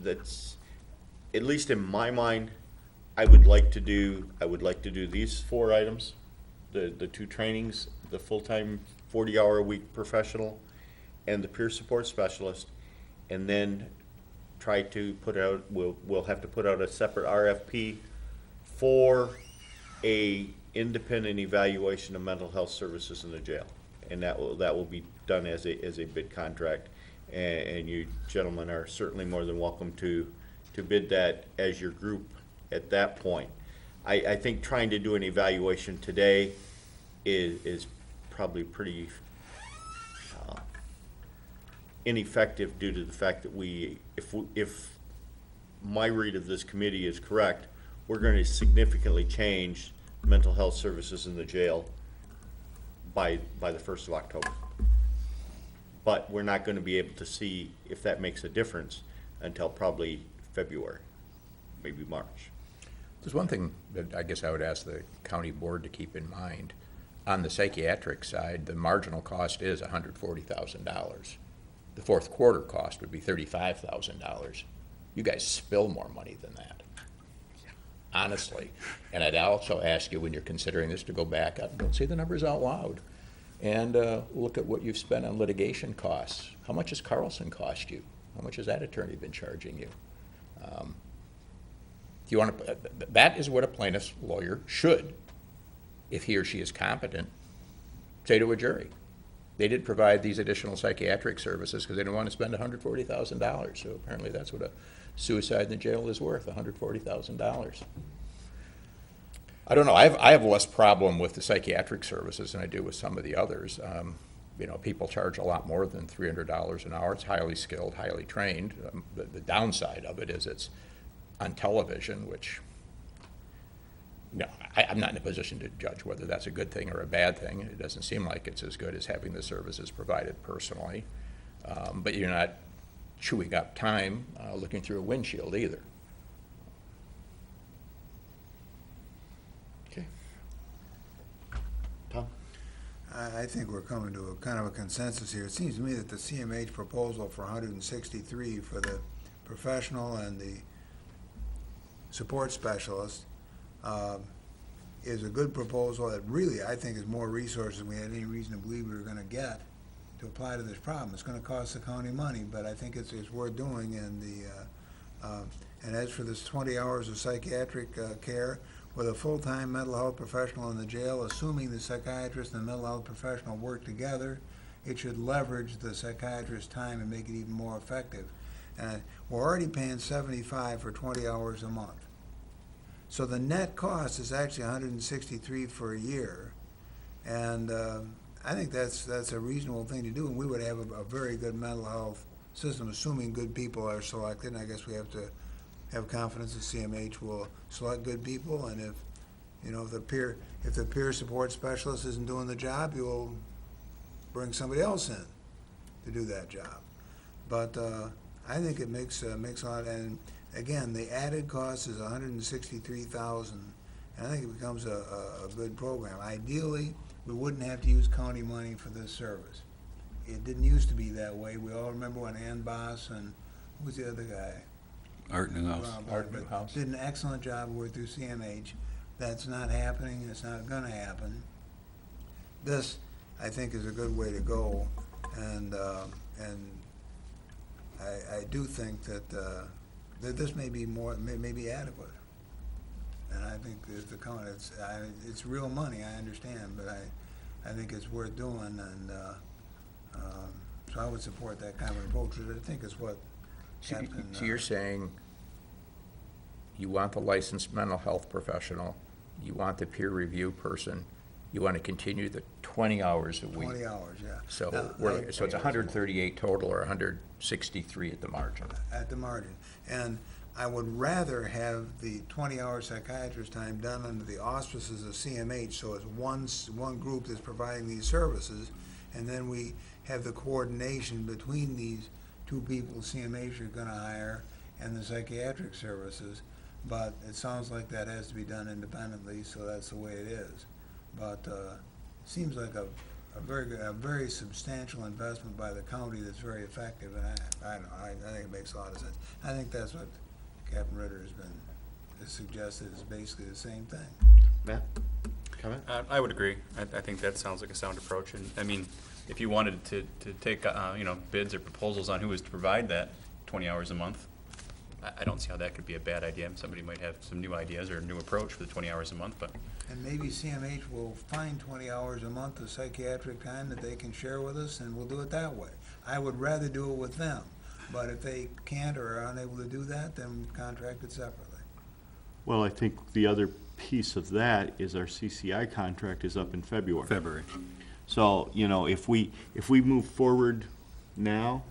that's, at least in my mind, I would like to do these 4 items, the 2 trainings, the full-time 40-hour-a-week professional, and the peer support specialist, and then try to put out, we'll have to put out a separate RFP for a independent evaluation of mental health services in the jail. And that will be done as a bid contract, and you gentlemen are certainly more than welcome to bid that as your group at that point. I think trying to do an evaluation today is probably pretty ineffective due to the fact that if my read of this committee is correct, we're going to significantly change mental health services in the jail by the 1st of October. But we're not going to be able to see if that makes a difference until probably February, maybe March. There's one thing that I guess I would ask the county board to keep in mind. On the psychiatric side, the marginal cost is $140,000. The fourth quarter cost would be $35,000. You guys spill more money than that, honestly. And I'd also ask you, when you're considering this, to go back up, don't say the numbers out loud, and look at what you've spent on litigation costs. How much has Carlson cost you? How much has that attorney been charging you? If you want to, that is what a plaintiff's lawyer should, if he or she is competent, say to a jury. They did provide these additional psychiatric services because they didn't want to spend $140,000. So apparently that's what a suicide in the jail is worth, $140,000. I don't know. I have less problem with the psychiatric services than I do with some of the others. You know, people charge a lot more than $300 an hour. It's highly skilled, highly trained. The downside of it is it's on television, which, you know, I'm not in a position to judge whether that's a good thing or a bad thing. It doesn't seem like it's as good as having the services provided personally. But you're not chewing up time looking through a windshield either. Okay. Tom? I think we're coming to a kind of a consensus here. It seems to me that the CMH proposal for 163 for the professional and the support specialist is a good proposal that really, I think, is more resources than we had any reason to believe we were gonna get to apply to this problem. It's gonna cost the county money, but I think it's worth doing, and as for this 20 hours of psychiatric care, with a full-time mental health professional in the jail, assuming the psychiatrist and the mental health professional work together, it should leverage the psychiatrist's time and make it even more effective. And we're already paying $75 for 20 hours a month. So the net cost is actually $163 for a year. And I think that's a reasonable thing to do, and we would have a very good mental health system, assuming good people are selected. And I guess we have to have confidence that CMH will select good people, and if, you know, if the peer support specialist isn't doing the job, you'll bring somebody else in to do that job. But I think it makes a lot, and again, the added cost is $163,000, and I think it becomes a good program. Ideally, we wouldn't have to use county money for this service. It didn't used to be that way. We all remember when Ann Boss and who was the other guy? Art Newhouse. Art Newhouse. Did an excellent job working through CMH. That's not happening. It's not gonna happen. This, I think, is a good way to go, and I do think that this may be may be adequate. And I think that the county, it's real money, I understand, but I think it's worth doing, and so I would support that kind of approach, which I think is what Captain. So you're saying you want the licensed mental health professional, you want the peer review person, you want to continue the 20 hours a week? 20 hours, yeah. So Now, so it's 138 total, or 163 at the margin? At the margin. And I would rather have the 20-hour psychiatrist time done under the auspices of CMH, so it's one group that's providing these services, and then we have the coordination between these two people CMH are gonna hire and the psychiatric services. But it sounds like that has to be done independently, so that's the way it is. But seems like a very substantial investment by the county that's very effective, and I think it makes a lot of sense. I think that's what Captain Ritter has suggested, is basically the same thing. Matt, comment? I would agree. I think that sounds like a sound approach. And I mean, if you wanted to take bids or proposals on who was to provide that 20 hours a month, I don't see how that could be a bad idea. Somebody might have some new ideas or a new approach for the 20 hours a month, but. And maybe CMH will find 20 hours a month of psychiatric time that they can share with us, and we'll do it that way. I would rather do it with them, but if they can't or are unable to do that, then contract it separately. Well, I think the other piece of that is our CCI contract is up in February. So, you know, if we move forward now,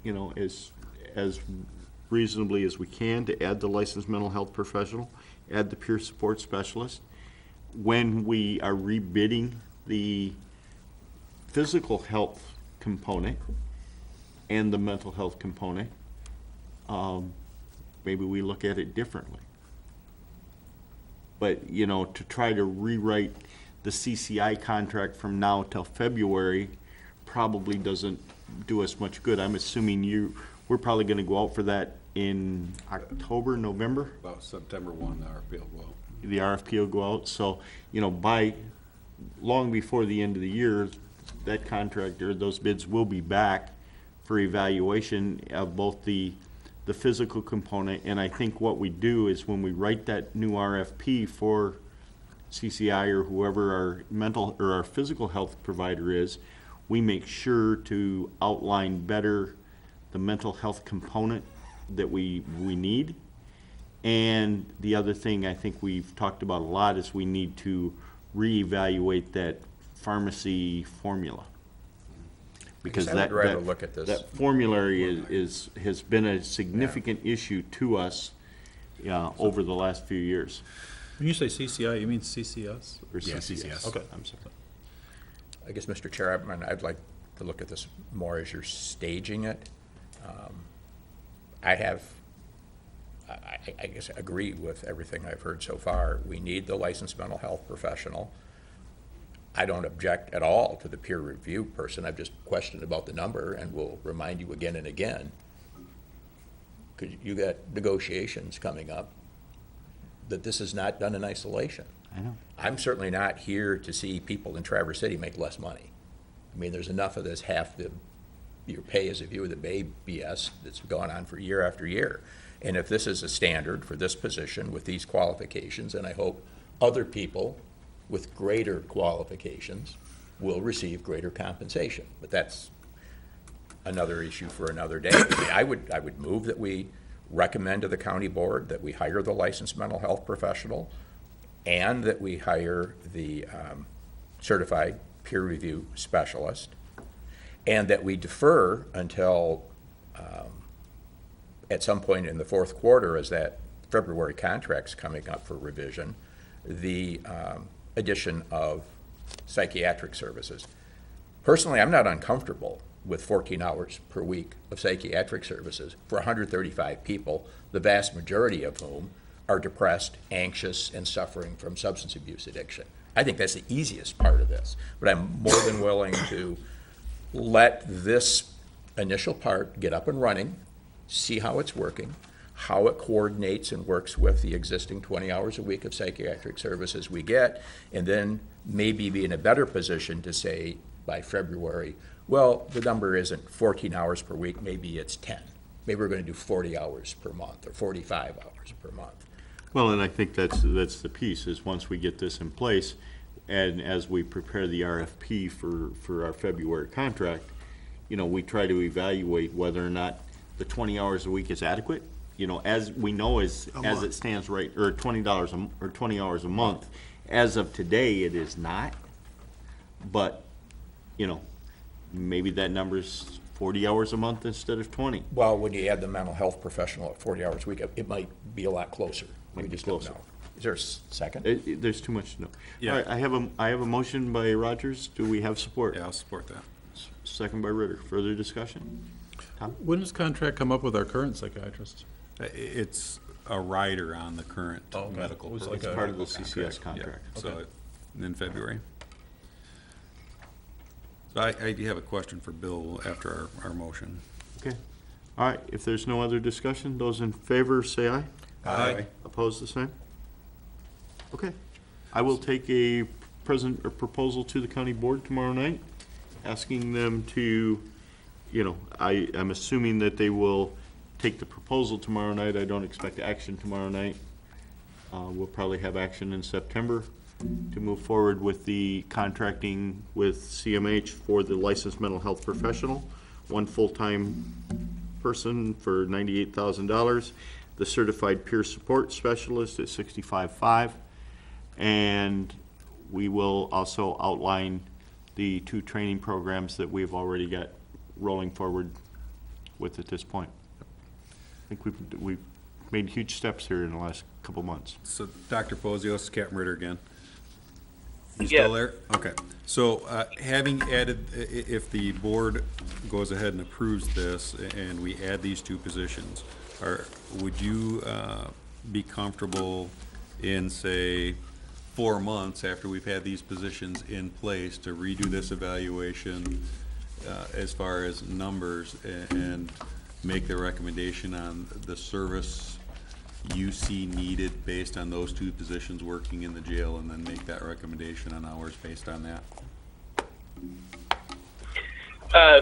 you know, as reasonably as we can to add the licensed mental health professional, add the peer support specialist, when we are rebidding the physical health component and the mental health component, maybe we look at it differently. But, you know, to try to rewrite the CCI contract from now till February probably doesn't do us much good. I'm assuming we're probably gonna go out for that in October, November? About September 1, the RFP will go out. The RFP will go out, so, you know, by long before the end of the year, that contractor, those bids will be back for evaluation of both the physical component, and I think what we do is when we write that new RFP for CCI or whoever our mental or our physical health provider is, we make sure to outline better the mental health component that we need. And the other thing I think we've talked about a lot is we need to reevaluate that pharmacy formula. Because I would rather look at this. that formulary has been a significant issue to us over the last few years. When you say CCI, you mean CCS? Or Yeah, CCS. CCS. Okay, I'm sorry. I guess, Mr. Chairman, I'd like to look at this more as you're staging it. I guess, agree with everything I've heard so far. We need the licensed mental health professional. I don't object at all to the peer review person. I've just questioned about the number, and will remind you again and again. because you got negotiations coming up, that this is not done in isolation. I know. I'm certainly not here to see people in Traverse City make less money. I mean, there's enough of this your pay as a view of the Bay BS that's gone on for year after year. And if this is a standard for this position with these qualifications, then I hope other people with greater qualifications will receive greater compensation. But that's another issue for another day. I would move that we recommend to the county board that we hire the licensed mental health professional and that we hire the certified peer review specialist, and that we defer until at some point in the fourth quarter, as that February contract's coming up for revision, the addition of psychiatric services. Personally, I'm not uncomfortable with 14 hours per week of psychiatric services for 135 people, the vast majority of whom are depressed, anxious, and suffering from substance abuse addiction. I think that's the easiest part of this, but I'm more than willing to let this initial part get up and running, see how it's working, how it coordinates and works with the existing 20 hours a week of psychiatric services we get, and then maybe be in a better position to say by February, well, the number isn't 14 hours per week, maybe it's 10. Maybe we're going to do 40 hours per month or 45 hours per month. Well, and I think that's the piece, is once we get this in place, and as we prepare the RFP for our February contract, you know, we try to evaluate whether or not the 20 hours a week is adequate. You know, as we know, as it stands right, or $20 or 20 hours a month, as of today, it is not. But, you know, maybe that number's 40 hours a month instead of 20. Well, when you add the mental health professional at 40 hours a week, it might be a lot closer. We just don't know. Is there a second? There's too much to know. Yeah. All right, I have a motion by Rogers. Do we have support? Yeah, I'll support that. Second by Ritter. Further discussion? Tom? When does contract come up with our current psychiatrist? It's a rider on the current okay. medical. It was program. like It's part of the Contract, CCS contract. yeah. So Okay. in February. So I do have a question for Bill after our motion. Okay. All right, if there's no other discussion, those in favor say aye. Aye. Opposed, the same? Okay. I will take a proposal to the county board tomorrow night, asking them to, you know, I'm assuming that they will take the proposal tomorrow night. I don't expect action tomorrow night. We'll probably have action in September to move forward with the contracting with CMH for the licensed mental health professional, one full-time person for $98,000, the certified peer support specialist at $65,500, and we will also outline the 2 training programs that we've already got rolling forward with at this point. I think we've made huge steps here in the last couple months. So Dr. Pozios, Captain Ritter again. You Yes. still there? Okay. So having added, if the board goes ahead and approves this and we add these 2 positions, would you be comfortable in, say, 4 months after we've had these positions in place to redo this evaluation as far as numbers and make the recommendation on the service you see needed based on those 2 positions working in the jail, and then make that recommendation on hours based on that?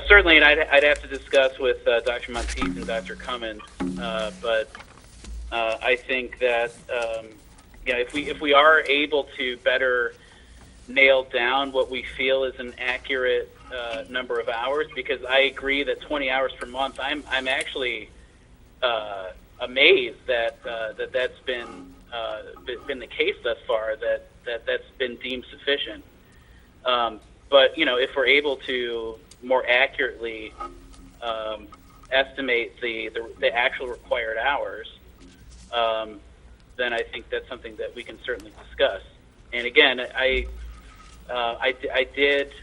Certainly, and I'd have to discuss with Dr. Monteith and Dr. Cummins, but I think that you know, if we are able to better nail down what we feel is an accurate number of hours, because I agree that 20 hours per month, I'm actually amazed that that's been the case thus far, that's been deemed sufficient. But you know, if we're able to more accurately estimate the actual required hours, then I think that's something that we can certainly discuss. And again, I did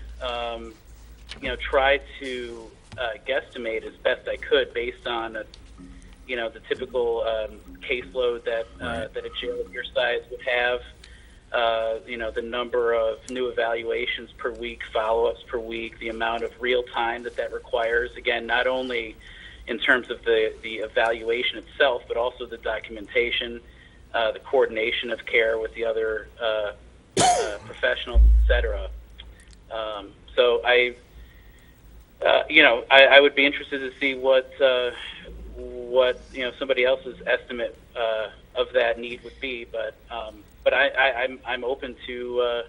you know, try to guesstimate as best I could based on you know, the typical caseload that that a jail of your size would have. You know, the number of new evaluations per week, follow-ups per week, the amount of real time that requires. Again, not only, in terms of the evaluation itself, but also the documentation, the coordination of care with the other professionals, et cetera. So I would be interested to see what somebody else's estimate of that need would be, but I'm open to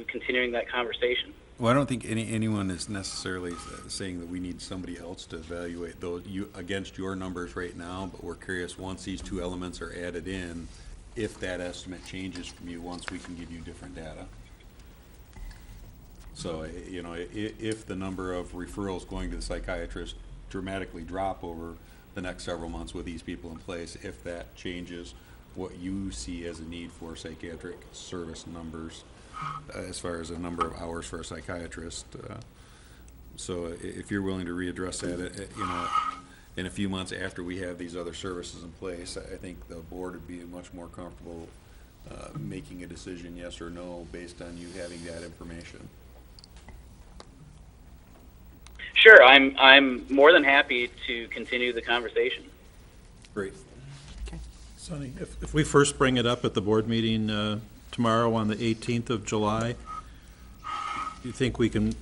continuing that conversation. Well, I don't think anyone is necessarily saying that we need somebody else to evaluate those against your numbers right now, but we're curious, once these two elements are added in, if that estimate changes from you, once we can give you different data. So, if the number of referrals going to the psychiatrist dramatically drop over the next several months with these people in place, if that changes what you see as a need for psychiatric service numbers, as far as a number of hours for a psychiatrist. So if you're willing to readdress that, in a few months after we have these other services in place, I think the board would be much more comfortable making a decision, yes or no, based on you having that information. Sure, I'm more than happy to continue the conversation. Great. Sonny, if we first bring it up at the board meeting tomorrow on the 18th of July, do you think we can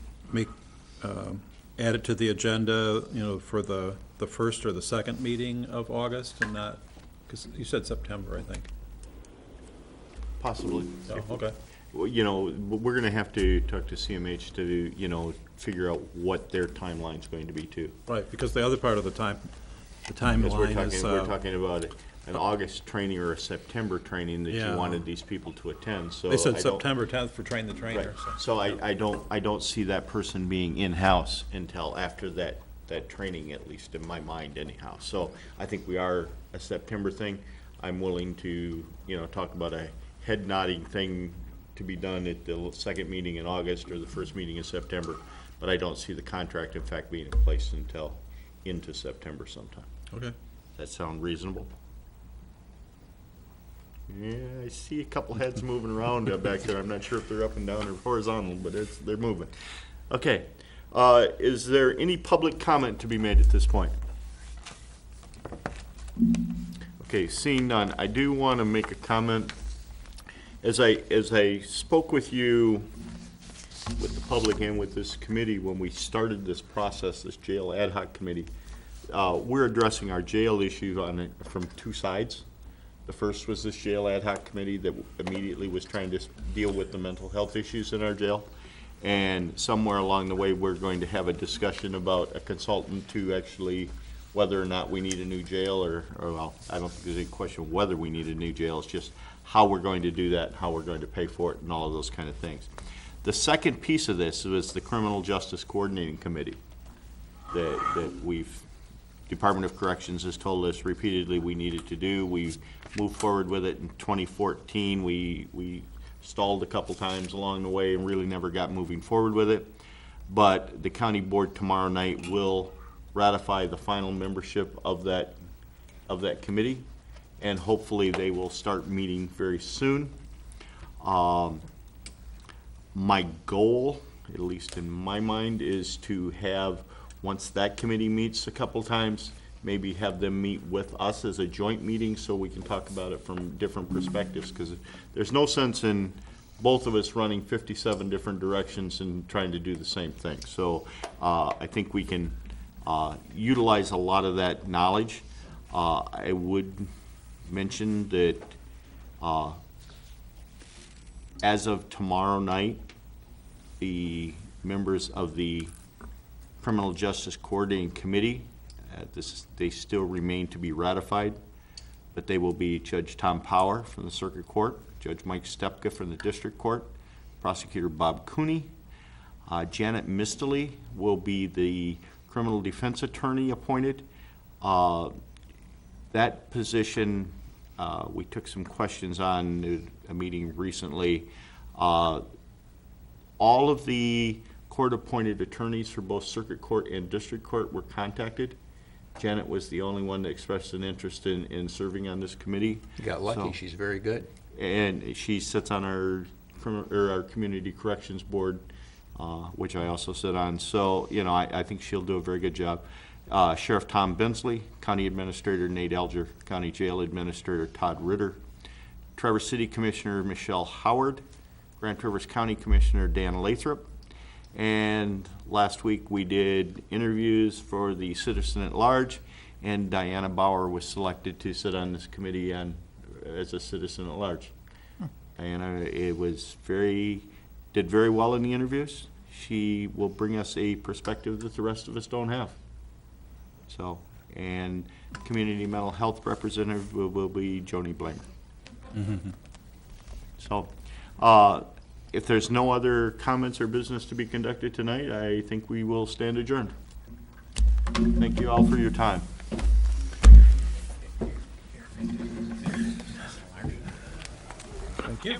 add it to the agenda, for the first or the second meeting of August, and not, because you said September, I think. Possibly. Oh, okay. Well, we're gonna have to talk to CMH to, figure out what their timeline's going to be too. Right, because the other part of the Because timeline is, we're talking about an August training or a September training that Yeah. you wanted these people to attend, so. they said I don't- September 10th for train the Right, trainer. so I don't see that person being in-house until after that training, at least in my mind anyhow. So I think we are a September thing. I'm willing to, talk about a head nodding thing to be done at the second meeting in August or the first meeting in September, but I don't see the contract, in fact, being in place until into September sometime. Okay. Does that sound reasonable? Yeah, I see a couple heads moving around back there. I'm not sure if they're up and down or horizontal, but they're moving. Okay. Is there any public comment to be made at this point? Okay, seeing none, I do want to make a comment. As I spoke with you, with the public and with this committee, when we started this process, this jail ad hoc committee, we're addressing our jail issue from two sides. The first was this jail ad hoc committee that immediately was trying to deal with the mental health issues in our jail. And somewhere along the way, we're going to have a discussion about a consultant to actually, whether or not we need a new jail, or well, I don't think there's any question of whether we need a new jail. It's just how we're going to do that, how we're going to pay for it, and all of those kind of things. The second piece of this was the Criminal Justice Coordinating Committee that Department of Corrections has told us repeatedly we needed to do. We moved forward with it in 2014. We stalled a couple times along the way and really never got moving forward with it. But the county board tomorrow night will ratify the final membership of that committee, and hopefully they will start meeting very soon. My goal, at least in my mind, is to have, once that committee meets a couple times, maybe have them meet with us as a joint meeting so we can talk about it from different perspectives, because there's no sense in both of us running 57 different directions and trying to do the same thing. So I think we can utilize a lot of that knowledge. I would mention that as of tomorrow night, the members of the Criminal Justice Coordinating Committee, they still remain to be ratified, but they will be Judge Tom Power from the Circuit Court, Judge Mike Stepka from the District Court, Prosecutor Bob Cooney, Janet Mistely will be the Criminal Defense Attorney appointed. That position, we took some questions on a meeting recently. All of the court-appointed attorneys for both Circuit Court and District Court were contacted. Janet was the only one that expressed an interest in serving on this committee. You got lucky, So- she's very good. And she sits on our Community Corrections Board, which I also sit on. So, I think she'll do a very good job. Sheriff Tom Bensley, County Administrator Nate Alger, County Jail Administrator Todd Ritter, Traverse City Commissioner Michelle Howard, Grand Traverse County Commissioner Dan Lathrop, and last week we did interviews for the citizen at large, and Diana Bauer was selected to sit on this committee as a citizen at large. Diana, did very well in the interviews. She will bring us a perspective that the rest of us don't have. So, and Community Mental Health Representative will be Joni Blamer. So, if there's no other comments or business to be conducted tonight, I think we will stand adjourned. Thank you all for your time. Thank you.